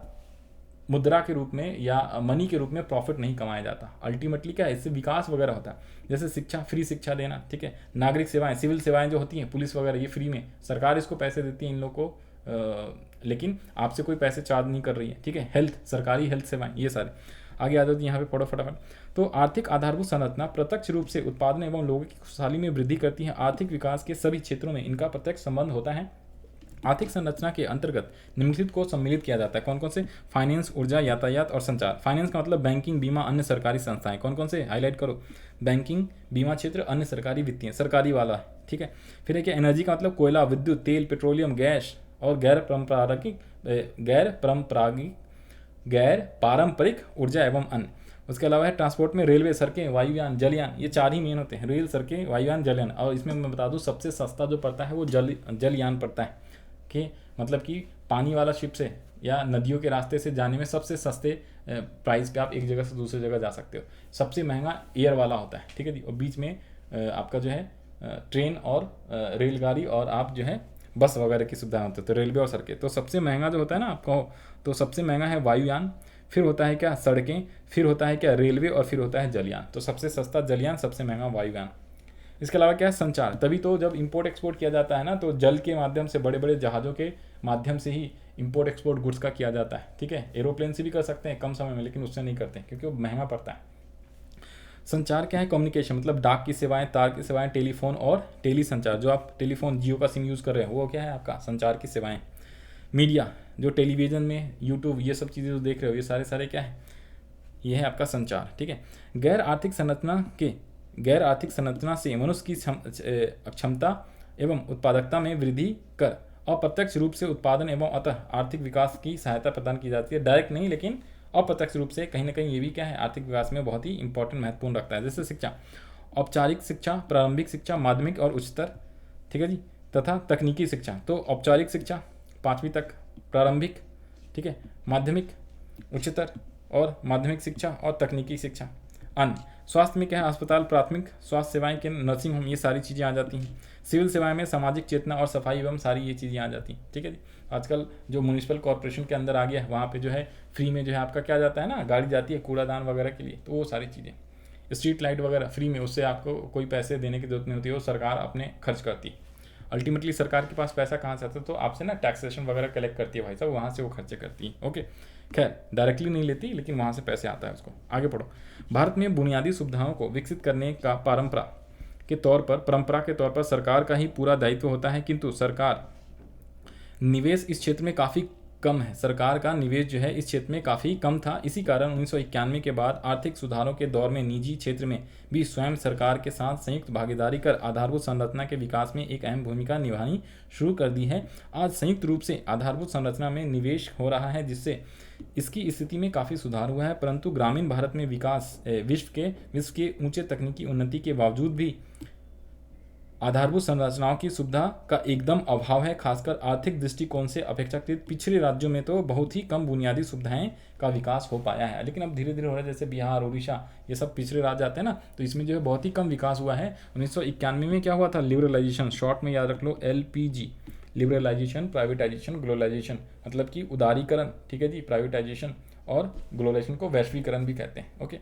Speaker 1: मुद्रा के रूप में या मनी के रूप में प्रॉफिट नहीं कमाया जाता। अल्टीमेटली क्या है, इससे विकास वगैरह होता है। जैसे शिक्षा, फ्री शिक्षा देना, ठीक है। नागरिक सेवाएं, सिविल सेवाएं जो होती हैं, पुलिस वगैरह, ये फ्री में, सरकार इसको पैसे देती है इन लोग को, लेकिन आपसे कोई पैसे चार्ज नहीं कर रही है, ठीक है। हेल्थ, सरकारी हेल्थ सेवाएं, ये सारे। आगे आ जाती है, यहाँ पे पढ़ो फटाफट। तो आर्थिक आधारभूत संरचना प्रत्यक्ष रूप से उत्पादन एवं लोगों की खुशहाली में वृद्धि करती है। आर्थिक विकास के सभी क्षेत्रों में इनका प्रत्यक्ष संबंध होता है। आर्थिक संरचना के अंतर्गत निम्नलिखित को सम्मिलित किया जाता है। कौन कौन से? फाइनेंस, ऊर्जा, यातायात और संचार। फाइनेंस का मतलब बैंकिंग, बीमा, अन्य सरकारी संस्थाएं। कौन कौन से? हाईलाइट करो। बैंकिंग, बीमा क्षेत्र, अन्य सरकारी वित्तीय, सरकारी वाला है, ठीक है। फिर है क्या? एनर्जी का मतलब कोयला, विद्युत, तेल, पेट्रोलियम, गैस और गैर पारंपरिक ऊर्जा एवं अन्य। उसके अलावा है ट्रांसपोर्ट में रेलवे, सड़कें, वायुयान, जलयान, ये चार ही मेन होते हैं, रेल, सड़कें, वायुयान, जलयान। और इसमें मैं बता दूं सबसे सस्ता जो पड़ता है वो जलयान पड़ता है, कि मतलब कि पानी वाला शिप से या नदियों के रास्ते से जाने में सबसे सस्ते प्राइस पे आप एक जगह से दूसरी जगह जा सकते हो। सबसे महंगा एयर वाला होता है, ठीक है जी। और बीच में आपका जो है ट्रेन और रेलगाड़ी और आप जो है बस वगैरह की सुविधा होती है, तो रेलवे और सड़कें। तो सबसे महंगा जो होता है ना आपको, तो सबसे महंगा है वायुयान, फिर होता है क्या? सड़कें, फिर होता है क्या? रेलवे, और फिर होता है जलयान। तो सबसे सस्ता जलयान, सबसे महंगा वायुयान। इसके अलावा क्या है? संचार। तभी तो जब इंपोर्ट एक्सपोर्ट किया जाता है ना, तो जल के माध्यम से, बड़े बड़े जहाज़ों के माध्यम से ही इंपोर्ट एक्सपोर्ट गुड्स का किया जाता है, ठीक है। एरोप्लेन से भी कर सकते हैं कम समय में, लेकिन उससे नहीं करते क्योंकि वो महंगा पड़ता है। संचार क्या है? कम्युनिकेशन, मतलब डाक की सेवाएं, तार की सेवाएं, टेलीफोन और टेली संचार। जो आप टेलीफोन जियो का सिम यूज़ कर रहे हो वो क्या है? आपका संचार की सेवाएं। मीडिया, जो टेलीविज़न में, यूट्यूब, ये सब चीज़ें जो देख रहे हो, ये सारे क्या है? ये है आपका संचार, ठीक है। गैर आर्थिक संरचना से मनुष्य की क्षमता एवं उत्पादकता में वृद्धि कर अप्रत्यक्ष रूप से उत्पादन एवं अतः आर्थिक विकास की सहायता प्रदान की जाती है। डायरेक्ट नहीं, लेकिन अप्रत्यक्ष रूप से कहीं ना कहीं ये भी क्या है? आर्थिक विकास में बहुत ही इंपॉर्टेंट, महत्वपूर्ण रखता है। जैसे शिक्षा, औपचारिक शिक्षा, प्रारंभिक शिक्षा, माध्यमिक और उच्चतर, ठीक है जी, तथा तकनीकी शिक्षा। तो औपचारिक शिक्षा 5वीं तक, प्रारंभिक, ठीक है, माध्यमिक, उच्चतर और माध्यमिक शिक्षा और तकनीकी शिक्षा। अन्य स्वास्थ्य में क्या है? अस्पताल, प्राथमिक स्वास्थ्य सेवाएं, केंद्र, नर्सिंग होम, ये सारी चीज़ें आ जाती हैं। सिविल सेवाएं में सामाजिक चेतना और सफाई एवं सारी ये चीज़ें आ जाती हैं, ठीक है जी। आजकल जो म्यूनिसिपल कॉर्पोरेशन के अंदर आ गया है, वहाँ पे जो है फ्री में जो है आपका क्या जाता है ना, गाड़ी जाती है कूड़ादान वगैरह के लिए, तो वो सारी चीज़ें, स्ट्रीट लाइट वगैरह फ्री में, उससे आपको कोई पैसे देने की जरूरत नहीं होती है, वो सरकार अपने खर्च करती है। अल्टीमेटली सरकार के पास पैसा कहाँ से आता है? तो आपसे ना टैक्सेशन वगैरह कलेक्ट करती है भाई साहब, वहाँ से वो खर्चे करती है, ओके। खैर डायरेक्टली नहीं लेती, लेकिन वहाँ से पैसे आता है उसको। आगे पढ़ो। भारत में बुनियादी सुविधाओं को विकसित करने का परंपरा के तौर पर सरकार का ही पूरा दायित्व होता है, किंतु सरकार निवेश इस क्षेत्र में काफ़ी कम है। सरकार का निवेश जो है इस क्षेत्र में काफ़ी कम था। इसी कारण 1991 के बाद आर्थिक सुधारों के दौर में निजी क्षेत्र में भी स्वयं सरकार के साथ संयुक्त भागीदारी कर आधारभूत संरचना के विकास में एक अहम भूमिका निभानी शुरू कर दी है। आज संयुक्त रूप से आधारभूत संरचना में निवेश हो रहा है, जिससे इसकी स्थिति में काफ़ी सुधार हुआ है। परंतु ग्रामीण भारत में विकास विश्व के ऊंचे तकनीकी उन्नति के बावजूद भी आधारभूत संरचनाओं की सुविधा का एकदम अभाव है। खासकर आर्थिक दृष्टिकोण से अपेक्षाकृत पिछड़े राज्यों में तो बहुत ही कम बुनियादी सुविधाएं का विकास हो पाया है, लेकिन अब धीरे धीरे हो रहा है। जैसे बिहार, उड़ीसा, ये सब पिछड़े राज्य आते हैं ना, तो इसमें जो है बहुत ही कम विकास हुआ है। 1991 में क्या हुआ था? लिबरलाइजेशन, शॉर्ट में याद रख लो LPG, लिबरलाइजेशन, प्राइवेटाइजेशन, ग्लोबलाइजेशन, मतलब कि उदारीकरण, ठीक है जी, प्राइवेटाइजेशन और ग्लोबलाइजेशन को वैश्वीकरण भी कहते हैं, ओके।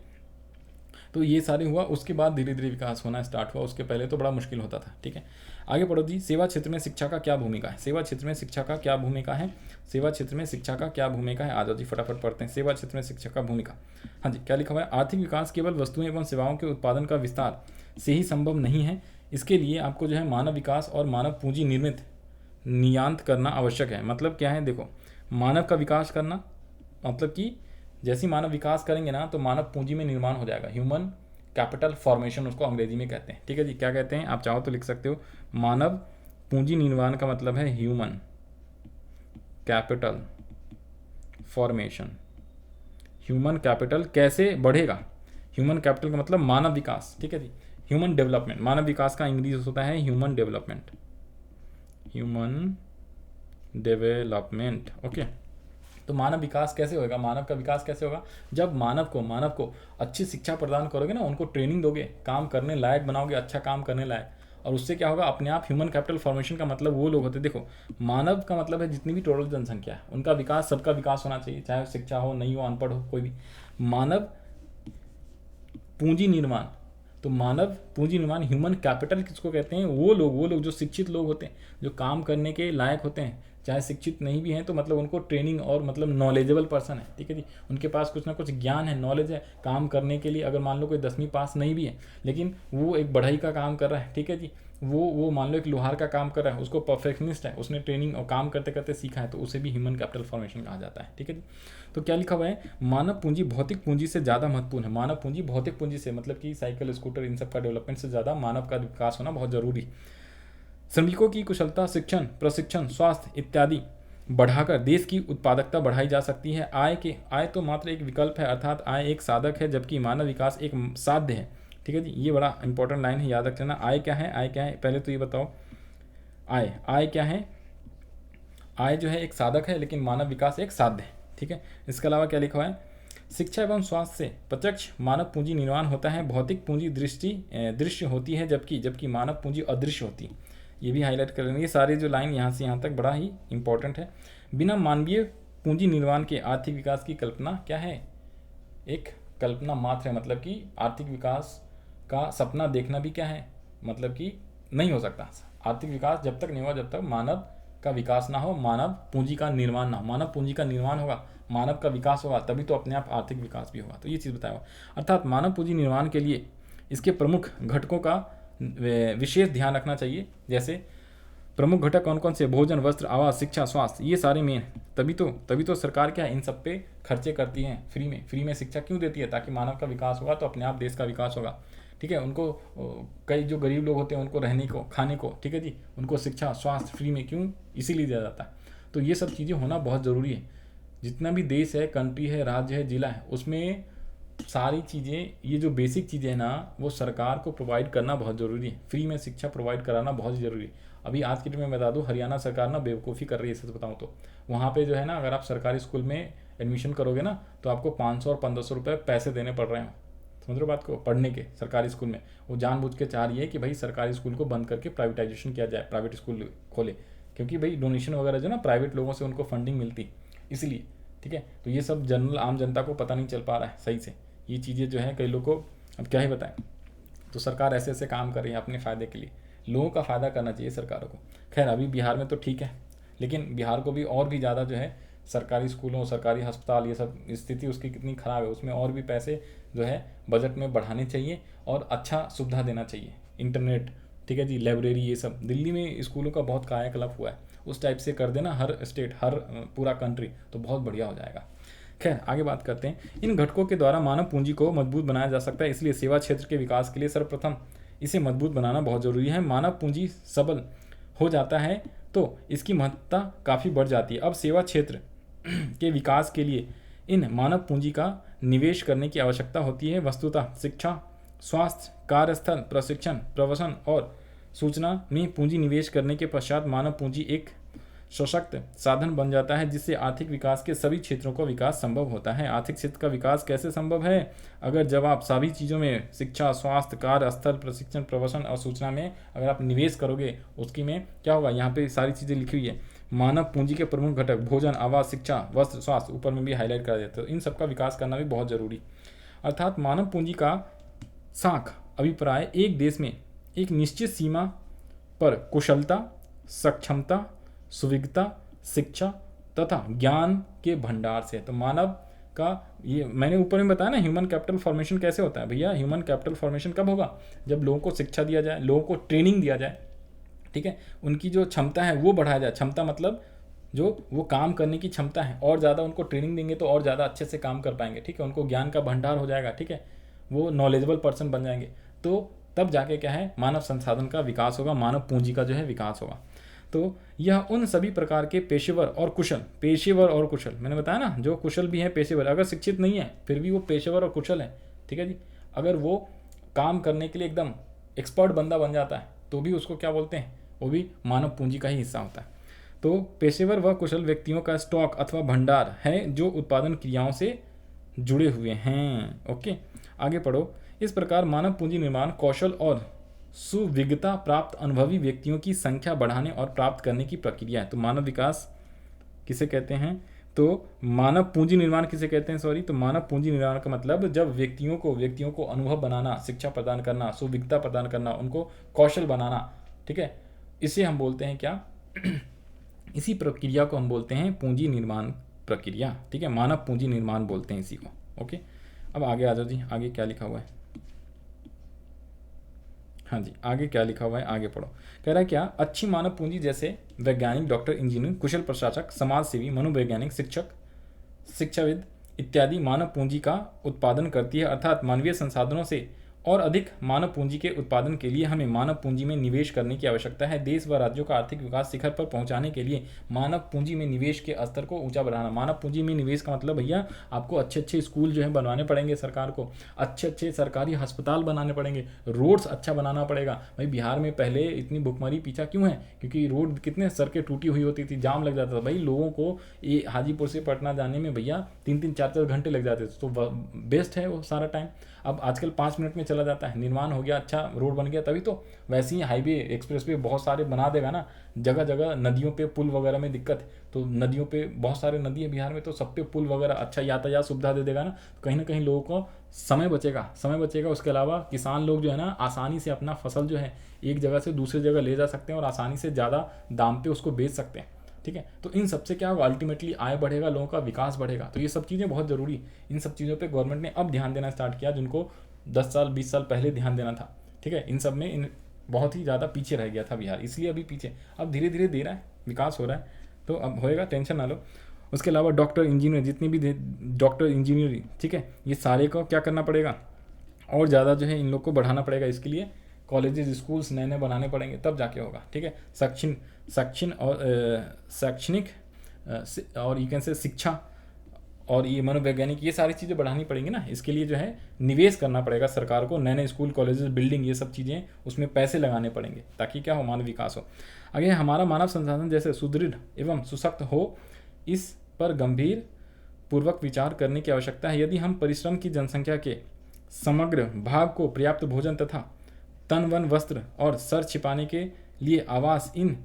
Speaker 1: तो ये सारे हुआ, उसके बाद धीरे धीरे विकास होना स्टार्ट हुआ, उसके पहले तो बड़ा मुश्किल होता था, ठीक है। आगे पढ़ो जी। सेवा क्षेत्र में शिक्षा का क्या भूमिका है? सेवा क्षेत्र में शिक्षा का क्या भूमिका है? सेवा क्षेत्र में शिक्षा का क्या भूमिका है? आ जाओ जी, फटाफट पढ़ते हैं। सेवा क्षेत्र में शिक्षा का भूमिका, हाँ जी, क्या लिखा हुआ है? आर्थिक विकास केवल वस्तुएं एवं सेवाओं के उत्पादन का विस्तार से ही संभव नहीं है। इसके लिए आपको जो है मानव विकास और मानव पूंजी निर्मित नियंत्रित करना आवश्यक है। मतलब क्या है? देखो, मानव का विकास करना मतलब कि जैसे मानव विकास करेंगे ना, तो मानव पूंजी में निर्माण हो जाएगा। ह्यूमन कैपिटल फॉर्मेशन उसको अंग्रेजी में कहते हैं, ठीक है जी। क्या कहते हैं? आप चाहो तो लिख सकते हो। मानव पूंजी निर्माण का मतलब है human capital formation. Human capital कैसे बढ़ेगा? ह्यूमन कैपिटल का मतलब मानव विकास, ठीक है जी। ह्यूमन डेवलपमेंट, मानव विकास का इंग्लिश होता है human development, human development, okay. तो मानव विकास कैसे होगा? मानव का विकास कैसे होगा? जब मानव को अच्छी शिक्षा प्रदान करोगे ना, उनको ट्रेनिंग दोगे, काम करने लायक बनाओगे, अच्छा काम करने लायक, और उससे क्या होगा, अपने आप ह्यूमन कैपिटल फॉर्मेशन का मतलब वो लोग होते हैं, देखो मानव का मतलब है जितनी भी टोटल जनसंख्या है उनका विकास, सबका विकास होना चाहिए, चाहे शिक्षा हो, नहीं हो, अनपढ़ हो, कोई भी। मानव पूंजी निर्माण, तो मानव पूंजी निर्माण, ह्यूमन कैपिटल किसको कहते हैं, वो लोग जो शिक्षित लोग होते हैं, जो काम करने के लायक होते हैं, चाहे शिक्षित नहीं भी हैं तो मतलब उनको ट्रेनिंग और मतलब नॉलेजेबल पर्सन है, ठीक है जी, उनके पास कुछ ना कुछ ज्ञान है, नॉलेज है काम करने के लिए। अगर मान लो कोई 10वीं पास नहीं भी है लेकिन वो एक बढ़ई का काम कर रहा है, ठीक है जी, वो मान लो एक लोहार का काम कर रहा है, उसको परफेक्शनिस्ट है, उसने ट्रेनिंग और काम करते करते सीखा है, तो उसे भी ह्यूमन कैपिटल फॉर्मेशन कहा जाता है, ठीक है जी। तो क्या लिखा हुआ है, मानव पूंजी भौतिक पूंजी से ज़्यादा महत्वपूर्ण है। मानव पूंजी भौतिक पूंजी से मतलब कि साइकिल, स्कूटर, इन सब का डेवलपमेंट से ज़्यादा मानव का विकास होना बहुत जरूरी। श्रमिकों की कुशलता, शिक्षण, प्रशिक्षण, स्वास्थ्य इत्यादि बढ़ाकर देश की उत्पादकता बढ़ाई जा सकती है। आय तो मात्र एक विकल्प है, अर्थात आय एक साधक है, जबकि मानव विकास एक साध्य है, ठीक है जी। ये बड़ा इंपॉर्टेंट लाइन है, याद रखना। आय क्या है, आय क्या है, पहले तो ये बताओ आय क्या है। आय जो है एक साधक है लेकिन मानव विकास एक साध्य है, ठीक है। इसके अलावा क्या लिखा हुआ है, शिक्षा एवं स्वास्थ्य से प्रत्यक्ष मानव पूंजी निर्माण होता है, भौतिक पूंजी दृश्य होती है, जबकि मानव पूंजी अदृश्य होती है। ये भी हाईलाइट कर लेंगे। ये सारी जो लाइन यहाँ से यहाँ तक बड़ा ही इंपॉर्टेंट है। बिना मानवीय पूंजी निर्माण के आर्थिक विकास की कल्पना क्या है, एक कल्पना मात्र है, मतलब कि आर्थिक विकास का सपना देखना भी क्या है, मतलब कि नहीं हो सकता। आर्थिक विकास जब तक नहीं होगा जब तक मानव का विकास ना हो, मानव पूंजी का निर्माण ना हो। मानव पूंजी का निर्माण होगा, मानव का विकास होगा, तभी तो अपने आप आर्थिक विकास भी होगा। तो ये चीज़ बताया हुआ, अर्थात मानव पूंजी निर्माण के लिए इसके प्रमुख घटकों का विशेष ध्यान रखना चाहिए। जैसे प्रमुख घटक कौन कौन से, भोजन, वस्त्र, आवास, शिक्षा, स्वास्थ्य, ये सारे मेन। तभी तो सरकार क्या है, इन सब पे खर्चे करती है, फ्री में शिक्षा क्यों देती है, ताकि मानव का विकास होगा तो अपने आप देश का विकास होगा, ठीक है। उनको कई जो गरीब लोग होते हैं उनको रहने को, खाने को, ठीक है जी, उनको शिक्षा, स्वास्थ्य फ्री में क्यों, इसीलिए दिया जाता है। तो ये सब चीज़ें होना बहुत ज़रूरी है। जितना भी देश है, कंट्री है, राज्य है, जिला है, उसमें सारी चीज़ें, ये जो बेसिक चीज़ें हैं ना, वो सरकार को प्रोवाइड करना बहुत ज़रूरी है। फ्री में शिक्षा प्रोवाइड कराना बहुत ज़रूरी है। अभी आज की डेट में बता दूँ, हरियाणा सरकार ना बेवकूफ़ी कर रही है, सच बताऊँ तो। वहाँ पे जो है ना, अगर आप सरकारी स्कूल में एडमिशन करोगे ना तो आपको 500 और 1500 रुपये पैसे देने पड़ रहे हैं, समझ रहे हो बात को, पढ़ने के सरकारी स्कूल में। वो जानबूझ के चाह रही है कि भाई सरकारी स्कूल को बंद करके प्राइवेटाइजेशन किया जाए, प्राइवेट स्कूल खोले, क्योंकि भाई डोनेशन वगैरह जो ना प्राइवेट लोगों से उनको फंडिंग मिलती, इसलिए, ठीक है। तो ये सब जनरल आम जनता को पता नहीं चल पा रहा है सही से, ये चीज़ें जो है कई लोगों को अब क्या ही बताएं। तो सरकार ऐसे ऐसे काम कर रही है अपने फ़ायदे के लिए, लोगों का फ़ायदा करना चाहिए सरकारों को। खैर अभी बिहार में तो ठीक है, लेकिन बिहार को भी और भी ज़्यादा जो है सरकारी स्कूलों, सरकारी अस्पताल, ये सब स्थिति उसकी कितनी ख़राब है, उसमें और भी पैसे जो है बजट में बढ़ाने चाहिए और अच्छा सुविधा देना चाहिए, इंटरनेट, ठीक है जी, लाइब्रेरी, ये सब। दिल्ली में स्कूलों का बहुत कायाकल्प हुआ है, उस टाइप से कर देना हर स्टेट, हर पूरा कंट्री, तो बहुत बढ़िया हो जाएगा। खैर आगे बात करते हैं। इन घटकों के द्वारा मानव पूंजी को मजबूत बनाया जा सकता है, इसलिए सेवा क्षेत्र के विकास के लिए सर्वप्रथम इसे मजबूत बनाना बहुत ज़रूरी है। मानव पूंजी सबल हो जाता है तो इसकी महत्ता काफ़ी बढ़ जाती है। अब सेवा क्षेत्र के विकास के लिए इन मानव पूंजी का निवेश करने की आवश्यकता होती है। वस्तुतः शिक्षा, स्वास्थ्य, कार्यस्थल, प्रशिक्षण, प्रवसन और सूचना में पूंजी निवेश करने के पश्चात मानव पूंजी एक सशक्त साधन बन जाता है, जिससे आर्थिक विकास के सभी क्षेत्रों का विकास संभव होता है। आर्थिक क्षेत्र का विकास कैसे संभव है, अगर जब आप सभी चीज़ों में, शिक्षा, स्वास्थ्य, कार्यस्थल, प्रशिक्षण, प्रवसन और सूचना में अगर आप निवेश करोगे, उसकी में क्या होगा, यहाँ पे सारी चीज़ें लिखी हुई है। मानव पूंजी के प्रमुख घटक भोजन, आवास, शिक्षा, वस्त्र, स्वास्थ्य, ऊपर में भी हाईलाइट करा देते हैं, इन सबका विकास करना भी बहुत ज़रूरी। अर्थात मानव पूंजी का साख अभिप्राय एक देश में एक निश्चित सीमा पर कुशलता, सक्षमता, सुविज्ञता, शिक्षा तथा ज्ञान के भंडार से। तो मानव का, ये मैंने ऊपर में बताया ना, ह्यूमन कैपिटल फॉर्मेशन कैसे होता है भैया। ह्यूमन कैपिटल फॉर्मेशन कब होगा, जब लोगों को शिक्षा दिया जाए, लोगों को ट्रेनिंग दिया जाए, ठीक है, उनकी जो क्षमता है वो बढ़ाया जाए। क्षमता मतलब जो वो काम करने की क्षमता है, और ज़्यादा उनको ट्रेनिंग देंगे तो और ज़्यादा अच्छे से काम कर पाएंगे, ठीक है, उनको ज्ञान का भंडार हो जाएगा, ठीक है, वो नॉलेजेबल पर्सन बन जाएंगे। तो तब जाके क्या है, मानव संसाधन का विकास होगा, मानव पूंजी का जो है विकास होगा। तो यह उन सभी प्रकार के पेशेवर और कुशल, मैंने बताया ना, जो कुशल भी हैं, पेशेवर, अगर शिक्षित नहीं है फिर भी वो पेशेवर और कुशल है, ठीक है जी। अगर वो काम करने के लिए एकदम एक्सपर्ट बंदा बन जाता है तो भी उसको क्या बोलते हैं, वो भी मानव पूंजी का ही हिस्सा होता है। तो पेशेवर व कुशल व्यक्तियों का स्टॉक अथवा भंडार है जो उत्पादन क्रियाओं से जुड़े हुए हैं। ओके, आगे पढ़ो। इस प्रकार मानव पूंजी निर्माण कौशल और सुविज्ञता प्राप्त अनुभवी व्यक्तियों की संख्या बढ़ाने और प्राप्त करने की प्रक्रिया है। तो मानव विकास किसे कहते हैं? तो मानव पूंजी निर्माण किसे कहते हैं? सॉरी, तो मानव पूंजी निर्माण का मतलब जब व्यक्तियों को अनुभव बनाना, शिक्षा प्रदान करना, सुविज्ञता प्रदान करना, उनको कौशल बनाना, ठीक है, इसे हम बोलते हैं क्या? इसी प्रक्रिया को हम बोलते हैं पूंजी निर्माण प्रक्रिया, ठीक है, मानव पूंजी निर्माण बोलते हैं इसी को। ओके, अब आगे आ जाओ जी, आगे क्या लिखा हुआ है? हाँ जी, आगे क्या लिखा हुआ है, आगे पढ़ो। कह रहा है क्या? अच्छी मानव पूंजी जैसे वैज्ञानिक, डॉक्टर, इंजीनियर, कुशल प्रशासक, समाज सेवी, मनोवैज्ञानिक, शिक्षक, शिक्षाविद इत्यादि मानव पूंजी का उत्पादन करती है। अर्थात मानवीय संसाधनों से और अधिक मानव पूंजी के उत्पादन के लिए हमें मानव पूंजी में निवेश करने की आवश्यकता है। देश व राज्यों का आर्थिक विकास शिखर पर पहुंचाने के लिए मानव पूंजी में निवेश के स्तर को ऊंचा बढ़ाना। मानव पूंजी में निवेश का मतलब भैया आपको अच्छे अच्छे स्कूल जो है बनवाने पड़ेंगे, सरकार को अच्छे अच्छे सरकारी अस्पताल बनाने पड़ेंगे, रोड्स अच्छा बनाना पड़ेगा। भाई बिहार में पहले इतनी भुखमरी पीछा क्यों है? क्योंकि रोड कितने सड़कें टूटी हुई होती थी, जाम लग जाता था। भाई लोगों को ये हाजीपुर से पटना जाने में भैया 3-3 4-4 घंटे लग जाते थे। तो बेस्ट है वो सारा टाइम। अब आजकल 5 मिनट में चला जाता है। निर्माण हो गया, अच्छा रोड बन गया, तभी तो। वैसे ही हाईवे, एक्सप्रेस वे बहुत सारे बना देगा ना। जगह जगह नदियों पे पुल वगैरह में दिक्कत है, तो नदियों पे बहुत सारे नदी है बिहार में, तो सब पे पुल वगैरह, अच्छा यातायात सुविधा दे देगा ना, तो कहीं ना कहीं लोगों को समय बचेगा। उसके अलावा किसान लोग जो है ना आसानी से अपना फसल जो है एक जगह से दूसरी जगह ले जा सकते हैं और आसानी से ज़्यादा दाम पे उसको बेच सकते हैं, ठीक है। तो इन सबसे क्या होगा? अल्टीमेटली आय बढ़ेगा, लोगों का विकास बढ़ेगा। तो ये सब चीज़ें बहुत ज़रूरी, इन सब चीज़ों पे गवर्नमेंट ने अब ध्यान देना स्टार्ट किया, जिनको 10 साल 20 साल पहले ध्यान देना था, ठीक है। इन सब में बहुत ही ज़्यादा पीछे रह गया था बिहार, इसलिए अभी पीछे, अब धीरे धीरे दे रहा है, विकास हो रहा है, तो अब होएगा, टेंशन ना लो। उसके अलावा डॉक्टर, इंजीनियर, जितनी भी डॉक्टर, इंजीनियर, ठीक है, ये सारे को क्या करना पड़ेगा? और ज़्यादा जो है इन लोग को बढ़ाना पड़ेगा। इसके लिए कॉलेजेस, स्कूल्स नए नए बनाने पड़ेंगे, तब जाके होगा, ठीक है। शैक्षणिक और ये कैसे शिक्षा और ये मनोवैज्ञानिक, ये सारी चीज़ें बढ़ानी पड़ेंगी ना। इसके लिए जो है निवेश करना पड़ेगा सरकार को, नए नए स्कूल, कॉलेजेस, बिल्डिंग, ये सब चीज़ें, उसमें पैसे लगाने पड़ेंगे, ताकि क्या हो? मानव विकास हो। आगे हमारा मानव संसाधन जैसे सुदृढ़ एवं सशक्त हो, इस पर गंभीर पूर्वक विचार करने की आवश्यकता है। यदि हम परिश्रम की जनसंख्या के समग्र भाग को पर्याप्त भोजन तथा तन, वन, वस्त्र और सर छिपाने के लिए आवास, इन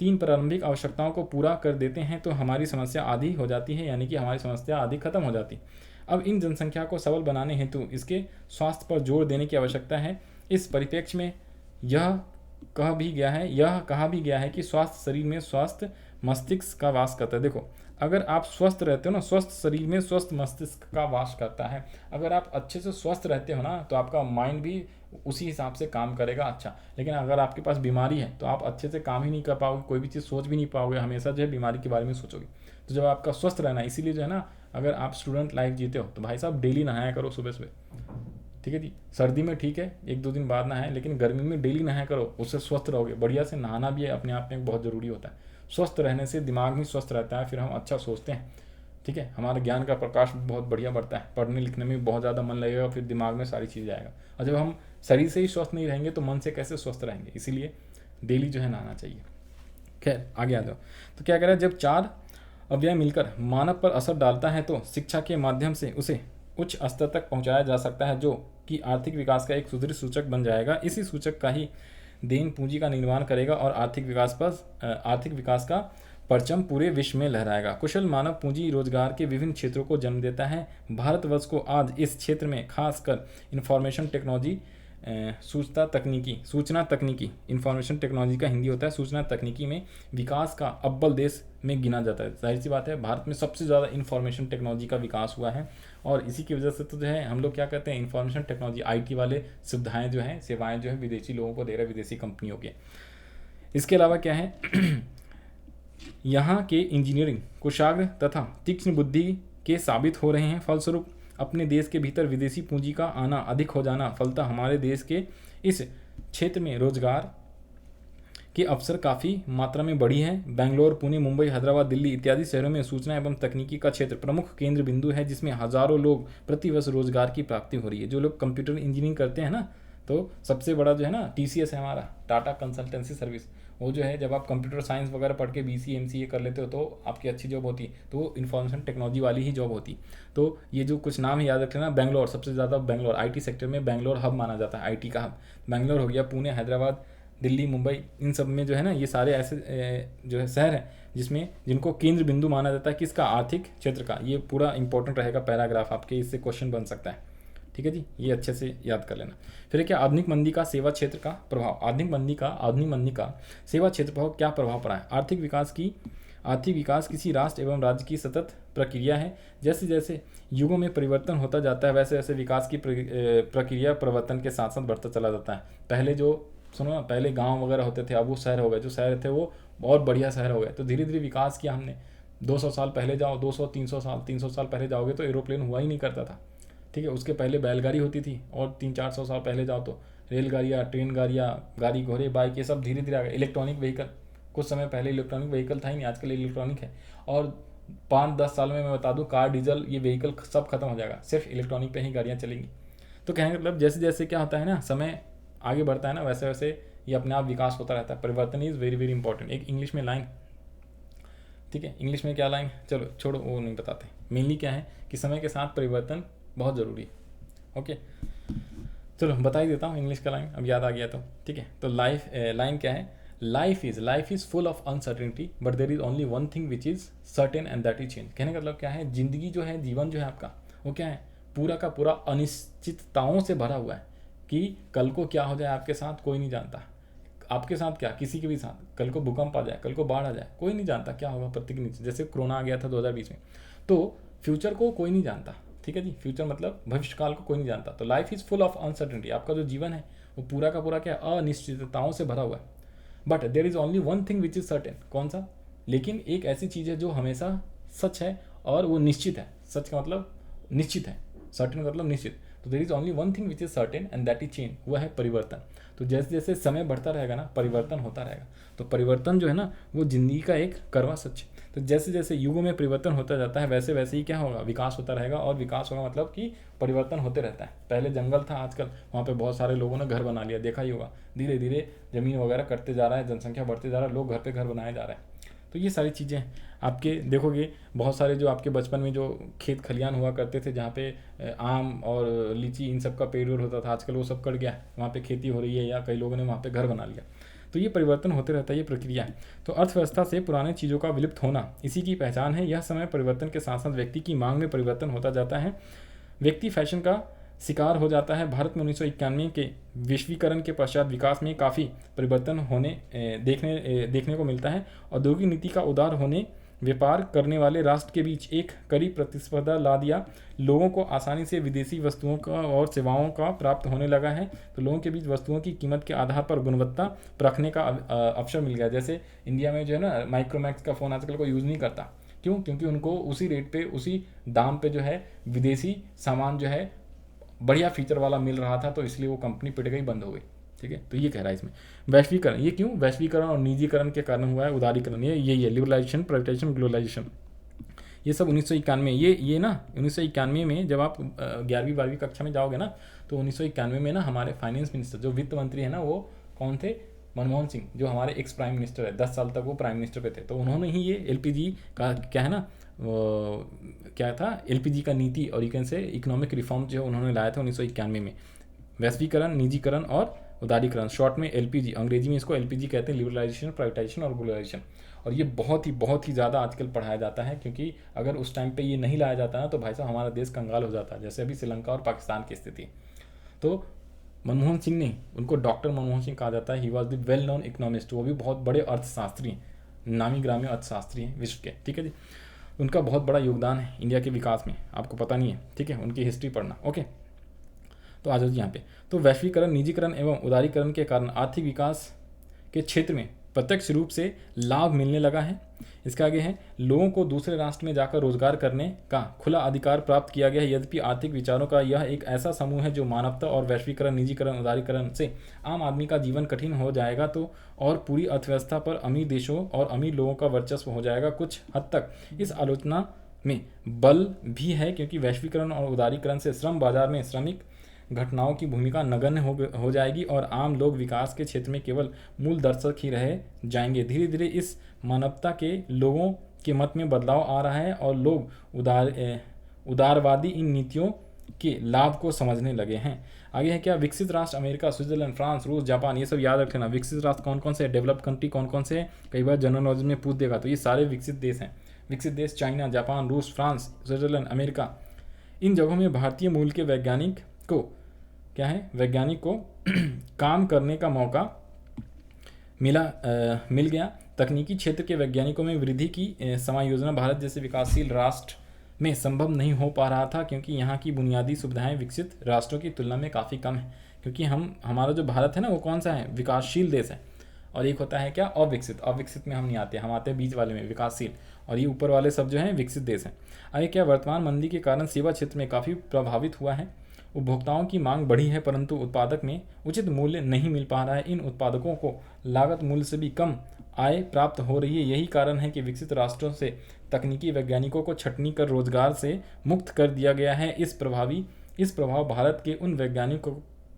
Speaker 1: 3 प्रारंभिक आवश्यकताओं को पूरा कर देते हैं, तो हमारी समस्या आधी हो जाती है, यानी कि हमारी समस्या आधी खत्म हो जाती। अब इन जनसंख्या को सबल बनाने हेतु इसके स्वास्थ्य पर जोर देने की आवश्यकता है। इस परिप्रेक्ष्य में यह कहा भी गया है कि स्वस्थ शरीर में स्वस्थ मस्तिष्क का वास करता है। देखो, अगर आप स्वस्थ रहते हो ना, स्वस्थ शरीर में स्वस्थ मस्तिष्क का वास करता है। अगर आप अच्छे से स्वस्थ रहते हो ना, तो आपका माइंड भी उसी हिसाब से काम करेगा, अच्छा। लेकिन अगर आपके पास बीमारी है, तो आप अच्छे से काम ही नहीं कर पाओगे, कोई भी चीज़ सोच भी नहीं पाओगे, हमेशा जो है बीमारी के बारे में सोचोगे। तो जब आपका स्वस्थ रहना, इसीलिए जो है ना, अगर आप स्टूडेंट लाइफ जीते हो, तो भाई साहब डेली नहाया करो सुबह सुबह, ठीक है जी। सर्दी में ठीक है 1-2 दिन बाद नहाए, लेकिन गर्मी में डेली नहाया करो, उससे स्वस्थ रहोगे। बढ़िया से नहाना भी है अपने आप में बहुत ज़रूरी होता है। स्वस्थ रहने से दिमाग भी स्वस्थ रहता है, फिर हम अच्छा सोचते हैं, ठीक है। हमारे ज्ञान का प्रकाश बहुत बढ़िया बढ़ता है, पढ़ने लिखने में बहुत ज़्यादा मन लगेगा, फिर दिमाग में सारी चीज़ आएगा। और जब हम शरीर से ही स्वस्थ नहीं रहेंगे, तो मन से कैसे स्वस्थ रहेंगे? इसीलिए डेली जो है नहाना चाहिए। खैर आगे आ जाओ। तो क्या कह रहा है? जब 4 अवयव मिलकर मानव पर असर डालता है, तो शिक्षा के माध्यम से उसे उच्च स्तर तक पहुंचाया जा सकता है, जो कि आर्थिक विकास का एक सुदृढ़ सूचक बन जाएगा। इसी सूचक का ही देन पूंजी का निर्माण करेगा और आर्थिक विकास का परचम पूरे विश्व में लहराएगा। कुशल मानव पूंजी रोजगार के विभिन्न क्षेत्रों को जन्म देता है। भारतवर्ष को आज इस क्षेत्र में खासकर इंफॉर्मेशन टेक्नोलॉजी, सूचना तकनीकी, इंफॉर्मेशन टेक्नोलॉजी का हिंदी होता है सूचना तकनीकी, में विकास का अव्वल देश में गिना जाता है। जाहिर सी बात है, भारत में सबसे ज़्यादा इंफॉर्मेशन टेक्नोलॉजी का विकास हुआ है, और इसी की वजह से तो जो है हम लोग क्या कहते हैं, इंफॉर्मेशन टेक्नोलॉजी, IT वाले सुविधाएँ जो हैं, सेवाएँ जो है विदेशी लोगों को दे रहे हैं, विदेशी कंपनियों के। इसके अलावा क्या है यहाँ के इंजीनियरिंग कुशाग्र तथा तीक्ष्ण बुद्धि के साबित हो रहे हैं। फलस्वरूप अपने देश के भीतर विदेशी पूंजी का आना अधिक हो जाना, फलतः हमारे देश के इस क्षेत्र में रोजगार के अवसर काफ़ी मात्रा में बढ़ी है। बेंगलोर, पुणे, मुंबई, हैदराबाद, दिल्ली इत्यादि शहरों में सूचना एवं तकनीकी का क्षेत्र प्रमुख केंद्र बिंदु है, जिसमें हज़ारों लोग प्रतिवर्ष रोजगार की प्राप्ति हो रही है। जो लोग कंप्यूटर इंजीनियरिंग करते हैं ना, तो सबसे बड़ा जो है ना TCS है हमारा, टाटा कंसल्टेंसी सर्विस, वो जो है जब आप कंप्यूटर साइंस वगैरह पढ़ के BCA MCA कर लेते हो तो आपकी अच्छी जॉब होती, तो वो इन्फॉर्मेशन टेक्नोलॉजी वाली ही जॉब होती। तो ये जो कुछ नाम है याद रख लेना। बेंगलोर सबसे ज़्यादा, बेंगलोर IT सेक्टर में बेंगलोर हब माना जाता है, IT का हब बेंगलोर हो गया। पुणे, हैदराबाद, दिल्ली, मुंबई, इन सब में जो है ना ये सारे ऐसे जो है शहर हैं जिसमें जिनको केंद्र बिंदु माना जाता है किसका, आर्थिक क्षेत्र का। ये पूरा इंपॉर्टेंट रहेगा पैराग्राफ आपके, इससे क्वेश्चन बन सकता है। ठीक है जी, ये अच्छे से याद कर लेना। फिर क्या, आधुनिक मंदी का सेवा क्षेत्र का प्रभाव। आधुनिक मंदी का सेवा क्षेत्र प्रभाव क्या प्रभाव पड़ा है। आर्थिक विकास किसी राष्ट्र एवं राज्य की सतत प्रक्रिया है। जैसे जैसे युगों में परिवर्तन होता जाता है वैसे वैसे विकास की प्रक्रिया परिवर्तन के साथ साथ बढ़ता चला जाता है। पहले जो सुनो ना, पहले गांव वगैरह होते थे, अब वो शहर हो गए। जो शहर थे वो बहुत बढ़िया शहर हो गए। तो धीरे धीरे विकास किया हमने। 200 साल पहले जाओ, 300 साल पहले जाओगे तो एरोप्लेन हुआ ही नहीं करता था। ठीक है, उसके पहले बैलगाड़ी होती थी, और 300-400 साल पहले जाओ तो रेलगाड़ियाँ, ट्रेन गाड़ियाँ, गाड़ी घोड़े, बाइक, ये सब धीरे धीरे आ गए। इलेक्ट्रॉनिक व्हीकल, कुछ समय पहले इलेक्ट्रॉनिक व्हीकल था ही नहीं, आजकल इलेक्ट्रॉनिक है। और 5-10 साल में मैं बता दूं, कार, डीजल, ये व्हीकल सब खत्म हो जाएगा, सिर्फ इलेक्ट्रॉनिक पे ही गाड़ियाँ चलेंगी। तो कहने का मतलब जैसे जैसे क्या होता है ना, समय आगे बढ़ता है ना, वैसे वैसे ये अपने आप विकास होता रहता है। परिवर्तन इज़ वेरी वेरी इंपॉर्टेंट। एक इंग्लिश में लाइन, ठीक है, इंग्लिश में क्या लाइन, चलो छोड़ो वो नहीं बताते। मेनली क्या है कि समय के साथ परिवर्तन बहुत ज़रूरी है। ओके, चलो बता ही देता हूँ इंग्लिश का लाइन, अब याद आ गया तो। ठीक है, तो लाइन क्या है, life is full of uncertainty but there is only one thing which is certain and that is change. कहने का मतलब क्या है, जिंदगी जो है, जीवन जो है आपका, वो क्या है, पूरा का पूरा अनिश्चितताओं से भरा हुआ है कि कल को क्या हो जाए आपके साथ कोई नहीं जानता। आपके साथ क्या, किसी के भी साथ, कल को भूकंप आ जाए, कल को बाढ़ आ जाए, कोई नहीं जानता क्या होगा प्रत्येक नीचे। जैसे कोरोना आ गया था 2020 में, तो फ्यूचर को कोई नहीं जानता। ठीक है जी, फ्यूचर मतलब भविष्य काल को कोई नहीं जानता। तो life is full of uncertainty, आपका जो जीवन है वो पूरा का पूरा क्या, अनिश्चितताओं से भरा हुआ है। But there is only one thing which is certain, कौन सा, लेकिन एक ऐसी चीज़ है जो हमेशा सच है और वो निश्चित है। सच का मतलब निश्चित है, सर्टेन का मतलब निश्चित। तो there is only one thing which is certain and that is change, वह है परिवर्तन। तो जैसे जैसे समय बढ़ता रहेगा ना, परिवर्तन होता रहेगा। तो परिवर्तन जो है ना, वो जिंदगी का एक कड़वा सच है। तो जैसे जैसे युगों में परिवर्तन होता जाता है वैसे वैसे ही क्या होगा, विकास होता रहेगा। और विकास होगा मतलब कि परिवर्तन होते रहता है। पहले जंगल था, आजकल वहाँ पे बहुत सारे लोगों ने घर बना लिया, देखा ही होगा। धीरे धीरे ज़मीन वगैरह कटते जा रहा है, जनसंख्या बढ़ते जा रहा है, लोग घर पे घर बनाए जा रहे हैं। तो ये सारी चीज़ें आपके देखोगे, बहुत सारे जो आपके बचपन में जो खेत खलियान हुआ करते थे जहाँ पे आम और लीची इन सब का पेड़ होता था, आजकल वो सब कट गया, वहाँ पे खेती हो रही है या कई लोगों ने वहाँ पे घर बना लिया। तो ये परिवर्तन होते रहता है, ये प्रक्रिया है। तो अर्थव्यवस्था से पुराने चीज़ों का विलुप्त होना इसी की पहचान है। यह समय परिवर्तन के साथ साथ व्यक्ति की मांग में परिवर्तन होता जाता है। व्यक्ति फैशन का शिकार हो जाता है। भारत में 1991 के वैश्वीकरण के पश्चात विकास में काफ़ी परिवर्तन देखने को मिलता है। औद्योगिक नीति का उदार होने व्यापार करने वाले राष्ट्र के बीच एक कड़ी प्रतिस्पर्धा ला दिया। लोगों को आसानी से विदेशी वस्तुओं का और सेवाओं का प्राप्त होने लगा है। तो लोगों के बीच वस्तुओं की कीमत के आधार पर गुणवत्ता परखने का अवसर मिल गया। जैसे इंडिया में जो है ना, माइक्रोमैक्स का फ़ोन आजकल कोई यूज़ नहीं करता। क्यों? क्योंकि उनको उसी रेट पे, उसी दाम पे जो है विदेशी सामान जो है बढ़िया फीचर वाला मिल रहा था, तो इसलिए वो कंपनी पिट गई, बंद हो गई। ठीक है, तो ये कह रहा है इसमें वैश्वीकरण। ये क्यों? वैश्वीकरण और निजीकरण के कारण हुआ है। उदारीकरण, ये लिबरलाइजेशन, प्राइवेटाइजेशन, ग्लोबलाइजेशन, ये सब 1991 ये ना 1991 में जब आप 11वीं-12वीं कक्षा में जाओगे ना, तो 1991 में ना हमारे फाइनेंस मिनिस्टर, जो वित्त मंत्री है ना, वो कौन थे? मनमोहन सिंह, जो हमारे एक्स प्राइम मिनिस्टर है। 10 साल तक वो प्राइम मिनिस्टर पे थे। तो उन्होंने ही ये LPG का क्या है ना, क्या था, LPG का नीति और you can say economic reform जो उन्होंने लाया था 1991 में। वैश्वीकरण, निजीकरण और उदारीकरण, शॉर्ट में LPG, अंग्रेजी में इसको LPG कहते हैं, लिबरलाइजेशन, प्राइवेटाइजेशन और ग्लोबलाइजेशन। और ये बहुत ही ज़्यादा आजकल पढ़ाया जाता है, क्योंकि अगर उस टाइम पे ये नहीं लाया जाता ना, तो भाई साहब हमारा देश कंगाल हो जाता है, जैसे अभी श्रीलंका और पाकिस्तान की स्थिति। तो मनमोहन सिंह नहीं, उनको डॉक्टर मनमोहन सिंह कहा जाता है। He was the well known economist, वो भी बहुत बड़े अर्थशास्त्री हैं, नामी ग्रामी अर्थशास्त्री हैं विश्व के। ठीक है जी, उनका बहुत बड़ा योगदान है इंडिया के विकास में, आपको पता नहीं है। ठीक है, उनकी हिस्ट्री पढ़ना। ओके, तो आ जाओ यहाँ पे। तो वैश्वीकरण, निजीकरण एवं उदारीकरण के कारण आर्थिक विकास के क्षेत्र में प्रत्यक्ष रूप से लाभ मिलने लगा है। इसके आगे है, लोगों को दूसरे राष्ट्र में जाकर रोजगार करने का खुला अधिकार प्राप्त किया गया है। यद्यपि आर्थिक विचारों का यह एक ऐसा समूह है जो मानवता और वैश्वीकरण, निजीकरण, उदारीकरण से आम आदमी का जीवन कठिन हो जाएगा, तो और पूरी अर्थव्यवस्था पर अमीर देशों और अमीर लोगों का वर्चस्व हो जाएगा। कुछ हद तक इस आलोचना में बल भी है, क्योंकि वैश्वीकरण और उदारीकरण से श्रम बाजार में श्रमिक घटनाओं की भूमिका नगण्य हो जाएगी और आम लोग विकास के क्षेत्र में केवल मूल दर्शक ही रह जाएंगे। धीरे धीरे इस मानवता के लोगों के मत में बदलाव आ रहा है और लोग उदारवादी इन नीतियों के लाभ को समझने लगे हैं। आगे है क्या, विकसित राष्ट्र अमेरिका, स्विट्जरलैंड, फ्रांस, रूस, जापान, ये सब याद रख लेना। विकसित राष्ट्र कौन कौन से है, डेवलप कंट्री कौन कौन से है, कई बार जनरल नॉलेज में पूछ देगा, तो ये सारे विकसित देश हैं। विकसित देश चाइना, जापान, रूस, फ्रांस, स्विट्जरलैंड, अमेरिका। इन जगहों में भारतीय मूल के वैज्ञानिक को काम करने का मौका मिल गया। तकनीकी क्षेत्र के वैज्ञानिकों में वृद्धि की समायोजन भारत जैसे विकासशील राष्ट्र में संभव नहीं हो पा रहा था, क्योंकि यहाँ की बुनियादी सुविधाएं विकसित राष्ट्रों की तुलना में काफ़ी कम है। क्योंकि हमारा जो भारत है ना, वो कौन सा है, विकासशील देश है, और एक होता है क्या, अविकसित। अविकसित में हम नहीं आते, हम आते हैं बीच वाले में, विकासशील, और ये ऊपर वाले सब जो हैं विकसित देश हैं। आगे क्या, वर्तमान मंदी के कारण सेवा क्षेत्र में काफ़ी प्रभावित हुआ है। उपभोक्ताओं की मांग बढ़ी है, परंतु उत्पादक में उचित मूल्य नहीं मिल पा रहा है। इन उत्पादकों को लागत मूल्य से भी कम आय प्राप्त हो रही है। यही कारण है कि विकसित राष्ट्रों से तकनीकी वैज्ञानिकों को छटनी कर रोजगार से मुक्त कर दिया गया है। इस प्रभाव भारत के उन वैज्ञानिकों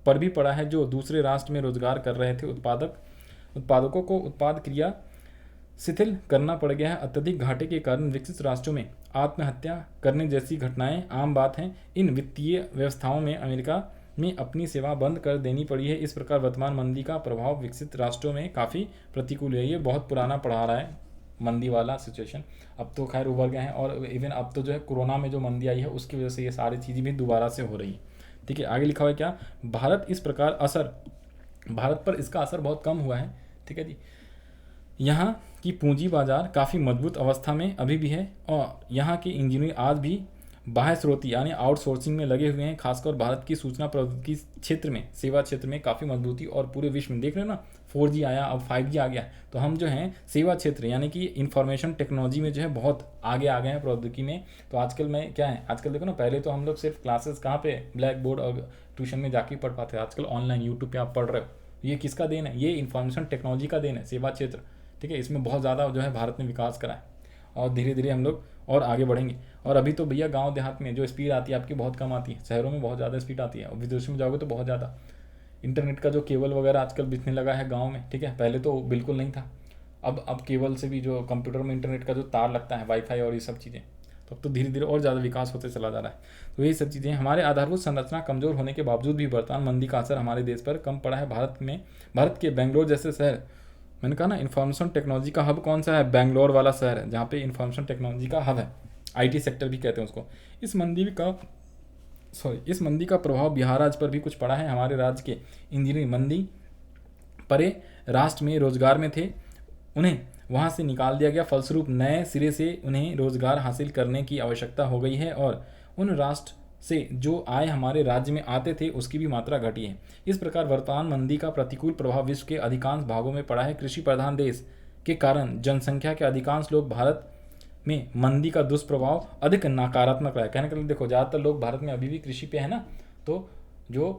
Speaker 1: पर भी पड़ा है जो दूसरे राष्ट्र में रोजगार कर रहे थे। उत्पादकों को उत्पाद क्रिया शिथिल करना पड़ गया है। अत्यधिक घाटे के कारण विकसित राष्ट्रों में आत्महत्या करने जैसी घटनाएं आम बात हैं। इन वित्तीय व्यवस्थाओं में अमेरिका में अपनी सेवा बंद कर देनी पड़ी है। इस प्रकार वर्तमान मंदी का प्रभाव विकसित राष्ट्रों में काफ़ी प्रतिकूल है। ये बहुत पुराना पढ़ा रहा है मंदी वाला सिचुएशन, अब तो खैर उभर गए हैं, और इवन अब तो जो है कोरोना में जो मंदी आई है उसकी वजह से ये सारी चीज़ें भी दोबारा से हो रही है। ठीक है, आगे लिखा हुआ है क्या, भारत पर इसका असर बहुत कम हुआ है। ठीक है जी, यहाँ की पूंजी बाजार काफ़ी मजबूत अवस्था में अभी भी है, और यहाँ के इंजीनियर आज भी बाह्य स्रोती यानी आउटसोर्सिंग में लगे हुए हैं। खासकर भारत की सूचना प्रौद्योगिकी क्षेत्र में, सेवा क्षेत्र में काफ़ी मजबूती, और पूरे विश्व में देख रहे हो ना, 4G आया, अब 5G आ गया, तो हम जो हैं सेवा क्षेत्र यानी कि इंफॉर्मेशन टेक्नोलॉजी में जो है बहुत आगे आ गए हैं प्रौद्योगिकी में। तो आजकल में क्या है, आजकल देखो ना, पहले तो हम लोग सिर्फ क्लासेस कहाँ पे, ब्लैक बोर्ड और ट्यूशन में जाके पढ़ पाते हैं, आजकल ऑनलाइन यूट्यूब पे आप पढ़ रहे हो। ये किसका देन है, ये इंफॉर्मेशन टेक्नोलॉजी का देन है, सेवा क्षेत्र। ठीक है, इसमें बहुत ज़्यादा जो है भारत ने विकास करा है, और धीरे धीरे हम लोग और आगे बढ़ेंगे। और अभी तो भैया गांव देहात में जो स्पीड आती है आपकी बहुत कम आती है, शहरों में बहुत ज़्यादा स्पीड आती है, और विदेशों में जाओगे तो बहुत ज़्यादा। इंटरनेट का जो केबल वगैरह आजकल बिकने लगा है गाँव में, ठीक है, पहले तो बिल्कुल नहीं था। अब केबल से भी जो कंप्यूटर में इंटरनेट का जो तार लगता है, वाईफाई और ये सब चीज़ें, तो अब तो धीरे धीरे और ज़्यादा विकास होते चला जा रहा है। तो यही सब चीज़ें, हमारे आधारभूत संरचना कमज़ोर होने के बावजूद भी वर्तमान मंदी का असर हमारे देश पर कम पड़ा है। भारत के बेंगलोर जैसे शहर, मैंने कहा ना इंफॉर्मेशन टेक्नोलॉजी का हब कौन सा है, बेंगलोर वाला शहर है, जहाँ पे इंफॉर्मेशन टेक्नोलॉजी का हब है, IT सेक्टर भी कहते हैं उसको। इस मंदी का प्रभाव बिहार राज्य पर भी कुछ पड़ा है। हमारे राज्य के इंजीनियरिंग मंदी परे राष्ट्र में रोजगार में थे, उन्हें वहाँ से निकाल दिया गया। फलस्वरूप नए सिरे से उन्हें रोजगार हासिल करने की आवश्यकता हो गई है, और उन राष्ट्र से जो आय हमारे राज्य में आते थे उसकी भी मात्रा घटी है। इस प्रकार वर्तमान मंदी का प्रतिकूल प्रभाव विश्व के अधिकांश भागों में पड़ा है। कृषि प्रधान देश के कारण जनसंख्या के अधिकांश लोग भारत में मंदी का दुष्प्रभाव अधिक नकारात्मक रहा है। कहने के लिए देखो, ज़्यादातर लोग भारत में अभी भी कृषि पे है ना, तो जो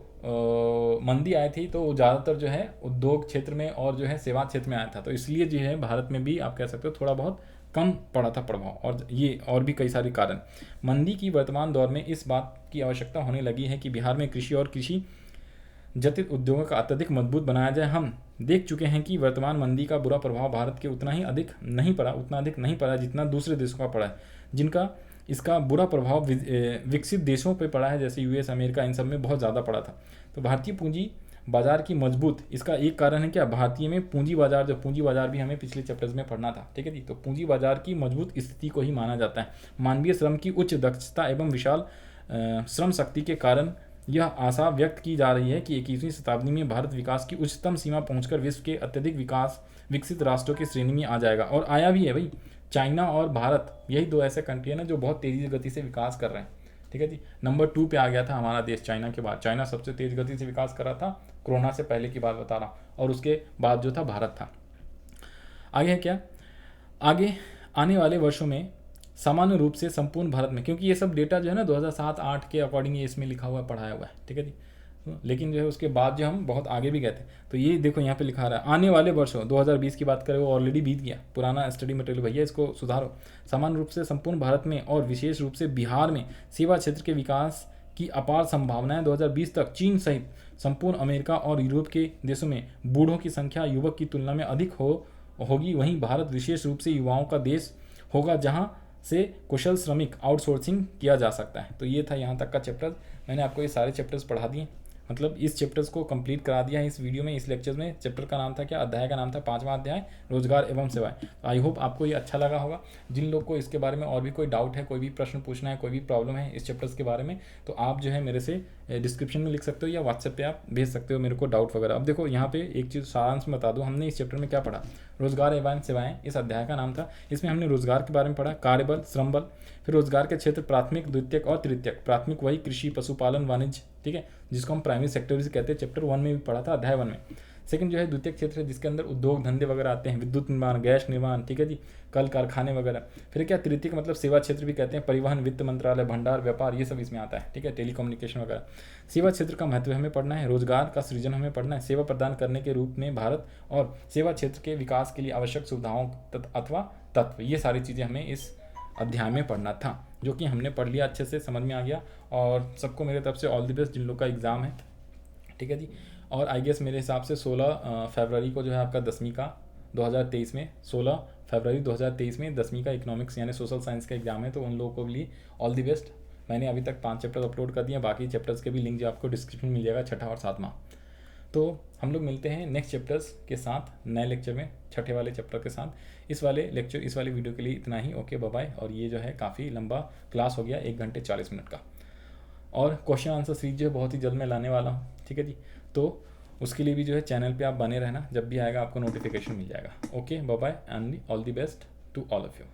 Speaker 1: मंदी आई थी तो ज़्यादातर जो है उद्योग क्षेत्र में और जो है सेवा क्षेत्र में आया था, तो इसलिए जो है भारत में भी आप कह सकते हो थोड़ा बहुत कम पड़ा था प्रभाव, और ये और भी कई सारे कारण। मंदी की वर्तमान दौर में इस बात की आवश्यकता होने लगी है कि बिहार में कृषि और कृषि जटिल उद्योगों का अत्यधिक मजबूत बनाया जाए। हम देख चुके हैं कि वर्तमान मंदी का बुरा प्रभाव भारत के उतना अधिक नहीं पड़ा जितना दूसरे देशों का पड़ा है, जिनका इसका बुरा प्रभाव विकसित देशों पर पड़ा है, जैसे US, अमेरिका, इन सब में बहुत ज़्यादा पड़ा था। तो भारतीय पूंजी बाजार की मजबूत, इसका एक कारण है क्या, भारतीय में पूंजी बाजार भी हमें पिछले चैप्टर्स में पढ़ना था। ठीक है जी, तो पूंजी बाजार की मजबूत स्थिति को ही माना जाता है। मानवीय श्रम की उच्च दक्षता एवं विशाल श्रम शक्ति के कारण यह आशा व्यक्त की जा रही है कि 21वीं शताब्दी में भारत विकास की उच्चतम सीमा पहुंचकर विश्व के अत्यधिक विकसित राष्ट्रों की श्रेणी में आ जाएगा, और आया भी है भाई। चाइना और भारत, यही दो ऐसे कंट्री है ना जो बहुत तेज़ी गति से विकास कर रहे हैं। ठीक है जी, नंबर 2 पे आ गया था हमारा देश चाइना के बाद। चाइना सबसे तेज़ गति से विकास कर रहा था, कोरोना से पहले की बात बता रहा हूँ, और उसके बाद जो था भारत था। आगे है क्या, आगे आने वाले वर्षों में सामान्य रूप से संपूर्ण भारत में, क्योंकि ये सब डेटा जो है ना 2007-8 के अकॉर्डिंग ये इसमें लिखा हुआ पढ़ाया हुआ है। ठीक है जी, लेकिन जो है उसके बाद जो हम बहुत आगे भी गए थे, तो ये देखो यहाँ पे लिखा रहा है आने वाले वर्षों 2020 की बात करें, वो ऑलरेडी बीत गया, पुराना स्टडी मटेरियल भैया, इसको सुधारो। सामान्य रूप से संपूर्ण भारत में और विशेष रूप से बिहार में सेवा क्षेत्र के विकास
Speaker 2: की अपार संभावनाएं 2020 तक चीन सहित संपूर्ण अमेरिका और यूरोप के देशों में बूढ़ों की संख्या युवक की तुलना में अधिक होगी। वहीं भारत विशेष रूप से युवाओं का देश होगा जहां से कुशल श्रमिक आउटसोर्सिंग किया जा सकता है। तो ये था यहाँ तक का चैप्टर। मैंने आपको ये सारे चैप्टर्स पढ़ा दिए, मतलब इस चैप्टर्स को कंप्लीट करा दिया है इस वीडियो में, इस लेक्चर में। चैप्टर का नाम था क्या, अध्याय का नाम था 5वां अध्याय रोजगार एवं सेवाएं। आई होप आपको ये अच्छा लगा होगा। जिन लोग को इसके बारे में और भी कोई डाउट है, कोई भी प्रश्न पूछना है, कोई भी प्रॉब्लम है इस चैप्टर्स के बारे में, तो आप जो है मेरे से डिस्क्रिप्शन में लिख सकते हो या व्हाट्सएप पे आप भेज सकते हो मेरे को डाउट वगैरह। अब देखो यहाँ पे एक चीज़ सारांश में बता दूँ, हमने इस चैप्टर में क्या पढ़ा, रोजगार एवं सेवाएं इस अध्याय का नाम था। इसमें हमने रोजगार के बारे में पढ़ा, कार्यबल, श्रम बल, फिर रोजगार के क्षेत्र प्राथमिक, द्वितीयक और तृतीयक। प्राथमिक वही कृषि, पशुपालन, वाणिज्य, ठीक है, जिसको हम प्राइमरी सेक्टर से कहते हैं, चैप्टर 1 में भी पढ़ा था, अध्याय 1 में। सेकंड जो है द्वितीयक क्षेत्र है, जिसके अंदर उद्योग धंधे वगैरह आते हैं, विद्युत निर्माण, गैस निर्माण, ठीक है जी, कल कारखाने वगैरह। फिर क्या तृतीयक मतलब सेवा क्षेत्र भी कहते हैं, परिवहन, वित्त मंत्रालय, भंडार, व्यापार, ये सब इसमें आता है, ठीक है, टेलीकम्युनिकेशन वगैरह। सेवा क्षेत्र का महत्व हमें पढ़ना है, रोजगार का सृजन हमें पढ़ना है, सेवा प्रदान करने के रूप में भारत और सेवा क्षेत्र के विकास के लिए आवश्यक सुविधाओं अथवा तत्व, ये सारी चीज़ें हमें इस अध्याय में पढ़ना था, जो कि हमने पढ़ लिया, अच्छे से समझ में आ गया। और सबको मेरे तरफ से ऑल द बेस्ट जिन लोग का एग्ज़ाम है, ठीक है जी। और आई गेस मेरे हिसाब से 16 फरवरी को जो है आपका 10वीं का 2023 में 16 फरवरी 2023 में 10वीं का इकोनॉमिक्स यानी सोशल साइंस का एग्जाम है, तो उन लोगों को लिए ऑल द बेस्ट। मैंने अभी तक 5 चैप्टर अपलोड कर दिए, बाकी चैप्टर्स के भी लिंक जो आपको डिस्क्रिप्शन में मिल जाएगा, 6ठा और 7वां। तो हम लोग मिलते हैं नेक्स्ट चैप्टर्स के साथ नए लेक्चर में, 6ठे वाले चैप्टर के साथ। इस वाले वीडियो के लिए इतना ही। Okay, bye bye. और ये जो है काफ़ी लंबा क्लास हो गया, 1 घंटे 40 मिनट का, और क्वेश्चन आंसर सीरीज जो है बहुत ही जल्द मैं लाने वाला हूँ, ठीक है जी। तो उसके लिए भी जो है चैनल पे आप बने रहना, जब भी आएगा आपको नोटिफिकेशन मिल जाएगा। Okay, bye bye and all the best to all of you.